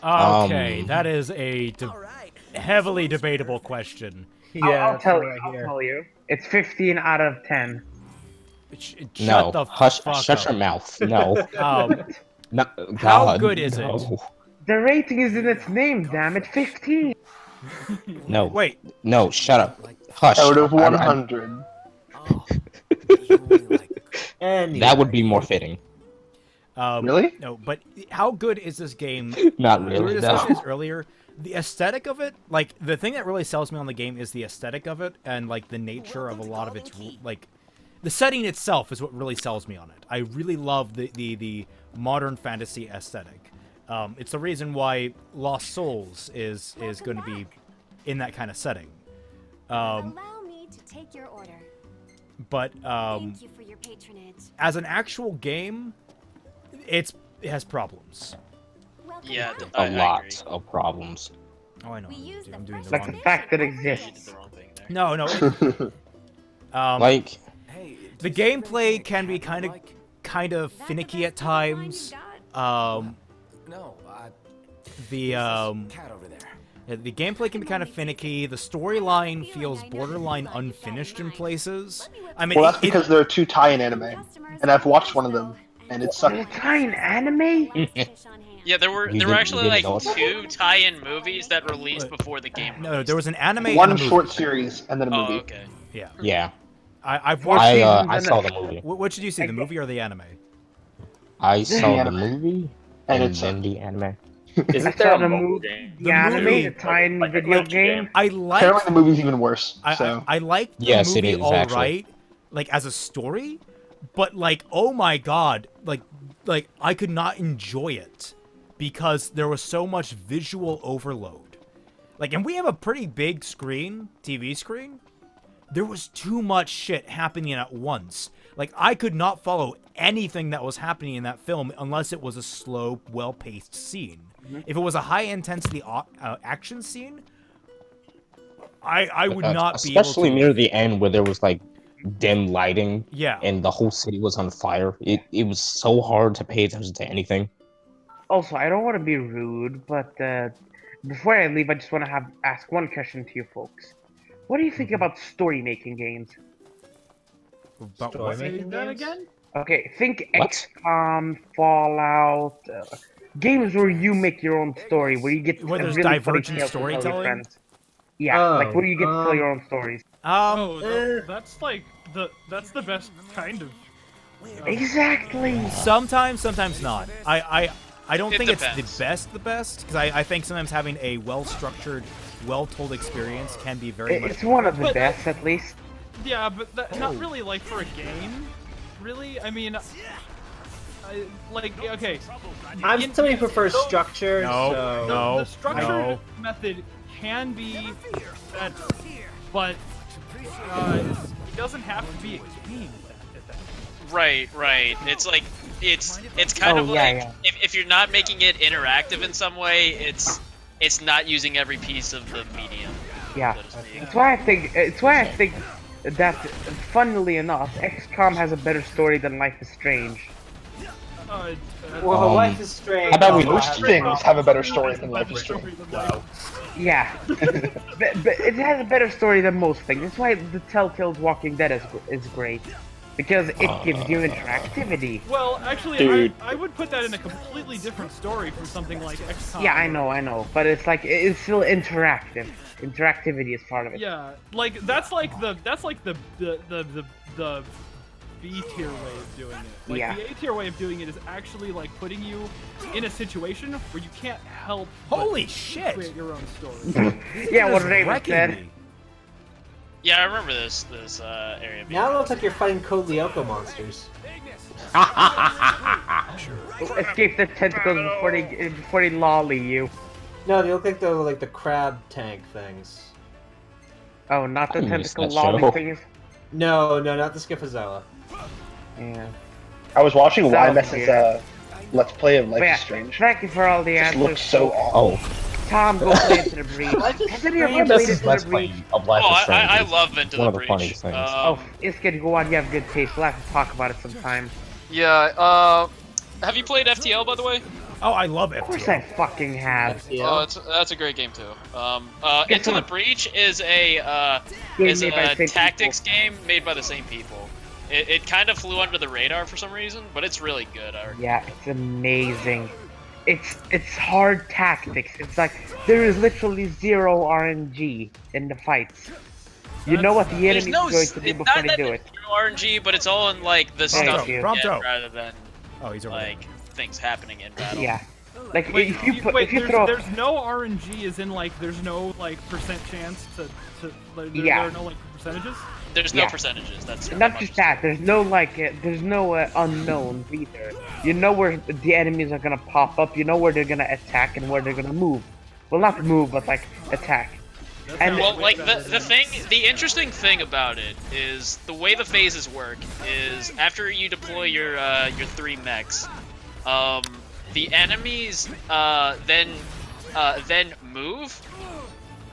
Okay, that is a heavily debatable question. Yeah, I'll tell you. It's 15 out of 10. No, shut your mouth. No. No, how good is it? The rating is in its name, damn it. 15. No. Wait. No, shut up. Hush. Out of 100. That would be more fitting. Really? No, but how good is this game? Not really. We were discussing this earlier. The aesthetic of it, like the thing that really sells me on the game is the aesthetic of it, and like the nature of a lot of its like the setting itself is what really sells me on it. I really love the modern fantasy aesthetic. It's the reason why Lost Souls is going to be in that kind of setting. Allow me to take your order. But Thank you for your patronage. as an actual game, it has problems. Yeah, a lot of problems. Oh, I know. I'm doing the Like wrong the fact that it exists. No. Like the gameplay can be kind of finicky at times. The gameplay can be kind of finicky. The storyline feels borderline unfinished in places. I mean, well, that's because there are 2 tie-in anime, and I've watched one of them, and it sucked. Tie-in anime? Yeah, there were actually like 2 tie-in movies that released before the game. No, there was an anime. One and a movie. short series and then a movie. Oh, okay. Yeah. Yeah. I've watched. I saw the movie. What did you see? The movie or the anime? I saw the movie and it's then the anime. Isn't there a mobile game? The anime, a tie-in video game. I like. Apparently, the movie's even worse. I like the Yes, movie it is, all right, like as a story, but like, oh my god, like I could not enjoy it because there was so much visual overload. Like, and we have a pretty big screen, TV screen. There was too much shit happening at once. Like, I could not follow anything that was happening in that film unless it was a slow, well-paced scene. If it was a high-intensity action scene, I would not be able to... Especially near the end where there was, like, dim lighting. Yeah. And the whole city was on fire. It was so hard to pay attention to anything. Also, I don't want to be rude, but before I leave, I just want to ask one question to you folks. What do you think about story-making games? Story-making games? Again? Okay, think XCOM, Fallout, games where you make your own story, where you get where there's really divergent storytelling. Yeah, like where you get to tell your own stories. That's like that's the best kind of. Exactly. Sometimes not. I don't think depends. It's the best, because I think sometimes having a well-structured, well-told experience can be very much... It's one of the best, at least. Yeah, but not really like for a game. Really, I mean, okay. I'm somebody who prefers structure. No. The structured method can be better, but it doesn't have to be a game. Right. It's like it's kind of like if you're not making it interactive in some way, it's not using every piece of the medium. Yeah, so to speak. it's why I think. It's why I think that, funnily enough, XCOM has a better story than Life is Strange. Well, Life is Strange. How about most things have a better story than Life is Strange? Wow. Yeah, but it has a better story than most things. That's why the Telltale's Walking Dead is great, because it gives you interactivity. Well, actually, I would put that in a completely different story from something like XCOM. Yeah, I know, but it's like it's still interactive. Interactivity is part of it. Yeah, like that's like the B tier way of doing it. Like the A tier way of doing it is actually like putting you in a situation where you can't help Holy shit! Create your own story. Yeah, what Raven said. Yeah, I remember this area. Now it looks like you're fighting Code Lyoko monsters. Escape the tentacles before they lolly you. No, they look like the crab tank things. Oh, not the tentacle lolly things? No, not the Skiffazella. Yeah. I was watching YMS's Let's Play of Life is Strange. Thank you for all the answers. It looks so awful. Tom, go play Into the Breach. Has anyone played Into the Breach? I love Into the Breach. Funniest things. It's good. Go on, you have good taste. We'll have to talk about it sometime. Yeah, have you played FTL, by the way? Oh, I love FTL. Of course I fucking have. Oh, that's a great game too. Into the Breach is a tactics game made by the same people. It kind of flew under the radar for some reason, but it's really good. Yeah, it's amazing. It's hard tactics. It's like there is literally zero RNG in the fights. You know what the enemy's going to do before they do it. No RNG, but it's all in like the stuff you get rather than things happening in battle. Yeah. Like Wait, if you throw there's no RNG as in like there's no like percent chance to like, there are no like percentages. There's no percentages. That's not just that. There's no unknowns either. You know where the enemies are gonna pop up. You know where they're gonna attack and where they're gonna move. Well, not move, but like attack. And well, like the interesting thing about it is the way the phases work is after you deploy your 3 mechs, the enemies then move,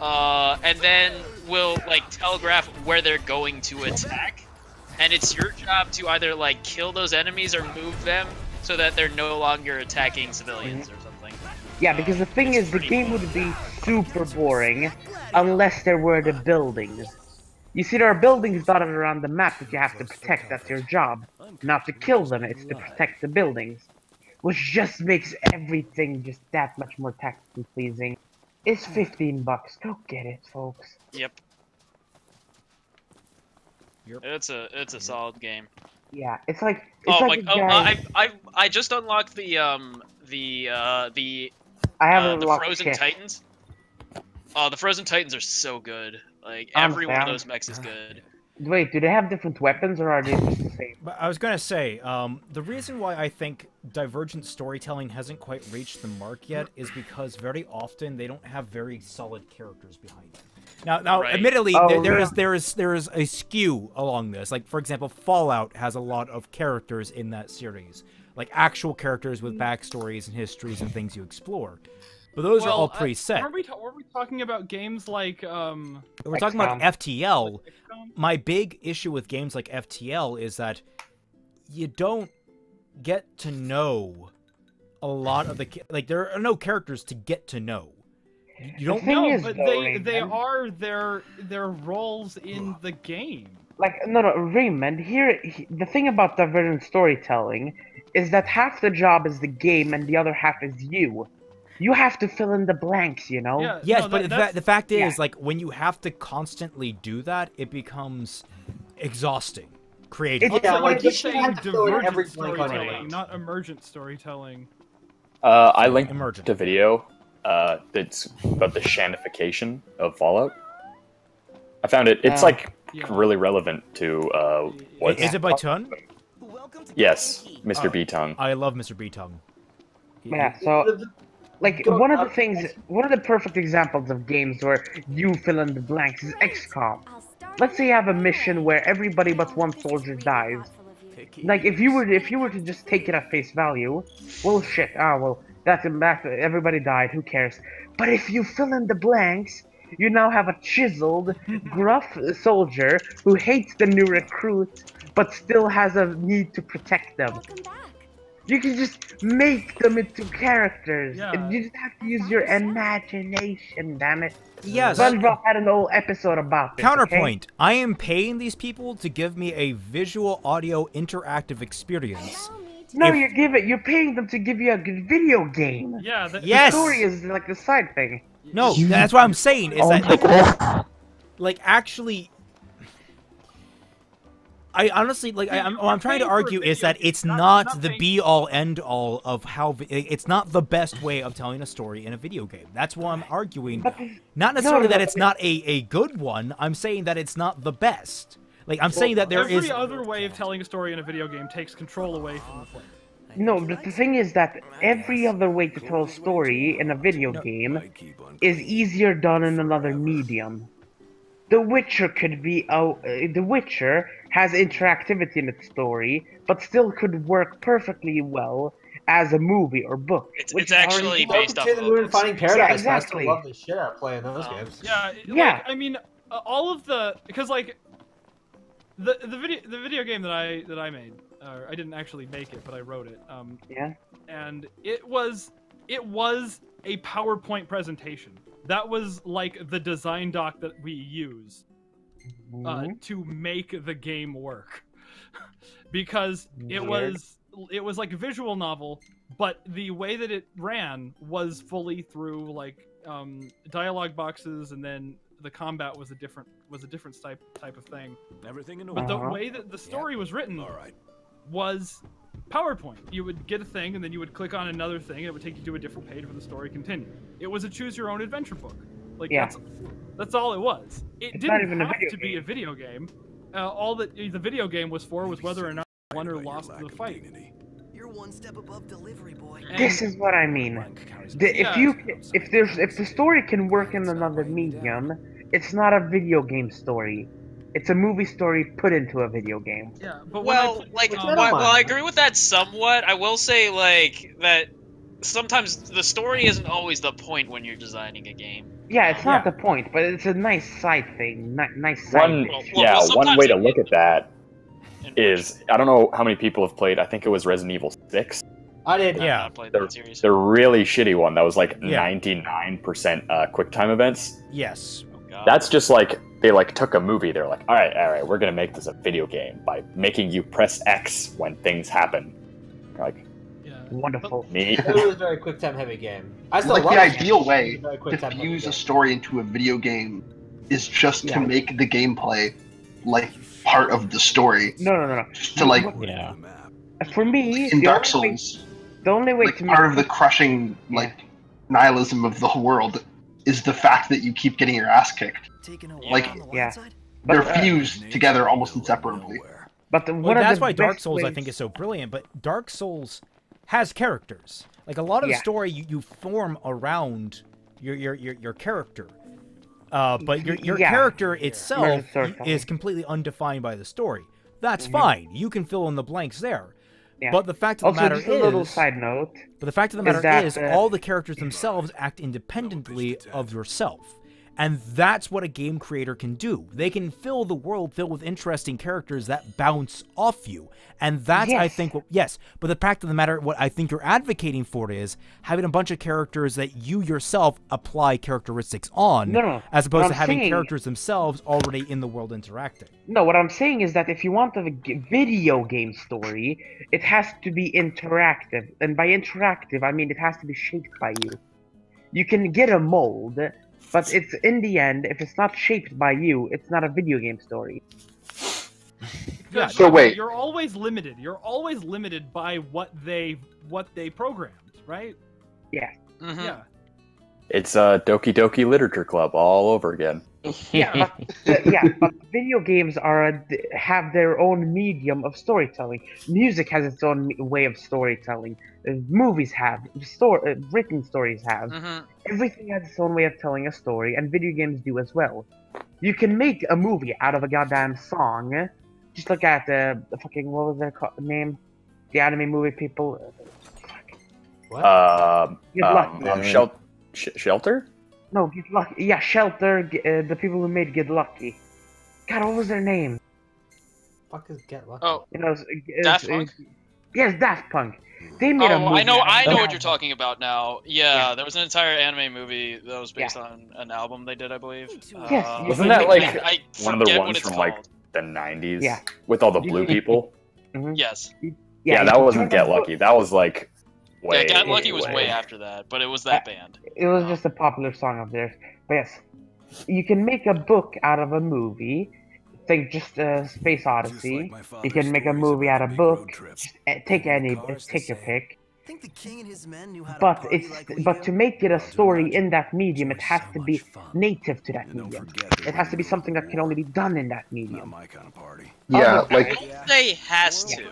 and then will like telegraph where they're going to attack, and it's your job to either like kill those enemies or move them so that they're no longer attacking civilians or something. Yeah, because the thing is, the game would be super boring unless there were the buildings. You see, there are buildings dotted around the map that you have to protect. That's your job. Not to kill them, it's to protect the buildings. Which just makes everything just that much more tactically pleasing. It's $15. Go get it, folks. Yep. It's a solid game. Yeah, it's like I just unlocked the Frozen Titans. Oh, the Frozen Titans are so good. Like every one of those mechs is good. Wait, do they have different weapons or are they just the same? But I was gonna say, the reason why I think divergent storytelling hasn't quite reached the mark yet is because very often they don't have very solid characters behind them. Now, admittedly, there is a skew along this. Like, for example, Fallout has a lot of characters in that series, like actual characters with backstories and histories and things you explore. But those are all preset. Were we talking about games like We're talking about FTL. My big issue with games like FTL is that you don't get to know a lot of the there are no characters to get to know. You don't know, but they are their roles in the game. Like no, Raymond. Here, the thing about divergent storytelling is that half the job is the game and the other half is you. You have to fill in the blanks, you know? Yeah, yes, but the fact is, like, when you have to constantly do that, it becomes exhausting. Creative. Like you're saying divergent storytelling, not emergent storytelling. I linked a video that's about the shanification of Fallout. I found it. It's really relevant to what. Is it by Tun? Yes, Mr. B-Tongue. I love Mr. B-Tongue. Yeah. So. Like, one of the perfect examples of games where you fill in the blanks is XCOM. Let's say you have a mission where everybody but one soldier dies. Like, if you were to just take it at face value, well, shit, that's everybody died, who cares? But if you fill in the blanks, You now have a chiseled, gruff soldier who hates the new recruit, but still has a need to protect them. You can just make them into characters. Yeah. You just have to use your imagination, damn it. Yes. SpongeBob had an whole episode about this. Counterpoint. I am paying these people to give me a visual, audio, interactive experience. No, you're paying them to give you a good video game. Yeah. Yes. The story is like the side thing. No, that's what I'm saying. Is that like actually? I honestly like. What I'm trying to argue is that it's not the be-all, end-all of how. It's not the best way of telling a story in a video game. That's why I'm arguing. Not necessarily that it's not a good one. I'm saying that it's not the best. Like I'm saying that every other way of telling a story in a video game takes control away from the player. No, but the thing is that every other way to tell a story in a video game is easier done in another medium. The Witcher could be The Witcher has interactivity in its story, but still could work perfectly well as a movie or book. It's actually based off of the Moon Finding Paradise. Yeah, exactly. I still love the shit out of playing those games. Yeah, yeah. Like, I mean, all of the because like the video game that I made. I didn't actually make it, but I wrote it. Yeah. And it was a PowerPoint presentation. That was like the design doc that we use to make the game work, because it was like a visual novel, but the way that it ran was fully through like dialogue boxes, and then the combat was a different type of thing. Everything in But the way that the story was written was PowerPoint. You would get a thing, and then you would click on another thing, and it would take you to a different page where the story continued. It was a choose-your-own-adventure book. Like that's all it was. It didn't have to be a video game. All that the video game was for was whether or not you won or lost the fight. You're one step above delivery boy. This is what I mean. If the story can work in another medium, it's not a video game story. It's a movie story put into a video game. Yeah, but well, I agree with that somewhat. I will say like that sometimes the story isn't always the point when you're designing a game. Yeah, it's not the point, but it's a nice side thing. Nice side. One way to look at that is I don't know how many people have played. I think it was Resident Evil 6. I did. Yeah, the really shitty one that was like 99% QuickTime events. Yes. That's just like they like took a movie. They're like, all right, we're gonna make this a video game by making you press X when things happen. Like, wonderful. Neat. It was a very quick time heavy game. I still like love the it. ideal way Quick to time fuse a story into a video game is just to make the gameplay like part of the story. No. Just to like for me, in Dark Souls, the only way like to part of the crushing like nihilism of the whole world is the fact that you keep getting your ass kicked. Like they're fused together almost inseparably. But that's why Dark Souls I think is so brilliant. But Dark Souls has characters. Like a lot of the story you form around your character. But your character itself is completely undefined by the story. That's fine. You can fill in the blanks there. Yeah. But the fact of the matter just a little side note. But the fact of the matter is, all the characters themselves act independently of yourself. And that's what a game creator can do. They can fill the world filled with interesting characters that bounce off you. And that's, I think, but the fact of the matter, what I think you're advocating for is having a bunch of characters that you yourself apply characteristics on, as opposed to having characters themselves already in the world interacting. No, what I'm saying is that if you want a video game story, it has to be interactive. And by interactive, I mean it has to be shaped by you. You can get a mold, but it's in the end, if it's not shaped by you, it's not a video game story. Yeah, so wait, you're always limited. You're always limited by what they programmed, right? Yeah. Yeah. It's a Doki Doki Literature Club all over again. Yeah, but video games have their own medium of storytelling. Music has its own way of storytelling. Movies have, written stories have. Everything has its own way of telling a story, and video games do as well. You can make a movie out of a goddamn song. Just look at the fucking, what was their name? The anime movie people. Shelter? No, Get Lucky. Yeah, Shelter. The people who made Get Lucky. God, what was their name? Fuck is Get Lucky? Oh, You know, Daft Punk? Yes, Daft Punk. They made a movie. I know what you're talking about now. Yeah, there was an entire anime movie that was based on an album they did, I believe. Yes. Wasn't that like I one of the forget ones what it's from called. like the 90s? Yeah. With all the blue people? Yes. Yeah, that wasn't Get Lucky. That was like way. Yeah, Get Lucky was way after that, but it was that band. It was just a popular song of theirs. But yes, you can make a book out of a movie. Think just Space Odyssey. You can make a movie out of book. Just take your pick. But to make it a story in that medium, it has to be native to that medium. It has to be something that can only be done in that medium. Yeah, I won't say has to,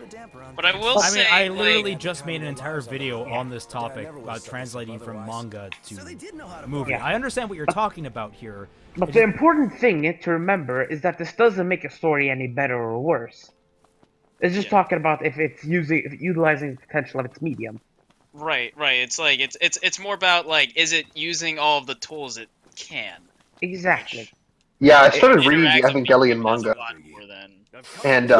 but I will say. I literally just made an entire video on this topic about translating from manga to movie. Yeah. I understand what you're talking about here. But the important thing to remember is that this doesn't make a story any better or worse. It's just talking about if it's utilizing the potential of its medium. Right. It's like it's more about like, is it using all of the tools it can? Exactly. Yeah, I started reading the Evangelion manga, and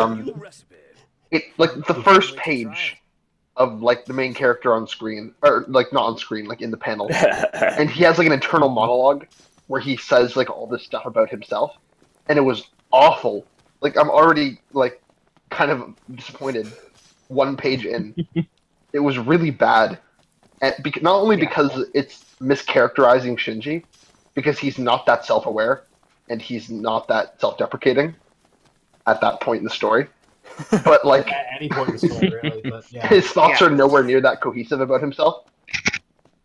it like the first page of like the main character on screen, or like not on screen, like in the panel, and he has like an internal monologue where he says like all this stuff about himself, and it was awful. Like I'm already like kind of disappointed. One page in, it was really bad, and not only because it's mischaracterizing Shinji, because he's not that self-aware, and he's not that self-deprecating at that point in the story, but like at any point in the story, really. But, yeah. His thoughts are nowhere near that cohesive about himself.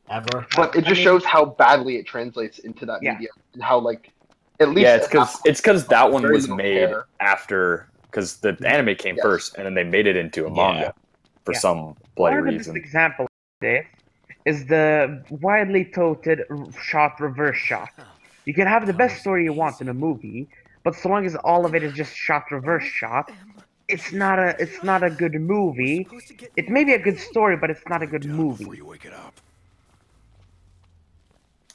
Ever. But it just shows how badly it translates into that medium, and how like at least it's because that one was made after, because the anime came first, and then they made it into a manga for some bloody reason. An example of this is the widely touted reverse shot. You can have the best story you want in a movie, but so long as all of it is just reverse shot, it's not a good movie. It may be a good story, but it's not a good movie.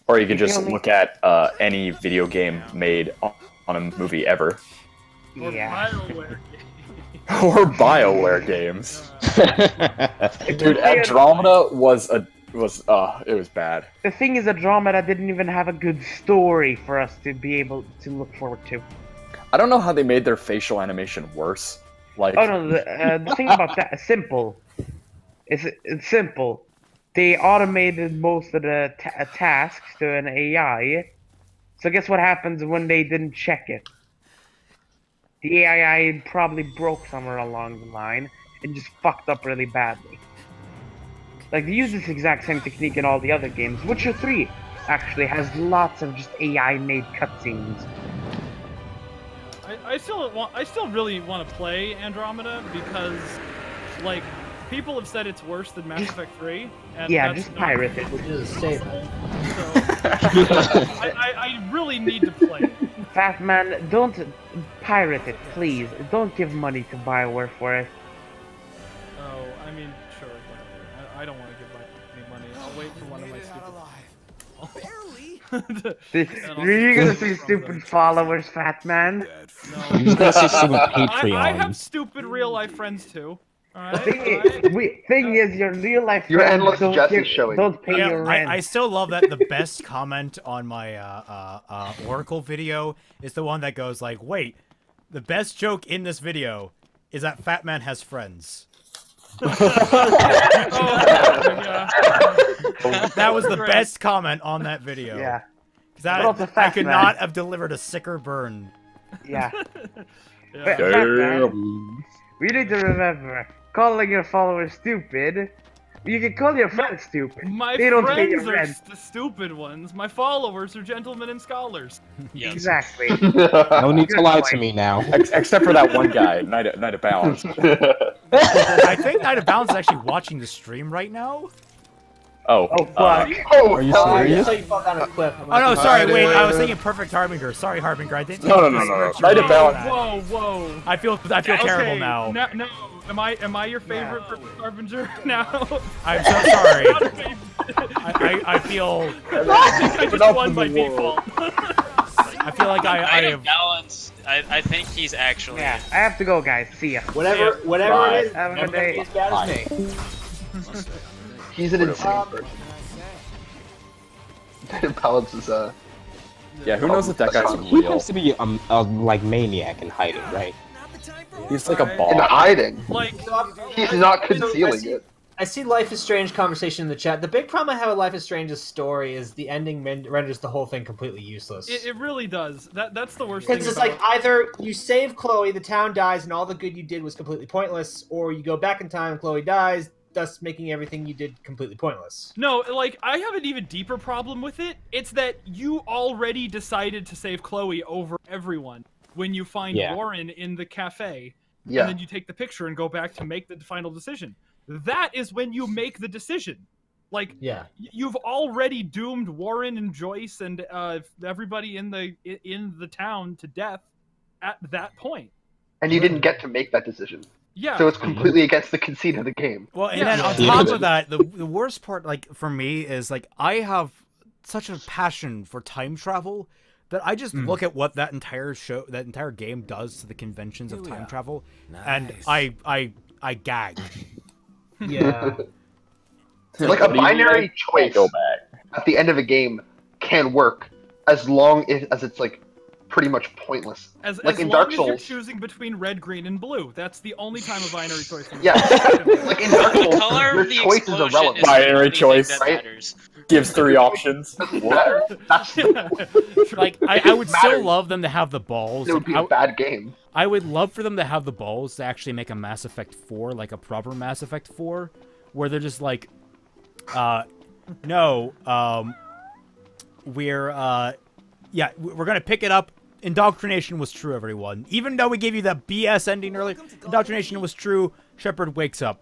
Or you could just look at any video game made on a movie ever. Yeah. Or BioWare games. Dude, Andromeda it was bad. The thing is, Andromeda didn't even have a good story for us to be able to look forward to. I don't know how they made their facial animation worse. Like, oh no, the thing about that is simple. It's simple. They automated most of the tasks to an AI. So guess what happens when they didn't check it? The AI probably broke somewhere along the line and just fucked up really badly. Like, they use this exact same technique in all the other games. Witcher 3 actually has lots of just AI-made cutscenes. I still really want to play Andromeda because, like, people have said it's worse than Mass Effect 3. And yeah, just pirate it. Which is a statement. So, I really need to play it. Fat man, don't pirate it, please. Don't give money to BioWare for it. Oh, I mean, sure, whatever. I don't want to give any money. I'll wait for one of my stupid... Are you gonna see stupid followers, Fat Man? No. You're gonna see stupid Patreon. I have stupid real-life friends, too. Alright? Thing is, your real-life your friends endless Jesse showing. Don't pay your rent. I still love that the best comment on my Oracle video is the one that goes like, wait, the best joke in this video is that Fat Man has friends. That was the best comment on that video. Yeah. Because I could not have delivered a sicker burn. Yeah. Damn. We need to remember, calling your followers stupid, you can call your friends stupid. My they don't pay your friends are rent. the stupid ones. My followers are gentlemen and scholars. Yes. Exactly. No need to lie to me now. Except for that one guy, Night of Balance. I think Night of Balance is actually watching the stream right now. Oh. Oh, fuck. Are you serious? Oh no, sorry, wait, I was thinking Perfect Harbinger. Sorry, Harbinger, I didn't. No. Night of Balance. Whoa. I feel terrible now. No, am I your favorite Perfect Harbinger now? I'm so sorry. I feel. I just won by default. I feel like I have balance. I think he's actually. Yeah, I have to go, guys. See ya. Whatever it is, Have a never good gonna day. be as bad as me. He's an insane person. Balance is Yeah, who knows if that guy's He real? has to be a like maniac in hiding, right? He's like a in ball. hiding. Like, He's not concealing it. I see Life is Strange conversation in the chat. The big problem I have with Life is Strange's story is the ending renders the whole thing completely useless. it really does. That's the worst thing. Because it's about like either you save Chloe, the town dies, and all the good you did was completely pointless, or you go back in time and Chloe dies, thus making everything you did completely pointless. No, like, I have an even deeper problem with it. It's that you already decided to save Chloe over everyone when you find Warren in the cafe. Yeah. And then you take the picture and go back to make the final decision. That is when you make the decision. Like, you've already doomed Warren and Joyce and everybody in the town to death at that point. And you didn't get to make that decision. Yeah. So it's completely against the conceit of the game. Well, and then on top of that, the worst part, like, for me is, like, I have such a passion for time travel that I just look at what that entire game does to the conventions of time travel, and I gag. Yeah. Like a binary choice at the end of a game can work as long as it's like pretty much pointless. As in long Dark as Souls, you're choosing between red, green, and blue. That's the only time a binary choice can yeah. Like in Dark Souls, your choice is irrelevant. Binary choice, right? Gives 3 options. That's like I would still love them to have the balls. It would be a bad game. I would love for them to have the balls to actually make a Mass Effect 4, like a proper Mass Effect 4, where they're just like, no, we're gonna pick it up. Indoctrination was true, everyone. Even though we gave you that BS ending earlier, indoctrination was true. Shepard wakes up.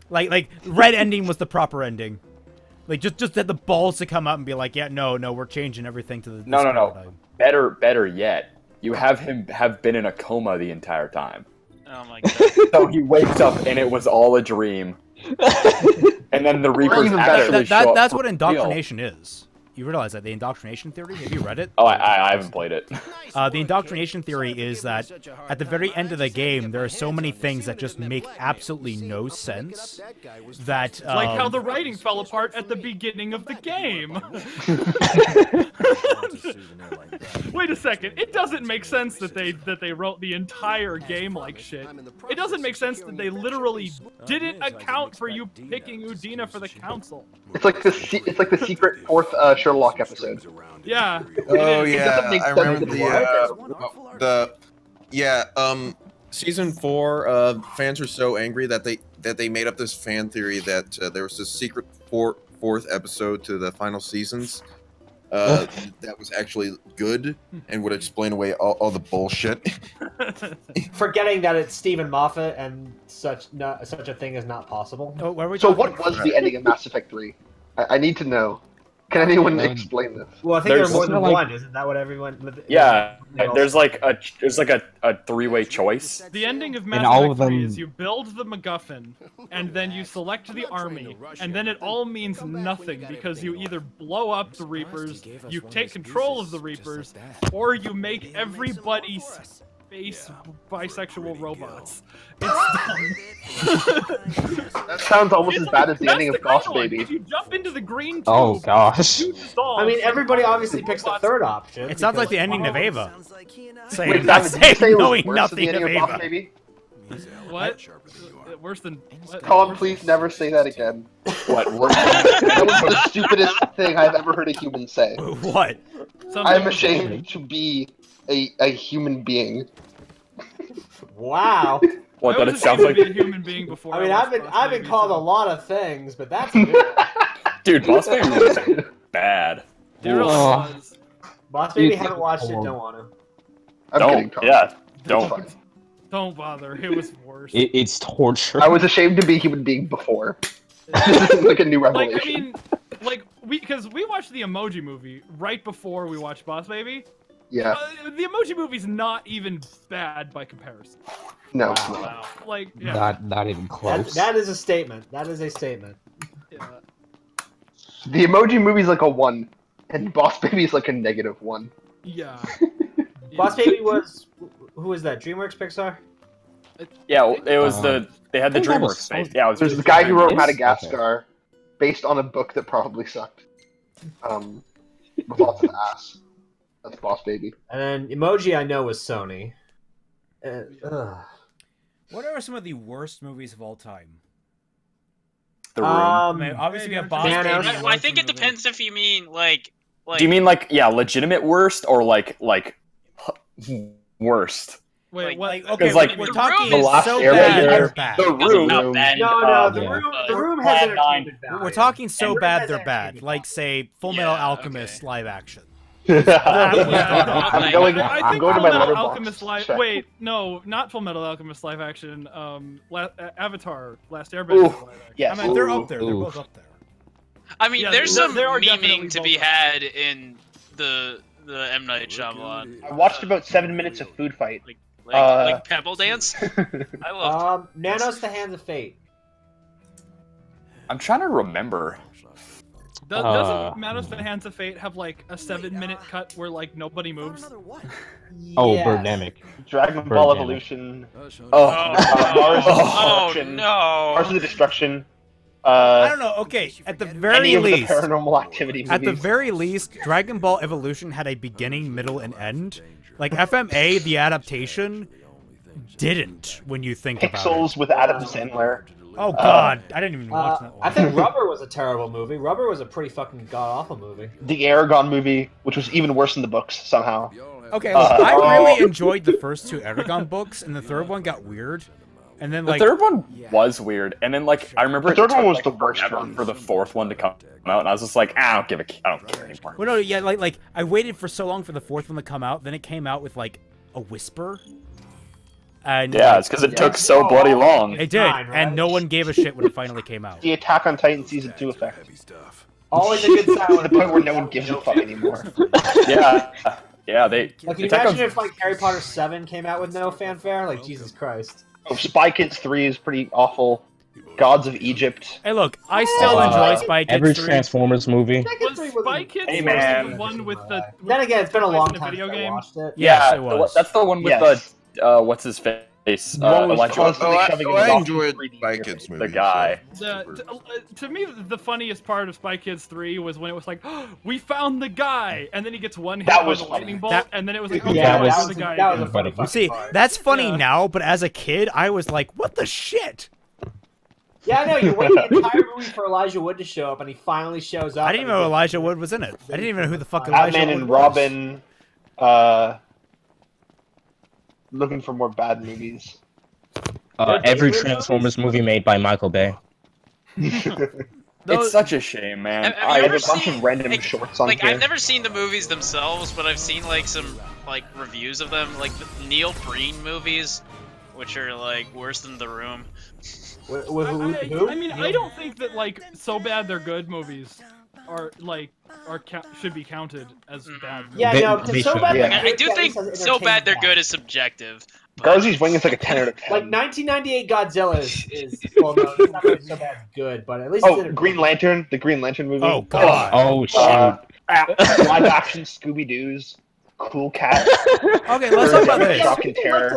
like red ending was the proper ending. Like just had the balls to come out and be like, yeah, no, we're changing everything to the No. Better yet, you have him been in a coma the entire time. Oh my god. So he wakes up and it was all a dream. And then the Reapers actually show up. That's what indoctrination is. You realize that the indoctrination theory? Have you read it? Oh, I haven't played it. The indoctrination theory is that at the very end of the game, there are so many things that just make absolutely no sense. That like how the writing fell apart at the beginning of the game. Wait a second. It doesn't make sense that they wrote the entire game like shit. It doesn't make sense that they literally didn't account for you picking Udina for the council. It's like the secret fourth Sherlock episode. Yeah. Oh yeah, I remember season 4. Fans were so angry that they made up this fan theory that there was this secret fourth episode to the final seasons that was actually good and would explain away all the bullshit. Forgetting that it's Stephen Moffat and such a thing is not possible. Oh, so what was the ending of Mass Effect 3? I need to know. Can anyone explain this? Well, I think there's more than one. Isn't that what everyone? Yeah, there's like a 3-way choice. The ending of Mass Effect 3 is you build the MacGuffin, and then you select the army, and then it all means nothing because you either blow up the Reapers, you take control of the Reapers, or you make everybody space bisexual robots. It's dumb. That sounds almost as bad as the ending of Boss Baby. You jump into the green tube. Oh gosh. I mean, everybody obviously picks the third option. It sounds like the ending of Ava. Wait, knowing nothing of Boss Ava. Baby? What? Worse than... Colin, please never say that again. What? That was the stupidest thing I've ever heard a human say. What? I'm ashamed to be a human being. Wow. What? That it sounds like a human being before. I mean, I've been called a lot of things, but that's good. Dude, Boss Baby was bad. It really was. Boss Baby, haven't watched it, don't want to. Don't. Don't bother. It was worse. It's torture. I was ashamed to be a human being before. This is like a new revelation. Like, I mean, like, because we watched the Emoji Movie right before we watched Boss Baby. Yeah. The Emoji Movie's not even bad by comparison. No. Wow. Like, yeah. Not even close. That is a statement. That is a statement. Yeah. The Emoji Movie's like a 1, and Boss Baby is like a -1. Yeah. Boss Baby was who was that? DreamWorks Pixar? Yeah, it was they had the DreamWorks space. Yeah, it was the guy who wrote Madagascar, based on a book that probably sucked. With lots of ass. That's Boss Baby. And then Emoji I know was Sony. What are some of the worst movies of all time? The Room. I mean, obviously we have Boss Baby. I think it depends if you mean like. Do you mean like legitimate worst or like worst? Wait, what? Okay, like we're talking The Last so Airbender, bad. The Room. The Room has entertainment value. We're talking so bad they're bad, like say Full Metal Alchemist live action. I'm going to my Alchemist live. Wait, no, not Full Metal Alchemist live action. Avatar: Last Airbender. Live action. Yes. I mean, they're up there. They're both up there. I mean, Yeah, there's there some are memeing definitely to be had in the M Night Shyamalan. I watched about 7 minutes of Food Fight. Like Pebble Dance. I love. Nanos: The Hands of Fate. I'm trying to remember. Doesn't Nanos: The Hands of Fate have like a 7-minute cut where like nobody moves? Oh, Birdemic. Dragon Ball Evolution. Mars of the Destruction. I don't know. Okay, at the very least, the Paranormal Activity movies. At the very least, Dragon Ball Evolution had a beginning, middle, and end. Like FMA, the adaptation, didn't. When you think about it. Pixels with Adam Sandler. Oh God, I didn't even watch that one. I think Rubber was a terrible movie. Rubber was a pretty fucking god-awful movie. The Aragon movie, which was even worse than the books somehow. Okay, look, I really enjoyed the first 2 Aragon books, and the third one got weird. And then, like, the third one was weird, and then like I remember the third one was the worst one for the fourth one to come out, and I was just like, I don't care anymore. Well, no, yeah, like I waited for so long for the fourth one to come out, then it came out with like a whisper. And yeah, it's because it took so bloody long. It did, and no one gave a shit when it finally came out. The Attack on Titan Season 2 effect. Always a good sign. To the point where no one gives a fuck anymore. Yeah, they. Like, can you imagine if like Harry Potter 7 came out with no fanfare? Like, Jesus Christ. Oh, Spy Kids 3 is pretty awful. Gods of Egypt. Hey, look, I still enjoy Spy Kids 3. Every Transformers movie. Was Spy Kids the one with the? Then again, it's been a long time since I watched it. Yes, it was. That's the one with the what's his face? I enjoyed Spy Kids movies. The guy. To me, the funniest part of Spy Kids 3 was when it was like, oh, we found the guy, and then he gets one hit by the lightning bolt, and then it was like, okay, that was the guy. That was a funny See, that's funny now, but as a kid, I was like, what the shit? Yeah, I know. You wait the entire movie for Elijah Wood to show up, and he finally shows up. I didn't even know Elijah Wood was in it. I didn't even know who the fuck Elijah Batman Wood and was. Robin. Looking for more bad movies. Every Transformers movie made by Michael Bay. It's such a shame, man. I have a bunch of random shorts on here. here. I've never seen the movies themselves, but I've seen like some like reviews of them, like the Neil Breen movies, which are like worse than The Room. I mean, I don't think that like So Bad They're Good movies should be counted as bad. Yeah, no, because So Bad They're Good. I do think So Bad They're Good is subjective. Garzy's Wing is like a 10 out of 10. Like 1998 Godzilla is well, no, it's not really So Bad Good, but at least it's Green Lantern, the Green Lantern movie. Oh God. Oh shit. Live action Scooby Doo's. Cool Cat. Okay, let's talk about this.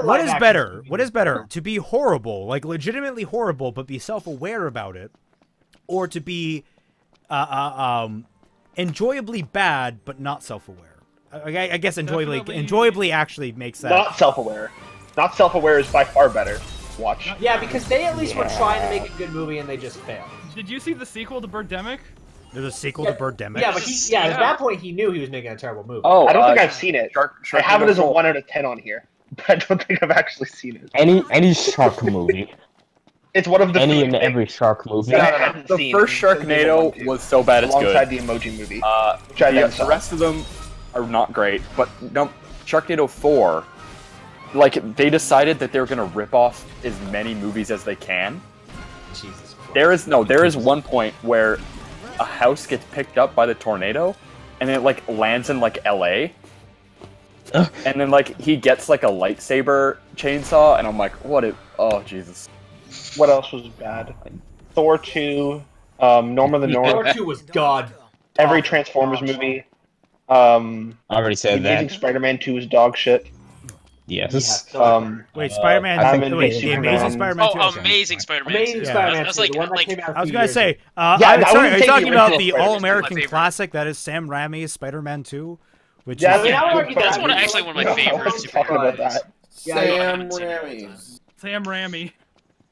What is Live better? What is better? To be horrible, like legitimately horrible, but be self-aware about it, or to be enjoyably bad but not self-aware? I guess enjoyably actually makes that. Not self-aware. Not self-aware is by far better. Watch. Yeah, because they at least were trying to make a good movie and they just failed. Did you see the sequel to Birdemic? There's a sequel to Birdemic. Yeah, but at that point he knew he was making a terrible movie. Oh, I don't think I've seen it. I have it as a 1 out of 10 on here, but I don't think I've actually seen it. Any shark movie. It's one of the every shark movie. The first Sharknado was so bad it's good. Alongside the Emoji Movie. The rest of them are not great, but no, Sharknado 4, like they decided that they were gonna rip off as many movies as they can. Jesus Christ. There is one point where a house gets picked up by the tornado, and it like lands in like LA. And then like he gets like a lightsaber chainsaw, and I'm like, oh Jesus. What else was bad? Thor 2, Norman the North. Thor 2 was god. Every Transformers movie. I already said the Amazing Spider-Man 2 is dog shit. Yes. Wait, Spider-Man. Wait, the Amazing Spider-Man 2. Oh, Amazing Spider-Man. Amazing Spider-Man. I was like, I was gonna say. sorry, are you talking about the all-American classic that is Sam Raimi's Spider-Man 2? Which Yeah, is, that's actually one of my favorites. Talking about that. Sam Raimi. Sam Raimi.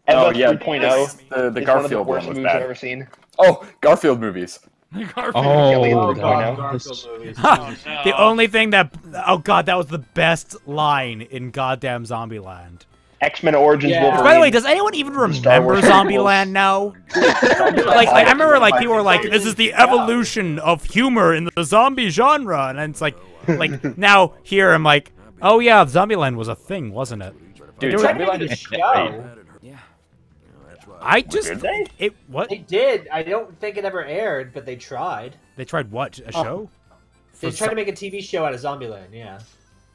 Oh yeah, 3.0. the is Garfield one of the worst one was movies bad. I've ever seen. Oh, Garfield movies. Garfield. Oh, Garfield movies. the only thing that that was the best line in goddamn Zombieland. X-Men Origins Wolverine. By the way, does anyone even remember Zombieland now? like I remember like people were like, this is the evolution of humor in the zombie genre, and it's like now here I'm like, oh yeah, Zombieland was a thing, wasn't it? Dude, Zombieland is show. I just what they did. I don't think it ever aired, but they tried. They tried what? A show? They tried to make a TV show out of Zombieland. Yeah.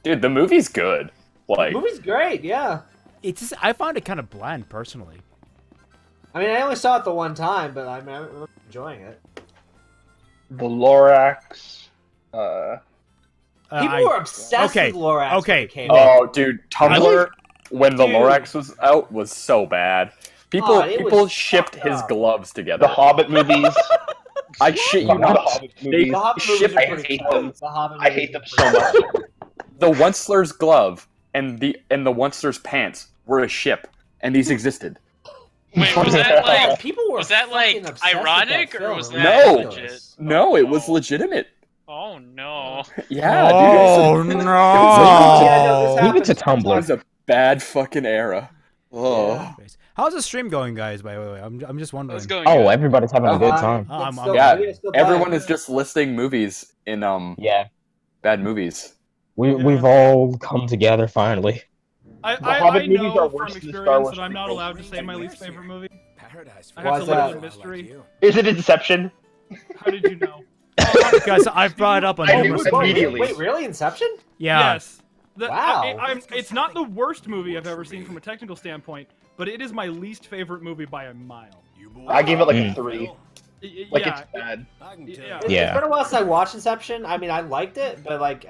Dude, the movie's good. Like, the movie's great. Yeah. It's just, I found it kind of bland personally. I mean, I only saw it the one time, but I remember enjoying it. The Lorax. People were obsessed with Lorax. When it came out. Oh, dude, Tumblr when the Lorax was out was so bad. People shipped his gloves together. The Hobbit movies. I shit you not. The Hobbit movies I hate them. I hate them so much. The Onceler's glove and the Onceler's pants were a ship, and these existed. Wait, was that like people were ironic or was that legit? No, it was legitimate. Oh no. Yeah, oh, dude. No. Leave it to Tumblr. It was a bad fucking era. Oh. Yeah. How's the stream going, guys? By the way, I'm just wondering. Oh, everybody's having a good time. Everyone is just listing movies in bad movies. We've all come together finally. I know from experience that I'm not allowed to say my least favorite movie. I have to live in mystery. Is it Inception? How did you know? Guys, I've brought it up on immediately. Wait, really? Inception? Yeah. Yes. Wow. It's not the worst movie I've ever seen from a technical standpoint, but it is my least favorite movie by a mile. I gave it like a 3. Like yeah, it's bad. It's been a while since I watched Inception. I mean, I liked it, but like,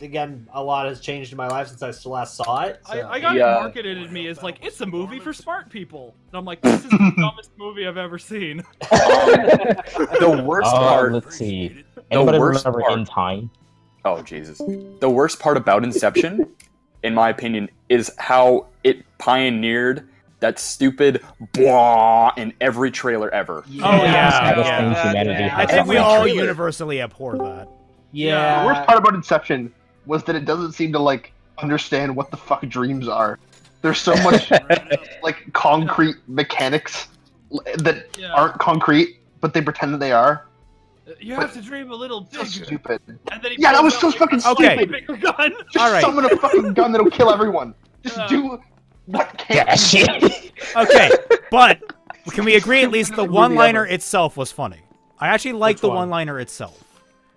again, a lot has changed in my life since I last saw it. So. I got it marketed at me as like, it's a movie for smart people, and I'm like, this is the dumbest movie I've ever seen. The worst part. Let's see. Anybody remember In Time? Oh Jesus! The worst part about Inception, in my opinion, is how it pioneered that stupid blah in every trailer ever. I think we all universally abhor that. Yeah. The worst part about Inception was that it doesn't seem to like understand what the fuck dreams are. There's so much like concrete mechanics that aren't concrete, but they pretend that they are. You have to dream a little bigger. So stupid. And then that was so fucking stupid. Bigger gun. Just summon a fucking gun that'll kill everyone. Just do what can't. Okay, but can we agree at least the one-liner itself was funny? I actually liked the one-liner itself.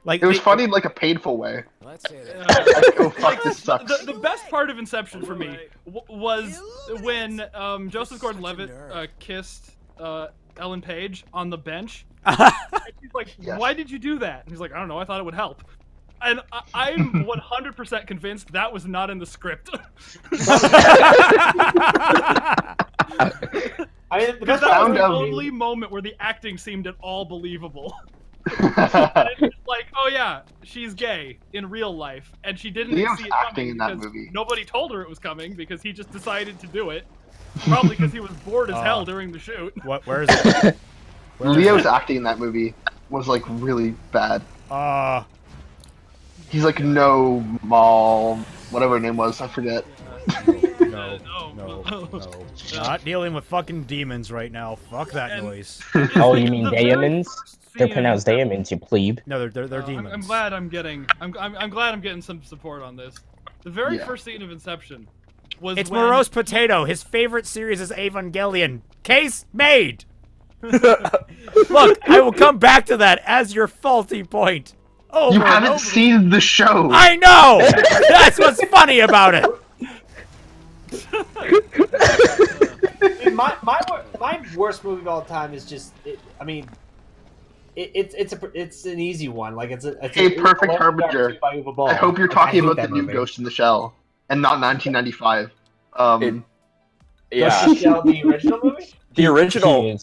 Like it was funny in like a painful way. Oh fuck, this sucks. The best part of Inception for me was when Joseph Gordon-Levitt kissed Ellen Page on the bench. And she's like, why did you do that? And he's like, I don't know, I thought it would help. And I'm 100% convinced that was not in the script. I mean, that was the only moment where the acting seemed at all believable. It's just like, oh yeah, she's gay in real life, and she didn't see it coming in that movie. Nobody told her it was coming because he just decided to do it. Probably because he was bored as hell during the shoot. Where is it? Leo's acting in that movie was like really bad. He's like whatever her name was, I forget. No. Not dealing with fucking demons right now. Fuck that noise. Oh, you mean demons? They're pronounced demons, you plebe. No, they're demons. I'm glad I'm getting some support on this. The very first scene of Inception was It's Morose Potato. His favorite series is Evangelion. Case made. Look, I will come back to that as your faulty point. You haven't seen the show. I know. That's what's funny about it. My worst movie of all time is just. It's an easy one. Like it's a Perfect Harbinger. I hope you're talking about the new Ghost in the Shell and not 1995. Yeah. Ghost in the Shell, the original movie. The original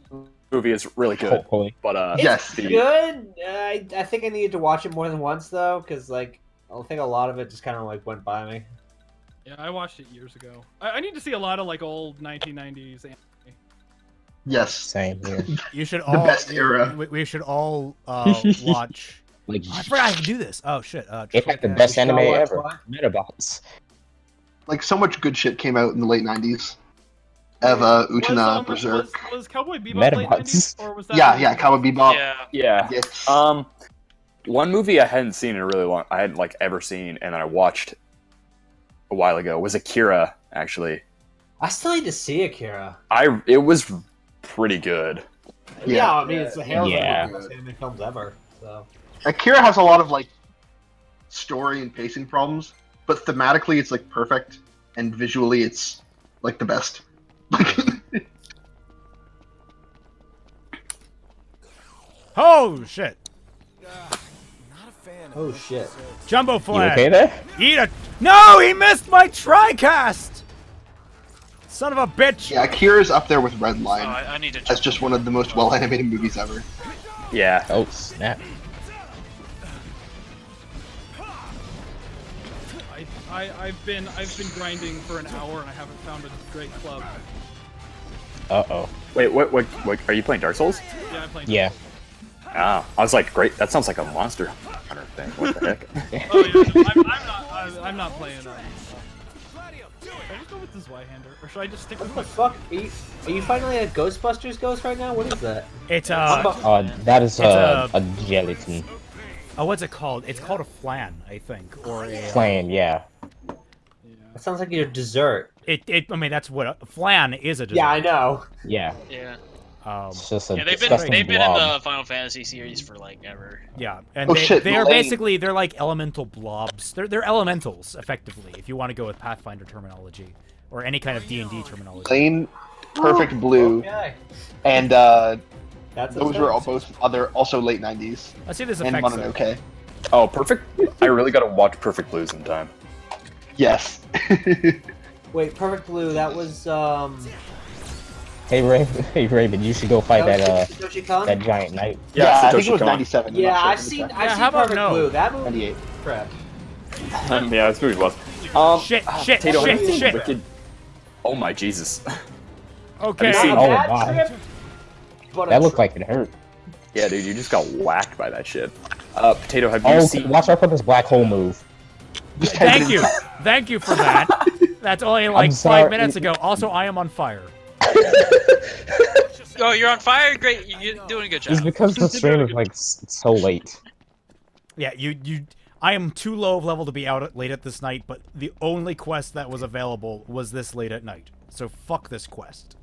movie is really good. But it's good. I think I needed to watch it more than once though, because like I think a lot of it just kind of like went by me. Yeah, I watched it years ago. I need to see a lot of like old 1990s anime. Yes, same here. You should The all. best era. We should all watch. Like, I forgot I could do this. Oh shit! It's like the best anime ever. Metabots. Like so much good shit came out in the late 90s. Eva, Utena, Berserk. Was Cowboy Bebop late 90s, or was that? Yeah, Cowboy Bebop. Yeah. Yes. One movie I hadn't seen in a really long, I hadn't like ever seen, and I watched a while ago was Akira. Actually, I still need to see Akira. It was pretty good. Yeah, I mean it's the hail of the best anime films ever. So Akira has a lot of like story and pacing problems, but thematically it's like perfect, and visually it's like the best. Oh shit! Oh shit! Jumbo flag. You okay there? Eat a. No, he missed my TriCast. Son of a bitch! Yeah, Akira's up there with Red Line I need to as just one of the most well-animated movies ever. Yeah. Oh snap! I've been grinding for an hour and I haven't found a great club. Uh-oh. Wait, what? Are you playing Dark Souls? Yeah, I'm playing. Yeah. Ah, I was like, great. That sounds like a Monster Hunter thing. What the heck? Oh yeah, I'm not playing. Should I just go with the Zweihander, or should I just stick with what the fuck? Are you finally a Ghostbusters ghost right now? What is that? It's that is a gelatin. Oh, what's it called? It's called a flan, I think, or a Flan, yeah. That sounds like your dessert. I mean, that's what a flan is. A dessert. Yeah, I know. Yeah. Yeah. It's just a They've been in the Final Fantasy series for like ever. Yeah, and they're basically like elemental blobs. They're elementals effectively, if you want to go with Pathfinder terminology or any kind of D&D terminology. Plain, Perfect Blue, and those were all both also late 90s. Let's see this and effect. Mononoke. Oh, Perfect. I really gotta watch Perfect Blue sometime. Yes. Wait, Perfect Blue. That was Hey Raven, you should go fight that giant knight. Yeah, I think it was 97. Yeah, I've seen Perfect Blue. That movie. 98. Crap. Yeah, this movie was. Shit. Wicked. Oh my Jesus. Okay. Oh my. That looked like it hurt. Yeah, dude, you just got whacked by that shit. Potato, have you seen? Watch out for this black hole move. Thank you for that. That's only like 5 minutes ago. Also, I am on fire. Oh, you're on fire? Great, you're doing a good job. It's because the stream is like so late. Yeah, I am too low of level to be out late at this night, but the only quest that was available was this late at night. So fuck this quest.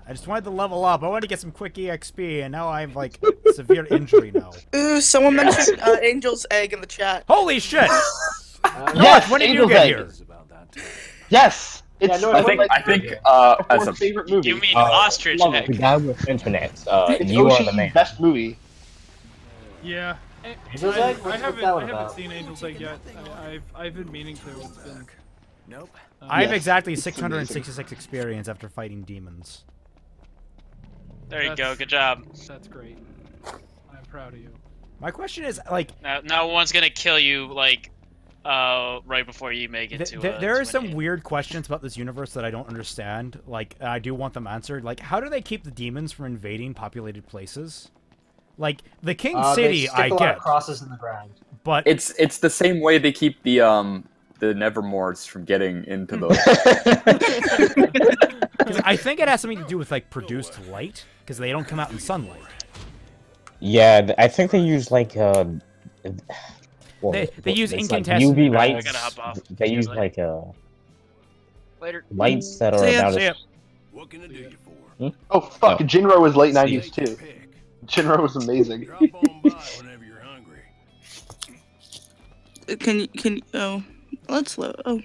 I just wanted to level up. I wanted to get some quick EXP, and now I have like severe injury now. Ooh, someone mentioned Angel's Egg in the chat. Holy shit! Yes, when did Angel's you get Egg. here? Yes, it's I think as a favorite movie. You mean Ostrich Egg? The guy with internet. It's You are Oshi's the man. best movie. Yeah. Angel's Egg? I What's that one haven't about? seen Angel's Egg yet. I've been meaning to. It's been... Nope. I have exactly 666 experience after fighting demons. There you go. Good job. That's great. I'm proud of you. My question is, like... Now one's gonna kill you, like, right before you make it to there are some weird questions about this universe that I don't understand. Like, I do want them answered. Like, how do they keep the demons from invading populated places? Like, the King City, I lot get. Of crosses in the ground. But... It's the same way they keep the Nevermores from getting into the... I think it has something to do with, like, produced light, because they don't come out in sunlight. Yeah, I think they use, like, well, they use incandescent... Like UV lights. I gotta hop off. They use, like, Later. lights that are about as... What can I do you for? Oh fuck, Jinro was late 90s too. Jinro was amazing. Drop on by whenever you're hungry. Can you, oh, let's load, oh.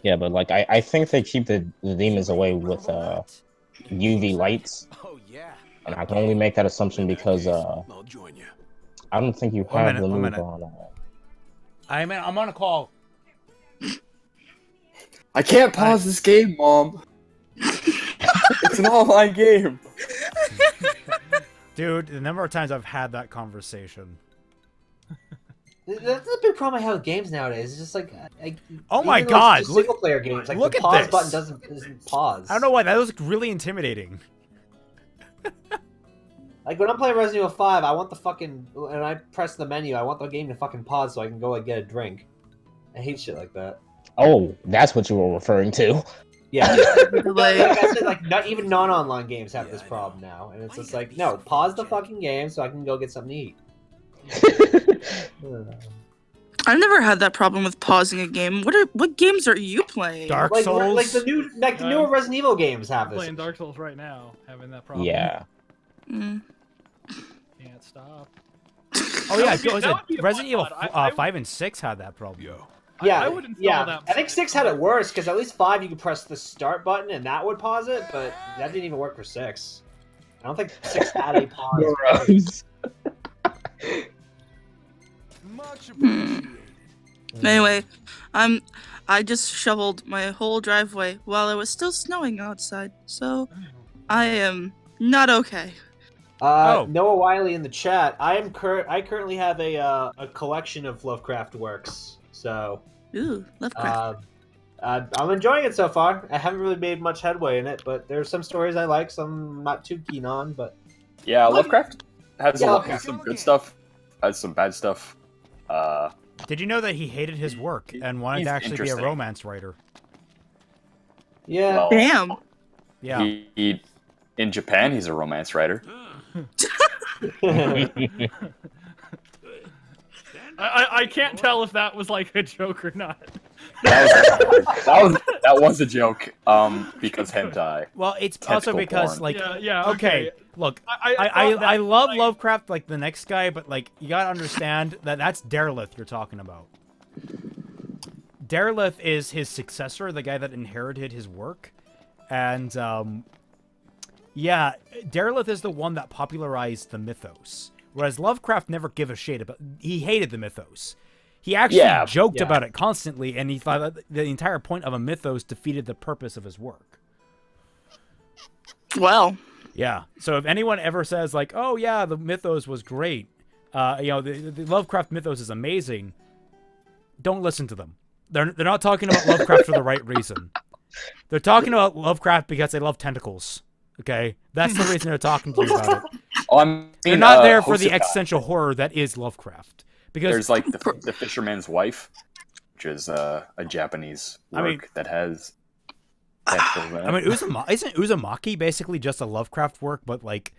Yeah, but like I think they keep the demons away with UV lights. And I can only make that assumption because I don't think you have the move on. I'm on a call. I can't pause this game, Mom. It's an online game. Dude, the number of times I've had that conversation. That's a big problem I have with games nowadays. It's just like, oh my god, single player games. Like look the at pause this. button doesn't pause. I don't know why that was really intimidating. Like when I'm playing Resident Evil 5, I want the fucking and I press the menu. I want the game to fucking pause so I can go like get a drink. I hate shit like that. Oh, that's what you were referring to. Yeah, like I said, like not even non-online games have this problem now, and it's just like, no, pause the fucking game so I can go get something to eat. I've never had that problem with pausing a game. What games are you playing? Dark Souls, like the newer Resident Evil games have I'm this. playing Dark Souls right now, having that problem. Yeah. Mm. Can't stop. Oh yeah, Resident Evil 5 and 6 had that problem. Yeah, I would install that. I think 6 had it worse because at least 5 you could press the start button and that would pause it, but that didn't even work for 6. I don't think 6 had a pause. Anyway, I just shoveled my whole driveway while it was still snowing outside, so I am not okay. Noah Wiley in the chat. I currently have a collection of Lovecraft works. So, ooh, Lovecraft. I'm enjoying it so far. I haven't really made much headway in it, but there's some stories I like, some I'm not too keen on. But yeah, Lovecraft has some good stuff, has some bad stuff. Did you know that he hated his work and wanted to actually be a romance writer? Yeah. Well, damn. Yeah. In Japan, he's a romance writer. I can't tell if that was like a joke or not. That was a joke. Because hentai. Well, it's also because porn. like okay. Look, I love Lovecraft like the next guy, but like you gotta understand that that's Derelith you're talking about. Derelith is his successor, the guy that inherited his work, and yeah, Derelith is the one that popularized the mythos. Whereas Lovecraft never gave a shit about. He hated the mythos. He actually joked about it constantly, and he thought that the entire point of a mythos defeated the purpose of his work. Well. Yeah. So if anyone ever says like, "Oh yeah, the mythos was great," you know, the Lovecraft mythos is amazing, don't listen to them. They're not talking about Lovecraft for the right reason. They're talking about Lovecraft because they love tentacles. Okay, that's the reason they're talking to you about it. They're not there for the existential horror that is Lovecraft. Because there's like the Fisherman's Wife, which is a Japanese work that has. I mean, isn't Uzumaki basically just a Lovecraft work? But like,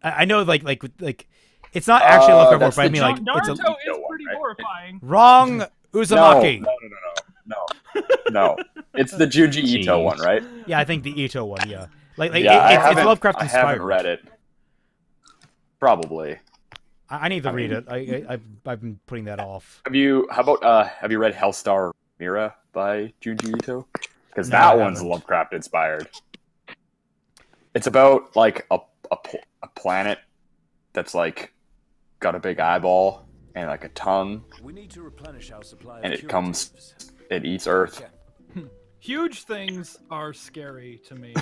I know like it's not actually a Lovecraft work, but I mean like Naruto it's is pretty horrifying. Wrong, Uzumaki. No. It's the Junji Ito one, right? Yeah, I think the Ito one. Yeah, like yeah, it's Lovecraft inspired. I haven't read it. Probably. I need to read it. I've been putting that off. Have you read Hellstar Mira by Junji Ito? Because that one's Lovecraft inspired. It's about like a planet that's like got a big eyeball and like a tongue. We need to replenish our supply and it eats Earth. Huge things are scary to me.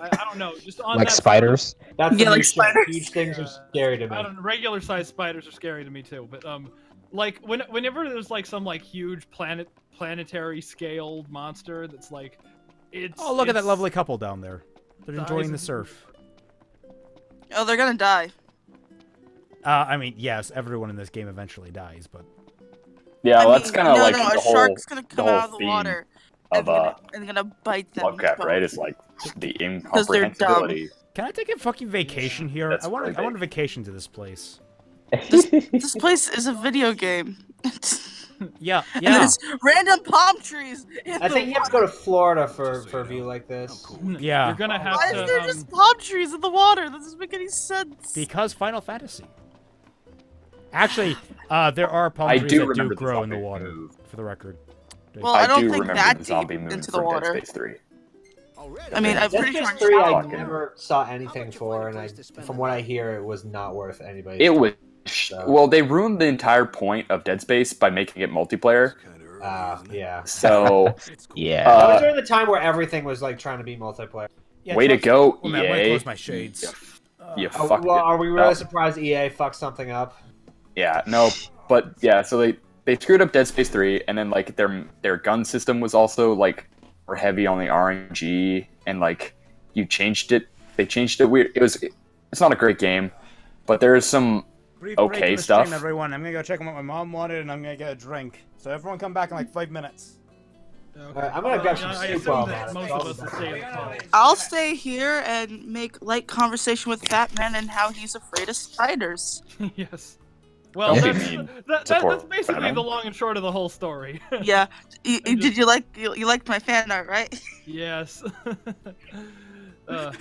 I don't know, just on like that spiders. That's like spiders. Huge things are scary to me. I don't know, regular sized spiders are scary to me too. But like whenever there's like some like huge planetary scaled monster that's like, oh look at that lovely couple down there. They're enjoying the surf. Oh, they're gonna die. I mean, yes, everyone in this game eventually dies, but yeah, that's kind of like a the whole shark's gonna come the out whole of the water of and gonna bite them. Lovecraft, right? It's like the incomprehensibility. Can I take a fucking vacation here? I want a vacation to this place. This place is a video game. Yeah. And there's random palm trees. I think you have to go to Florida for a view like this. Yeah. You're gonna have Why to. is there just palm trees in the water? That doesn't make any sense. Because Final Fantasy. Actually, there are palm trees that do grow in the water, for the record. Well, I don't do think remember that the zombie deep moon into the from water. Dead Space 3. I mean, I'm Dead pretty Space sure. 3 I Fucking- never saw anything for, and from what I hear, it was not worth anybody's It time. was. Well, they ruined the entire point of Dead Space by making it multiplayer. Yeah. So, yeah. That was during the time where everything was like trying to be multiplayer. Yeah, way to go, Oh, man, I'm gonna EA. close my shades. You Oh, fucked well, it are we really up. surprised EA fucked something up? Yeah, no, but yeah, so they screwed up Dead Space 3, and then like their gun system was also like more heavy on the RNG, and like you changed it. They changed it weird. It's not a great game, but there is some Brief break okay in the stuff. stream, everyone. I'm gonna go check on what my mom wanted, and I'm gonna get a drink. So everyone come back in like 5 minutes. I'm gonna grab some soup while I'm at it. I'll stay here and make light conversation with Fat Man and how he's afraid of spiders. Yes. Well, Don't be that's, mean. that's Support basically Batman. the long and short of the whole story. Yeah. Did you liked my fan art, right? Yes. That's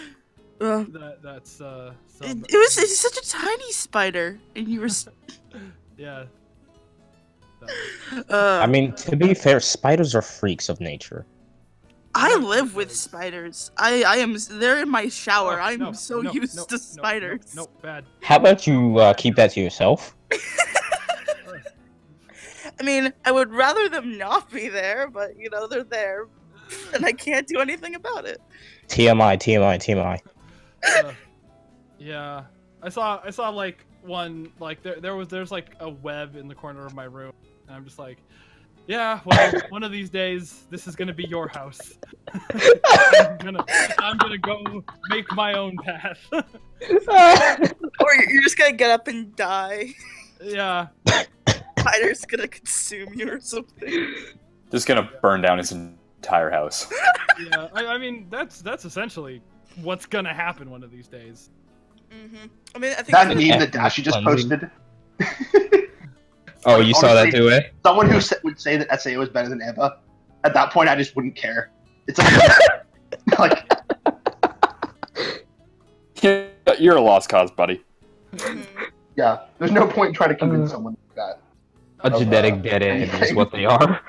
It's such a tiny spider, and you were. Yeah. I mean, to be fair, spiders are freaks of nature. I live with spiders. They're in my shower. I'm so used to spiders. No, bad. How about you keep that to yourself? I mean, I would rather them not be there, but you know they're there, and I can't do anything about it. TMI, TMI, TMI. Yeah, I saw like one like there's like a web in the corner of my room, and I'm just like, yeah, well, one of these days this is gonna be your house. I'm gonna go make my own path. Or you're just gonna get up and die. Yeah. Spider's gonna consume you or something. Just gonna burn down his entire house. Yeah, I mean that's essentially what's gonna happen one of these days. I mean, I think That meme that Dashi just posted. Oh, you saw that Honestly, too, eh? Someone who would say that SAO is better than Eva, at that point I just wouldn't care. It's like, You're a lost cause, buddy. yeah, there's no point in trying to convince someone like that. A genetic dead end is what they are.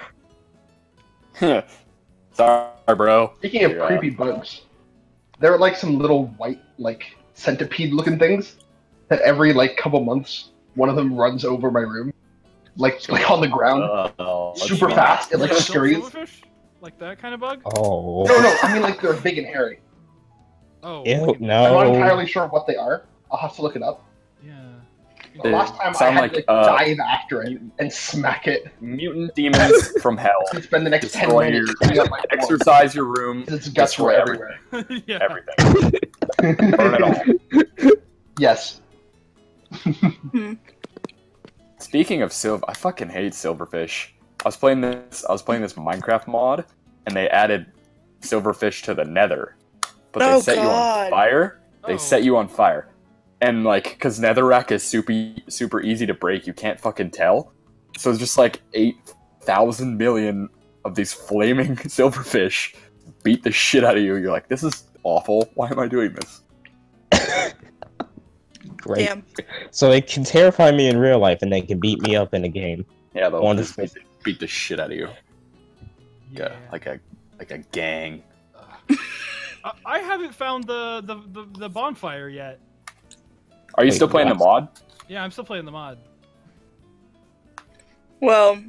Sorry, bro. Speaking of You're, creepy bugs, there are like some little white, like centipede-looking things that every like couple months, one of them runs over my room, like on the ground, super fast. It like scurries. Silverfish? Like that kind of bug? Oh. No, I mean like they're big and hairy. Oh. Ew, I'm not no. entirely sure what they are. I'll have to look it up. Yeah. The last time I sound had like, to dive after it and smack it. Mutant demons from hell. Spend the next 10 Destroy minutes your- cleaning up my floor. Exercise your room. Its guts were destroy everywhere. Yeah. Everything. Burn it all. Yes. Speaking of silver, I fucking hate silverfish. I was playing this Minecraft mod, and they added silverfish to the Nether, but they set you on fire. They set you on fire, and like, cause netherrack is super easy to break. You can't fucking tell. So it's just like 8,000 million of these flaming silverfish beat the shit out of you. You're like, this is awful. Why am I doing this? Great. Damn. So they can terrify me in real life, and they can beat me up in a game. Yeah, they'll just Wonderful. beat the shit out of you. Yeah, like a gang. I haven't found the bonfire yet. Are you Wait, still playing the what? mod? Yeah, I'm still playing the mod. Well,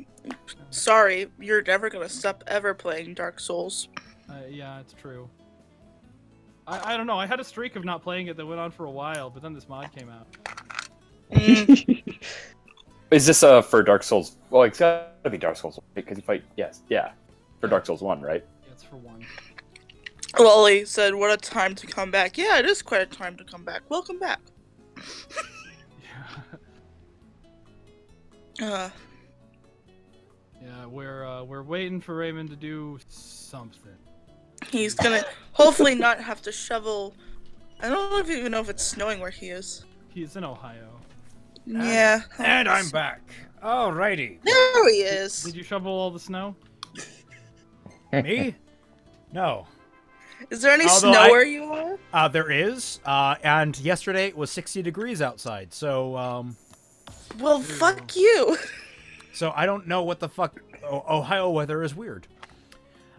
sorry, you're never gonna stop ever playing Dark Souls. Yeah, it's true. I don't know. I had a streak of not playing it that went on for a while, but then this mod came out. Is this for Dark Souls? Well, it's gotta be Dark Souls because you fight. Yes, yeah, for Dark Souls 1, right? Yeah, it's for 1. Lolly said, "What a time to come back." Yeah, it is quite a time to come back. Welcome back. Yeah, we're waiting for Raymond to do something. He's gonna hopefully not have to shovel. I don't even know if it's snowing where he is. He's in Ohio. Yeah. And I'm back. Alrighty. There he is. Did you shovel all the snow? Me? No. Is there any Although snow where you are? There is. And yesterday it was 60 degrees outside. So Well, fuck you. So I don't know what the fuck Ohio weather is weird.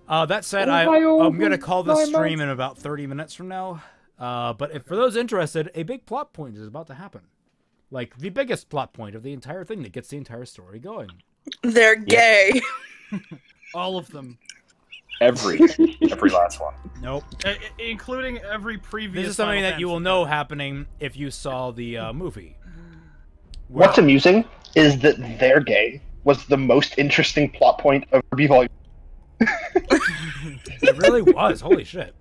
That said, I'm going to call this stream in about 30 minutes from now. But for those interested, a big plot point is about to happen. Like, the biggest plot point of the entire thing that gets the entire story going. They're gay. All of them. Every last one. Nope. Including every previous. This is something that you will know happening if you saw the movie. What's amusing is that they're gay was the most interesting plot point of RWBY Volume. It really was. Holy shit.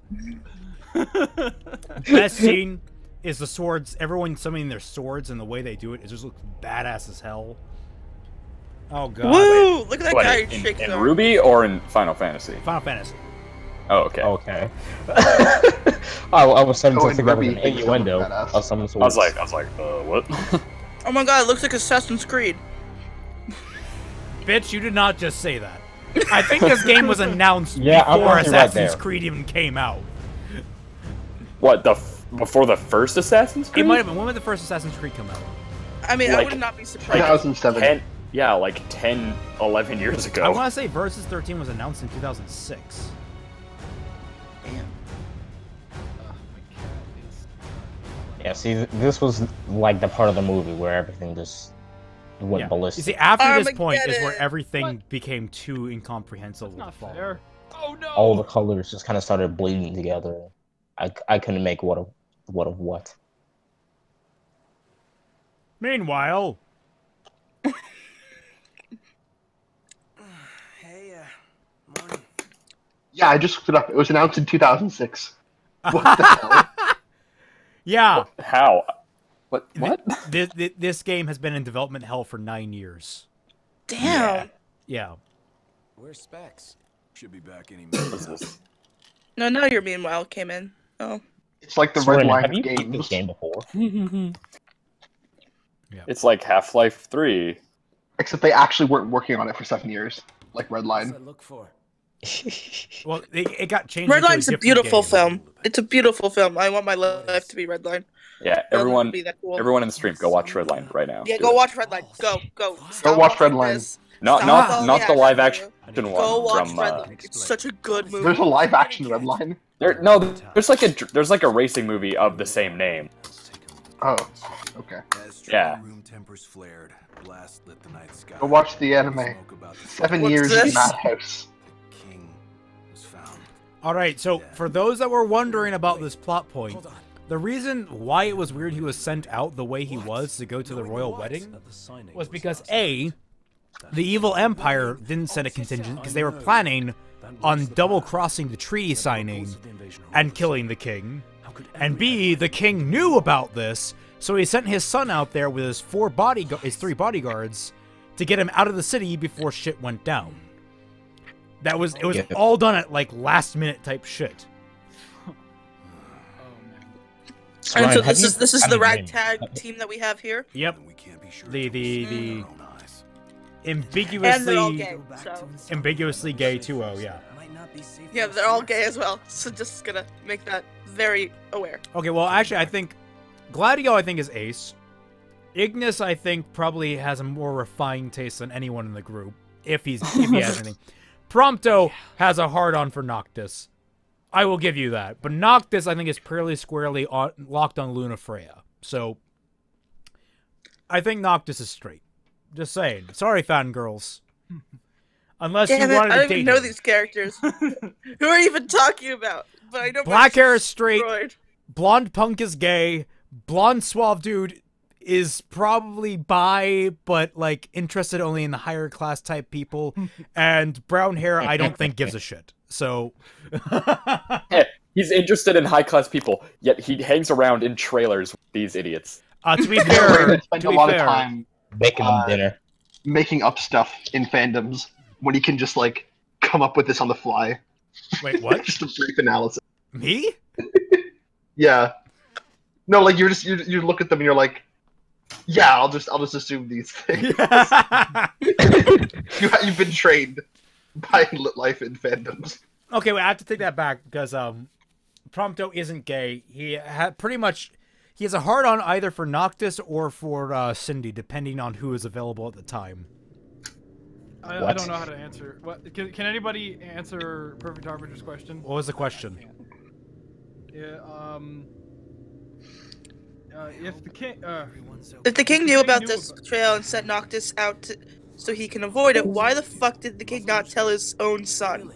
Best scene is the swords. Everyone summoning their swords, and the way they do it just looks badass as hell. Oh god. Woo! Look at that guy in shaking. In RWBY or in Final Fantasy? Final Fantasy. Oh, okay. Okay. I was starting to think that was an innuendo of some sort. I was like, what? Oh my god, it looks like Assassin's Creed. Bitch, you did not just say that. I think this game was announced Yeah, before right Assassin's there. Creed even came out. What, before the first Assassin's Creed? It might have been. When did the first Assassin's Creed come out? I mean, I Like, would not be surprised. 2007. Yeah, like 10, 11 years ago. I want to say Versus 13 was announced in 2006. Yeah, see, this was like the part of the movie where everything just went ballistic. You see, after this point is where everything became too incomprehensible. Not fair. Oh no! All the colors just kind of started bleeding together. I couldn't make what of what. Meanwhile, Yeah, I just looked it up. It was announced in 2006. What the hell? yeah. How? What? This game has been in development hell for 9 years. Damn. Yeah. Where's Specs? Should be back any minute. No, now your meanwhile came in. Oh. It's like the red line of games. This game before? It's like Half-Life 3. Except they actually weren't working on it for 7 years, like Redline. Look for. Well, it got changed. Redline's a into beautiful game. film. It's a beautiful film. I want my life to be Redline. Yeah, That everyone, would be that cool. everyone in the stream, go watch Redline right now. Yeah, go watch Redline. Go. Go Stop watch watching Redline. this. Not the live action one Go watch from. Redline. It's such a good movie. There's a live action Redline. There's like a racing movie of the same name. Oh, okay. Yeah. Room tempers flared. Blast lit the night sky. Go watch the anime. 7 What's years this? in Madhouse. All right, so for those that were wondering about this plot point, the reason why it was weird he was sent out the way he was to go to the royal wedding was because A, the evil empire didn't send a contingent because they were planning on double-crossing the treaty signing and killing the king. And B, the king knew about this, so he sent his son out there with his three bodyguards to get him out of the city before shit went down. It was all done at like last minute type shit. And so this is the ragtag team that we have here. Yep. The And they're all gay, so. ambiguously gay 2-0, yeah. Yeah, they're all gay as well. So just gonna make that very aware. Okay, well actually I think Gladio is ace. Ignis I think probably has a more refined taste than anyone in the group if he has anything. Prompto has a hard-on for Noctis. I will give you that. But Noctis, I think, is purely squarely locked on Luna Freya. So, I think Noctis is straight. Just saying. Sorry, fangirls. Unless you wanted to date I don't even know him. these characters. Who are you even talking about? But I know Black hair is straight. destroyed. Blonde punk is gay. Blonde suave dude is probably bi, but like interested only in the higher class type people. And brown hair, I don't think gives a shit. So Yeah, he's interested in high class people, yet he hangs around in trailers with these idiots. To be fair, spend a lot of time making them dinner, making up stuff in fandoms when he can just like come up with this on the fly. Wait, what? Just a brief analysis. Me? Yeah. No, like you look at them and you're like, yeah, I'll just assume these things. You've been trained by life in fandoms. Okay, wait, I have to take that back because Prompto isn't gay. He has a hard-on either for Noctis or for Cindy, depending on who is available at the time. I don't know how to answer. What can anybody answer Perfect Arbiter's question? What was the question? Yeah. If the king knew about this betrayal and sent Noctis out so he can avoid it, why the fuck did the king not tell his own son?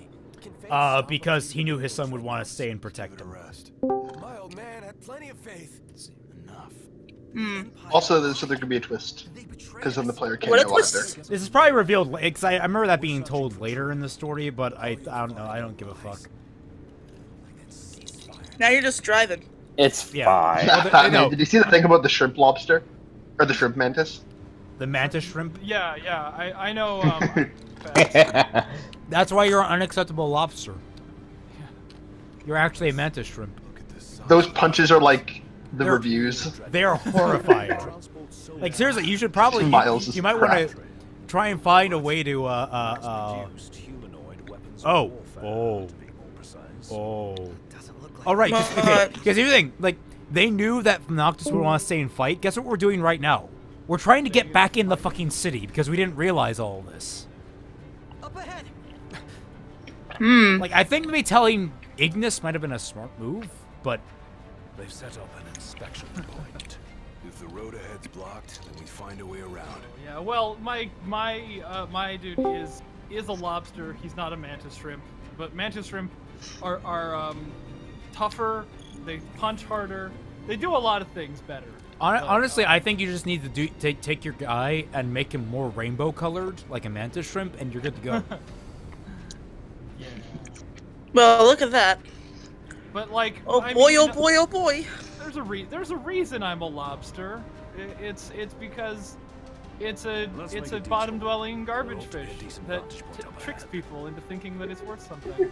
Because he knew his son would want to stay and protect him. My old man had plenty of faith. Enough. Also, so there could be a twist, because then the player can't know either. This is probably revealed. Cause I remember that being told later in the story, but I don't know. I don't give a fuck. Now you're just driving. It's fine. Well, did you see the thing about the shrimp lobster? Or the shrimp mantis? The mantis shrimp? Yeah, I know. That's why you're an unacceptable lobster. You're actually a mantis shrimp. Those punches are like the reviews. They are horrifying. Like seriously, you should probably you might want to try and find a way to all right, because here's the thing, like they knew that Noctis would want to stay and fight. Guess what we're doing right now? We're trying to get back in the fucking city because we didn't realize all of this. Up ahead. Like I think maybe telling Ignis might have been a smart move, but they've set up an inspection point. If the road ahead's blocked, then we find a way around. Yeah, well, my dude is a lobster. He's not a mantis shrimp, but mantis shrimp are tougher. They punch harder. They do a lot of things better. Honestly, I think you just need to take your guy and make him more rainbow colored, like a mantis shrimp, and you're good to go. Yeah. Well, look at that. But like, oh boy. There's a reason I'm a lobster. It's because it's a bottom dwelling garbage fish that tricks people into thinking that it's worth something.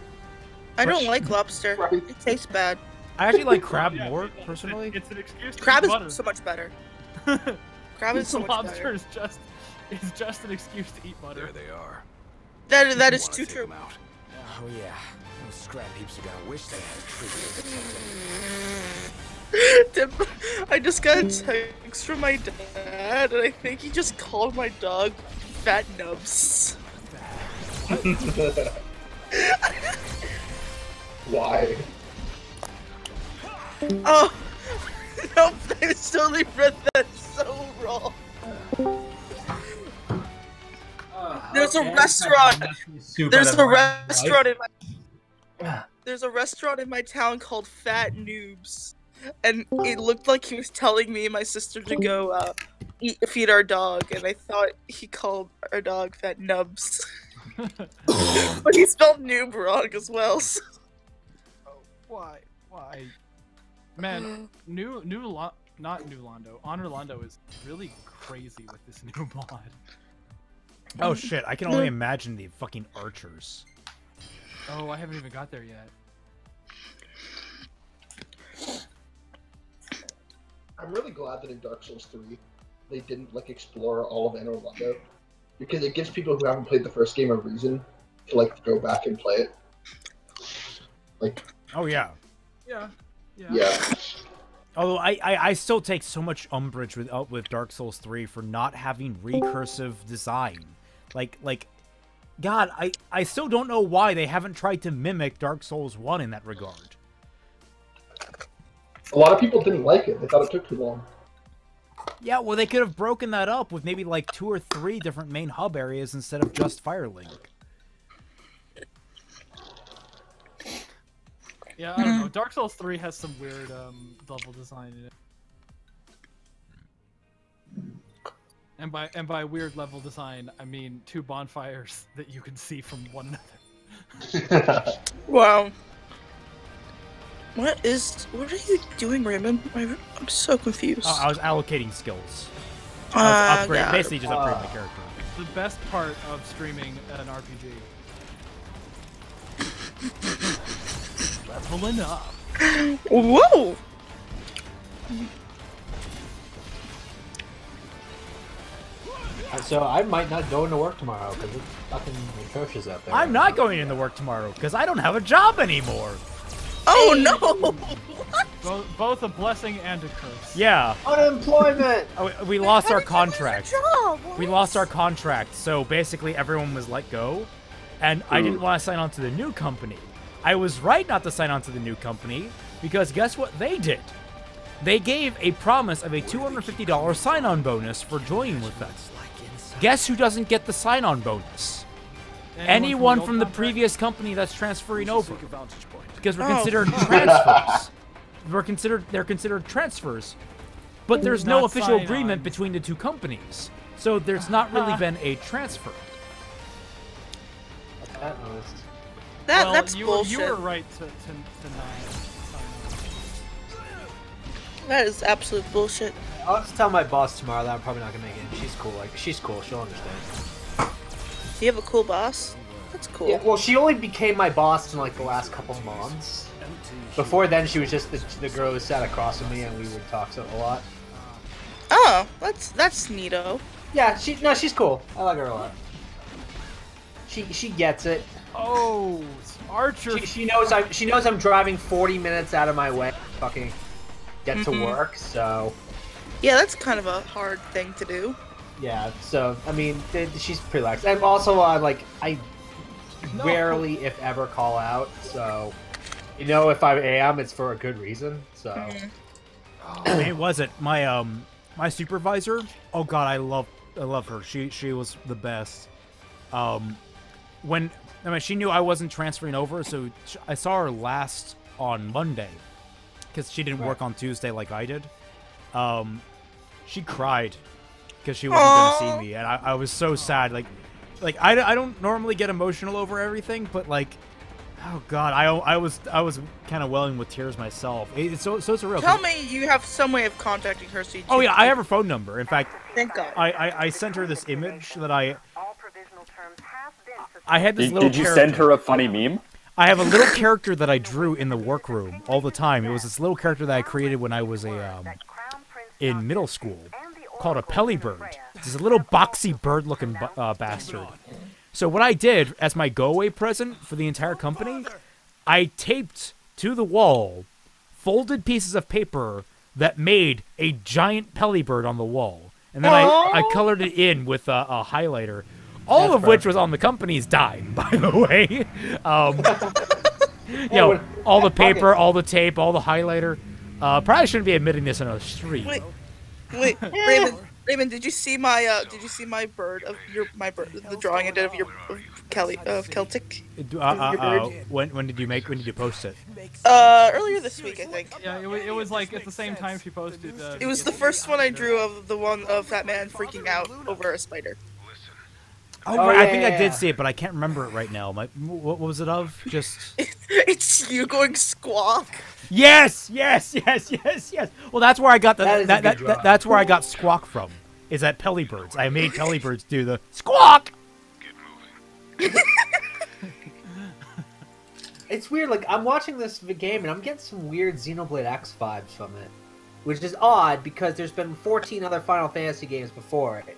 I don't like lobster. It tastes bad. I actually like crab more personally. It's an excuse. Crab to eat butter. is so much better. Crab is so much lobster better. is just an excuse to eat butter. There they are. That is too true. Oh yeah, those scrap heaps are gonna wish they had a tree. I just got a text from my dad, and I think he just called my dog Fat Nubs. Why? Oh, nope, I totally read that so wrong. There's a restaurant. There's a restaurant in my. There's a restaurant in my town called Fat Noobs, and it looked like he was telling me and my sister to go feed our dog, and I thought he called our dog Fat Nubs, but he spelled noob wrong as well. So. Why? Man, not New Londo. Honor Londo is really crazy with this new mod. Oh shit! I can only imagine the fucking archers. Oh, I haven't even got there yet. I'm really glad that in Dark Souls 3 they didn't like explore all of Anor Londo, because it gives people who haven't played the first game a reason to like go back and play it. Like. Oh yeah. Yeah. Although I still take so much umbrage with Dark Souls 3 for not having recursive design. Like, God, I still don't know why they haven't tried to mimic Dark Souls 1 in that regard. A lot of people didn't like it. They thought it took too long. Yeah, well, they could have broken that up with maybe like 2 or 3 different main hub areas instead of just Firelink. Yeah, I don't know. Dark Souls 3 has some weird level design in it. And by weird level design, I mean 2 bonfires that you can see from one another. Wow. What are you doing, Raymond? I'm so confused. I was allocating skills. Basically just upgrading my character. The best part of streaming an RPG. Leveling up. Whoa! So I might not go into work tomorrow because it's fucking atrocious out there. I'm not going into work tomorrow because I don't have a job anymore. Oh no! What? Both a blessing and a curse. Yeah. Unemployment. We lost our contract. We lost our contract, so basically everyone was let go, and I didn't want to sign on to the new company. I was right not to sign on to the new company because guess what they did? They gave a promise of a $250 sign-on bonus for joining with them. Guess who doesn't get the sign-on bonus? Anyone from the previous company that's transferring over. Because we're considered transfers. They're considered transfers. But there's no official agreement between the two companies. So there's not really been a transfer. That's you bullshit. You were right to not. That is absolute bullshit. I'll just tell my boss tomorrow that I'm probably not gonna make it. She's cool. Like she's cool. She'll understand. Do you have a cool boss? That's cool. Yeah, well, she only became my boss in like the last couple months. Before then, she was just the girl who sat across from me, and we would talk a lot. Oh, that's neato. Yeah, she's cool. I like her a lot. She gets it. Oh, Archer. She knows I'm driving 40 minutes out of my way. Fucking get to work, so. Yeah, that's kind of a hard thing to do. Yeah, so I mean, she's pretty lax, and also like I rarely, if ever, call out. So, you know, if I am, it's for a good reason. So. It wasn't my my supervisor. Oh God, I love her. She was the best. She knew I wasn't transferring over, so I saw her last on Monday because she didn't work on Tuesday like I did. She cried because she wasn't going to see me, and I was so sad. Like I don't normally get emotional over everything, but like, oh God, I was kind of welling with tears myself. It's so surreal. Tell me you have some way of contacting her. So Oh yeah, I have her phone number. In fact, thank God. I sent her this image that I had this little. Did you send her a funny meme? I have a little character that I drew in the workroom all the time. It was this little character that I created when I was in middle school, called a Pellybird. It's a little boxy bird-looking bastard. So what I did as my go-away present for the entire company, I taped to the wall folded pieces of paper that made a giant Pellybird on the wall, and then I colored it in with a highlighter. All of which was on the company's dime, by the way. You know, all the paper, all the tape, all the highlighter. Probably shouldn't be admitting this in a stream. Wait, Raymond, did you see my bird of the drawing I did of your Celtic? When did you post it? Earlier this week, I think. Yeah, it was like at the same time she posted. It was the first one I drew of the one of that man freaking out over a spider. Oh, right. I think I did see it, but I can't remember it right now. What was it of? Just. It's you going squawk. Yes. Well, that's where I got that's where I got squawk from. Is at Pellybirds. I made Pellybirds do the squawk. It's weird. Like I'm watching this game and I'm getting some weird Xenoblade X vibes from it, which is odd because there's been 14 other Final Fantasy games before it.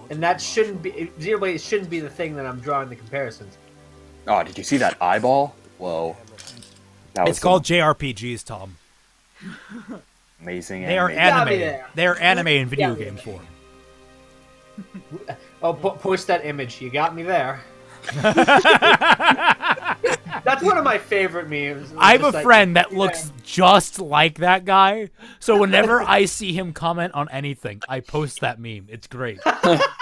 And that shouldn't be Xenoblade shouldn't be the thing that I'm drawing the comparisons. Oh, did you see that eyeball? Whoa. It's called JRPGs, Tom. Amazing. They are anime. They are anime in video game form. Oh, post that image. You got me there. That's one of my favorite memes. I have a friend that looks just like that guy, so whenever I see him comment on anything, I post that meme. It's great.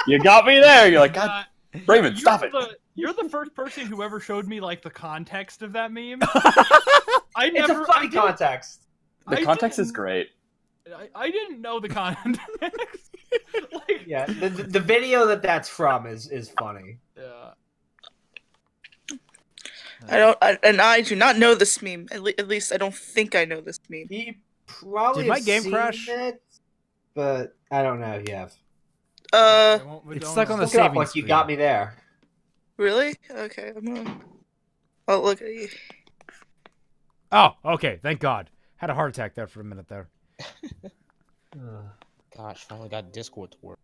You got me there. You're like, God, Raymond, stop it. You're the first person who ever showed me like the context of that meme. It's a funny context. The context is great. I didn't know the context. Yeah, the video that's from is funny. Yeah. I do not know this meme. At least I don't think I know this meme. You probably did my game crash? It, but I don't know if you have. It's stuck on the look it up savings like you got me there. Really? Okay, I'm gonna. I'll look at you. Oh, okay. Thank God. Had a heart attack there for a minute there. Gosh, finally got Discord to work.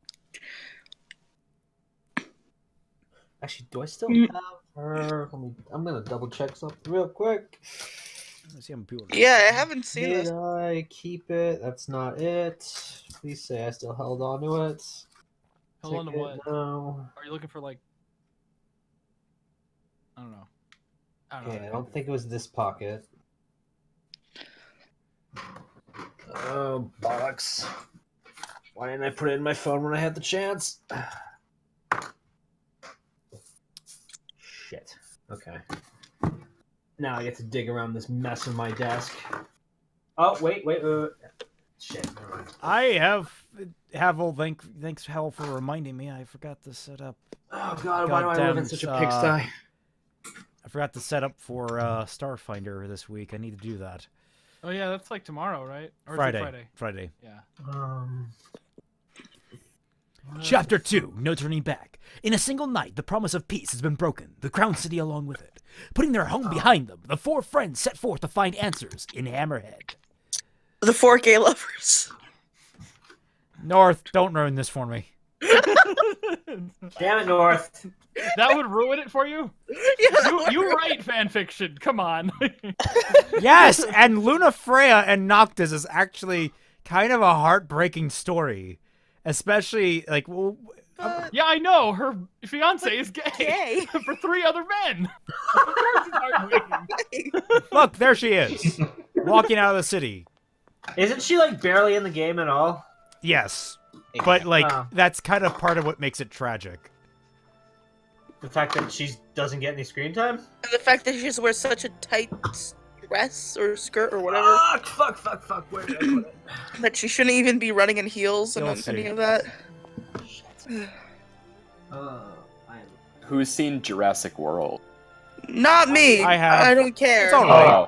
Actually, do I still have her? I'm gonna double check something real quick. Let's see how many people. Yeah, I haven't seen Did this. I keep it? That's not it. Please say I still held on to it. Hold on to what? No. Are you looking for like? I don't know. Okay, I don't think it was this pocket. Oh, bollocks. Why didn't I put it in my phone when I had the chance? Shit. Okay. Now I get to dig around this mess in my desk. Oh, wait. Shit. Never mind. I have thanks Hal for reminding me. I forgot to set up. Oh god, why do I live in such a pigsty? I forgot to set up for Starfinder this week. I need to do that. Oh yeah, that's like tomorrow, right? Or Friday. Is it Friday. Friday. Yeah. Chapter 2, No Turning Back. In a single night, the promise of peace has been broken, the Crown City along with it. Putting their home behind them, the four friends set forth to find answers in Hammerhead. The four gay lovers. North, don't ruin this for me. Damn it, North. That would ruin it for you? Yeah, you write fan fiction. Come on. Yes, and Luna Freya and Noctis is actually kind of a heartbreaking story. Especially, like... yeah, I know. Her fiance is gay. For 3 other men. Of course it's heartbreaking. Look, there she is. Walking out of the city. Isn't she, like, barely in the game at all? Yes. But, like, that's kind of part of what makes it tragic. The fact that she doesn't get any screen time? And the fact that she just wears such a tight dress or skirt or whatever. Fuck. Where did I put it? That she shouldn't even be running in heels and any of that. Who's seen Jurassic World? Not me. I have. I don't care. It's all right.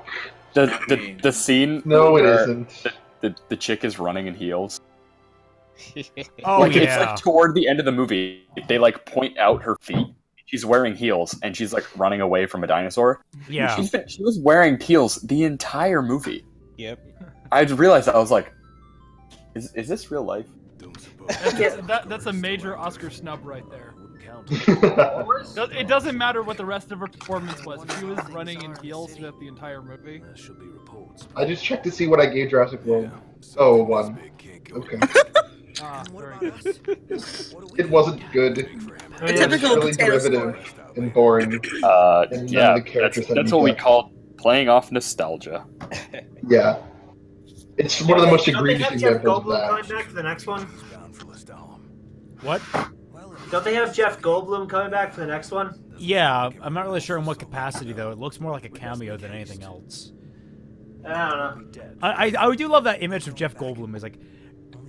The scene. No, it where isn't. The chick is running in heels. Oh, like, yeah. It's like toward the end of the movie, they like point out her feet. She's wearing heels, and she's like running away from a dinosaur. Yeah. She was wearing heels the entire movie. Yep. I realized that I was like, is this real life? That's a major Oscar snub right there. It doesn't matter what the rest of her performance was. If she was running in heels throughout the entire movie. I just checked to see what I gave Jurassic World. Oh, 1. Okay. Very good. It wasn't good. It was really derivative and boring. And Yeah, none of the characters had that's any what we depth. call playing off nostalgia. Yeah. It's one of the most Don't they egregious have Jeff examples of Goldblum that. coming back for the next one? What? Don't they have Jeff Goldblum coming back for the next one? Yeah, I'm not really sure in what capacity, though. It looks more like a cameo than anything else. I don't know. I do love that image of Jeff Goldblum. Is like,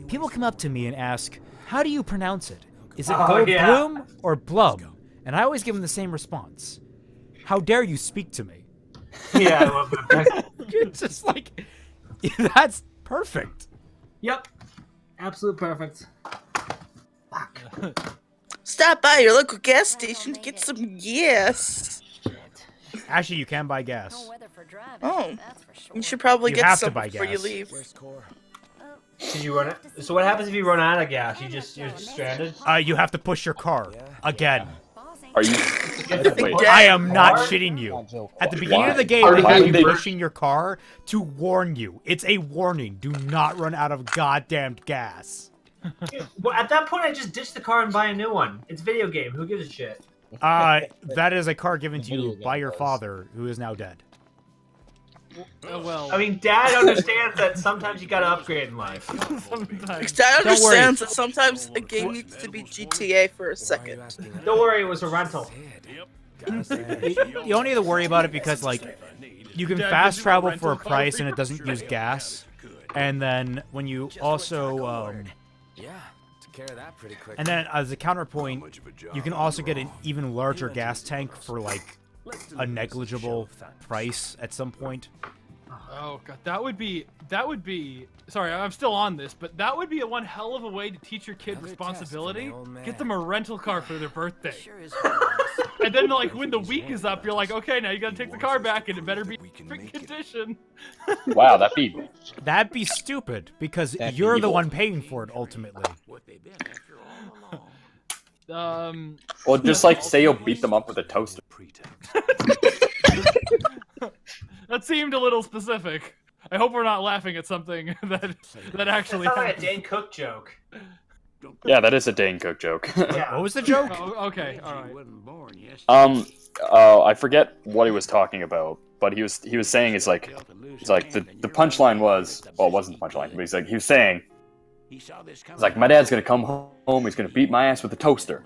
people come up to me and ask, how do you pronounce it? Is it Goldblum or Blum? And I always give them the same response. How dare you speak to me? Yeah, I love that. It's just like, that's perfect. Yep. Absolute perfect. Fuck. Stop by your local gas station to get some gas. Actually, you can buy gas. Oh, you should probably You get have to some buy before you gas. leave. Can you run it? So what happens if you run out of gas? You're just stranded? You have to push your car again. Are you? Wait. I am not shitting you. At the beginning of the game, they have you pushing your car to warn you. It's a warning. Do not run out of goddamn gas. Well, at that point, I just ditch the car and buy a new one. It's a video game. Who gives a shit? That is a car given to you by your father, who is now dead. Well, I mean, Dad understands that sometimes you gotta upgrade in life. Dad understands that sometimes a game needs to be GTA for a second. Don't worry, it was a rental. You only have to worry about it because, like, you can fast travel for a price and it doesn't use gas. And then when you also, care of that pretty quick. and then as a counterpoint, you can also get an even larger gas tank for, like, a negligible price at some point. Oh god, that would be. Sorry, I'm still on this, but that would be one hell of a way to teach your kid responsibility. Get them a rental car for their birthday. And then, like, when the week is up, you're like, okay, now you gotta take the car back, and it better be in great condition. Wow, that'd be stupid because you're the one paying for it ultimately. Well, just like say you'll beat them up with a toaster. That seemed a little specific. I hope we're not laughing at something that actually That's like a happened. Dane Cook joke. Yeah, that is a Dane Cook joke. Yeah. What was the joke? Oh, okay, all right. I forget what he was talking about, but he was saying it's like the punchline was, well, it wasn't the punchline, but he was saying it's like, my dad's gonna come home, he's gonna beat my ass with a toaster.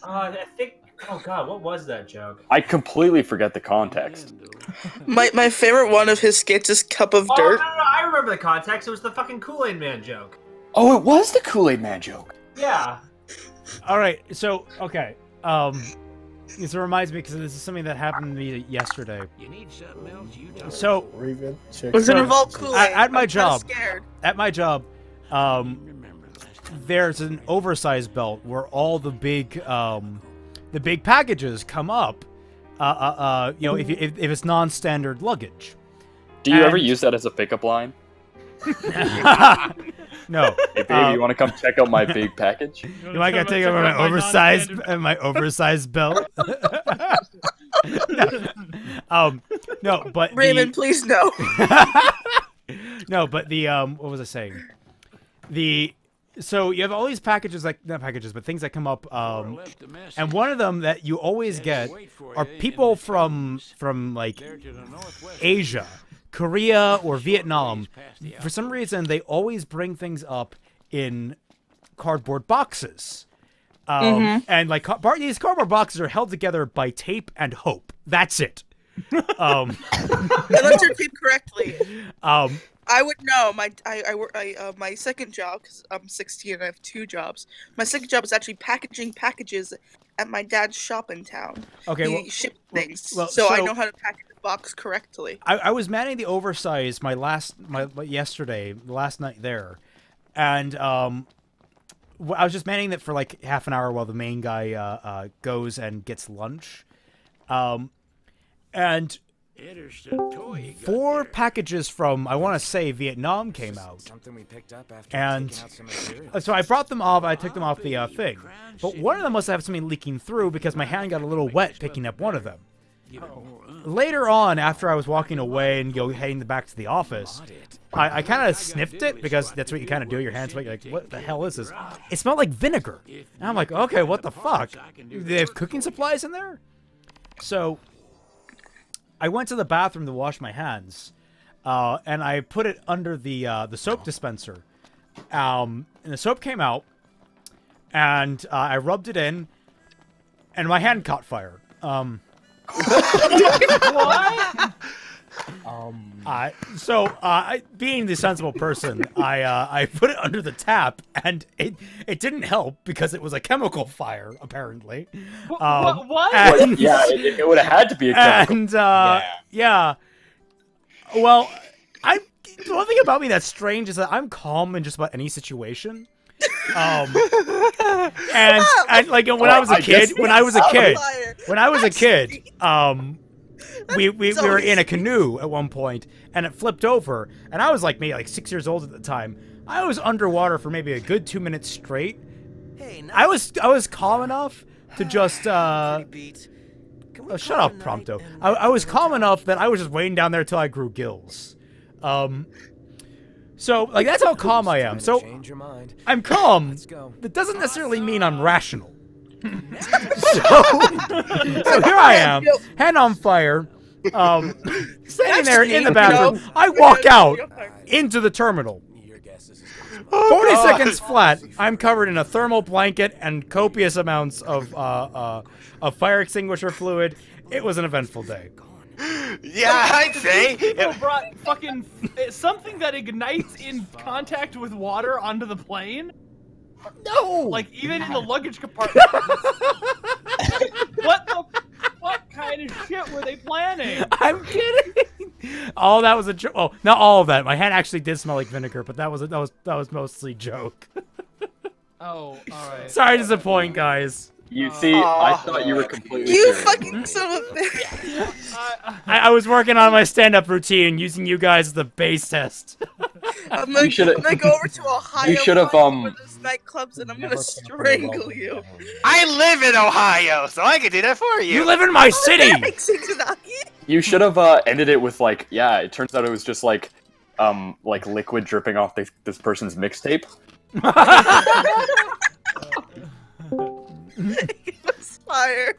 I think. Oh God, what was that joke? I completely forget the context. My favorite one of his skits is Cup of Oh, Dirt. no, I remember the context. It was the fucking Kool-Aid Man joke. Oh, it was the Kool-Aid Man joke. Yeah. All right. So okay. This reminds me because this is something that happened to me yesterday. So Was it involved Kool-Aid? at my I'm job? scared. At my job, there's an oversized belt where all the big packages come up. You know, if it's non-standard luggage. Do you ever use that as a pickup line? No. Hey baby, you want to come check out my big package? You might gotta take over my oversized belt. No, but Raymond, please no. No, but what was I saying? So you have all these packages, like not packages, but things that come up, and one of them that you always get are people from like Asia, Korea, or Vietnam. For some reason, they always bring things up in cardboard boxes, and like these cardboard boxes are held together by tape and hope. That's it. Unless you're taped correctly. I would know. My second job, because I'm 16 and I have 2 jobs. My second job is actually packaging packages at my dad's shop in town. Okay, he shipped things, so I know how to package the box correctly. I was manning the oversized the last night there, and I was just manning it for like half an hour while the main guy goes and gets lunch, and 4 packages from, I want to say, Vietnam came out. And so I brought them off, I took them off the thing. But one of them must have something leaking through because my hand got a little wet picking up one of them. Later on, after I was walking away and heading back to the office, I kind of sniffed it because that's what you kind of do. Your hands like, what the hell is this? It smelled like vinegar. And I'm like, okay, what the fuck? Do they have cooking supplies in there? So I went to the bathroom to wash my hands, and I put it under the soap dispenser. And the soap came out, and I rubbed it in, and my hand caught fire. What? Being the sensible person, I put it under the tap, and it didn't help because it was a chemical fire, apparently. What? And, yeah, it would have had to be a chemical. And yeah. Well, the one thing about me that's strange is that I'm calm in just about any situation. And like when I was a kid, we were in a canoe at one point, and it flipped over, and I was like maybe like 6 years old at the time. I was underwater for maybe a good 2 minutes straight. I was calm enough to just shut up, Prompto. I was calm enough that I was just waiting down there till I grew gills. So like that's how calm I am. So I'm calm. That doesn't necessarily mean I'm rational. So here I am, hand on fire, standing there in the bathroom. I walk out into the terminal. 40 seconds flat, I'm covered in a thermal blanket and copious amounts of fire extinguisher fluid. It was an eventful day. Yeah, I'd say. People brought fucking something that ignites in contact with water onto the plane. No! Like, even in the luggage compartment. What kind of shit were they planning? I'm kidding. All that was a joke. Oh, not all of that. My hand actually did smell like vinegar, but that was mostly joke. Oh, alright. Sorry to disappoint, guys. You see, I thought you were completely You serious. fucking son of a bitch. I was working on my stand-up routine using you guys as the base test. I'm gonna go over to Ohio. You should have for those nightclubs, and I'm gonna strangle I live in Ohio, so I can do that for you. You live in my city. Thanks, Izanagi. You should have ended it with like, yeah. It turns out it was just like liquid dripping off this person's mixtape. It was fire.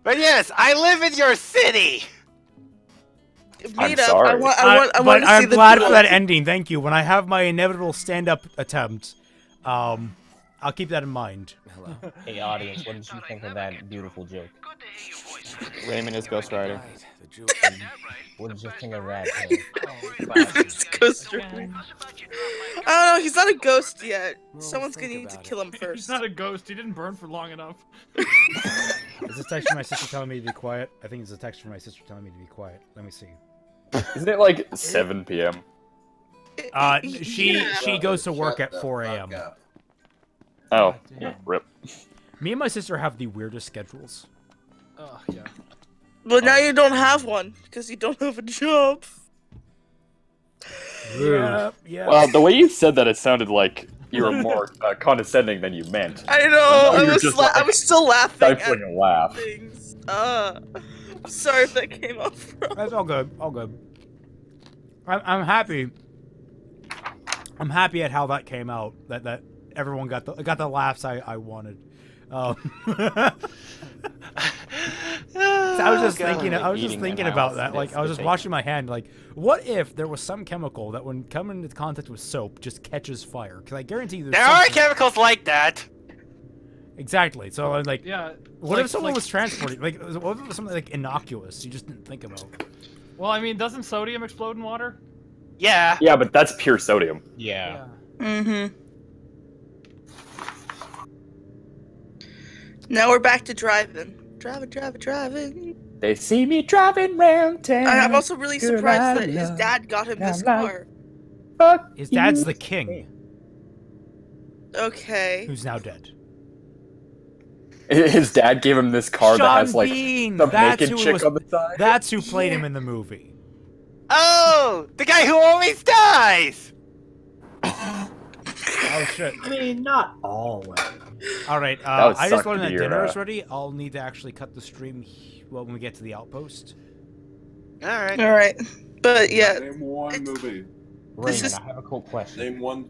But yes, I live in your city. I'm sorry. I want to see I'm the glad duel. for that ending. Thank you. When I have my inevitable stand-up attempt, I'll keep that in mind. Hey, audience, what did you think of that beautiful joke? Raymond is Ghost Rider. What did you think of that? It's Ghost Rider. I don't know. He's not a ghost yet. Someone's gonna need to kill him He's first. not a ghost. He didn't burn for long enough. Is this text from my sister telling me to be quiet? I think it's a text from my sister telling me to be quiet. Let me see. Isn't it like 7 p.m.? She goes to work at 4 a.m. Oh, yeah, rip. Me and my sister have the weirdest schedules. Oh, yeah. But now you don't have one because you don't have a job. Yeah. Well, the way you said that, it sounded like you were more condescending than you meant. I know. Now you're just, I was still laughing. Stifling a laugh. Things. I'm sorry if that came off wrong. That's all good. All good. I'm happy. I'm happy at how that came out. That everyone got the laughs I wanted. So I was just thinking. I was just thinking about that. Like I was just washing my hand. Like, what if there was some chemical that, when coming into contact with soap, just catches fire? Because I guarantee you, there are chemicals like that. Exactly. So I'm like, yeah. What if someone was transporting? Like, what if it was something like innocuous you just didn't think about? Well, I mean, doesn't sodium explode in water? Yeah. Yeah, but that's pure sodium. Yeah. Mm-hmm. Now we're back to driving. Driving. They see me driving round town. I'm also really surprised that his dad got him this car. His dad's the king, Okay. who's now dead. His dad gave him this car that has like Bean. the That's naked who chick was, on the side. That's who played him in the movie. Oh, the guy who always dies. Oh shit. I mean, not always. All right. That would I just suck learned to that be your, dinner is ready. I'll need to actually cut the stream when we get to the outpost. All right. All right. But yeah. Name one movie. Raymond, I have a cool question. Name one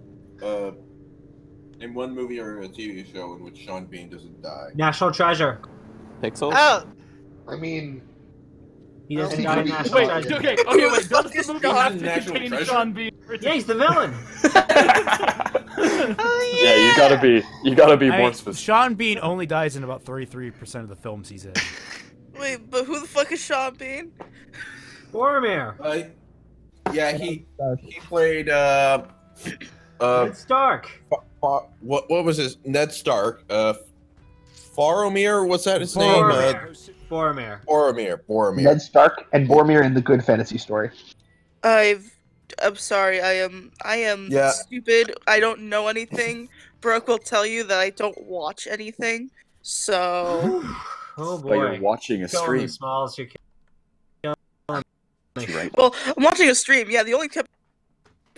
movie or a TV show in which Sean Bean doesn't die. National Treasure. Pixels? Oh. I mean, He doesn't die in National Wait, Treasure. okay, wait. Does the movie have to contain Sean Bean? Yeah, he's the villain. Yeah, you gotta be more I mean, specific. Sean Bean only dies in about 33% of the films he's in. Wait, but who the fuck is Sean Bean? Boromir. Yeah, he played Ned Stark. what was his Ned Stark? Faramir, what's that his name? Boromir. Ned Stark and Boromir in the Good Fantasy Story. I'm sorry. I am stupid. I don't know anything. Brooke will tell you that I don't watch anything. So. Oh boy. But you're watching a Kill me, stream. Smalls. You're Right. Well, I'm watching a stream. Yeah, the only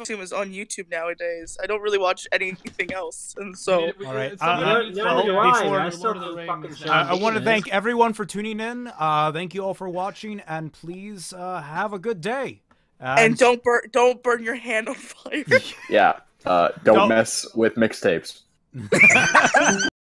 stream is on YouTube nowadays. I don't really watch anything else, and so. All right. I I want to thank everyone for tuning in. Thank you all for watching, and please have a good day. And don't burn your hand on fire. Yeah. Don't mess with mixtapes.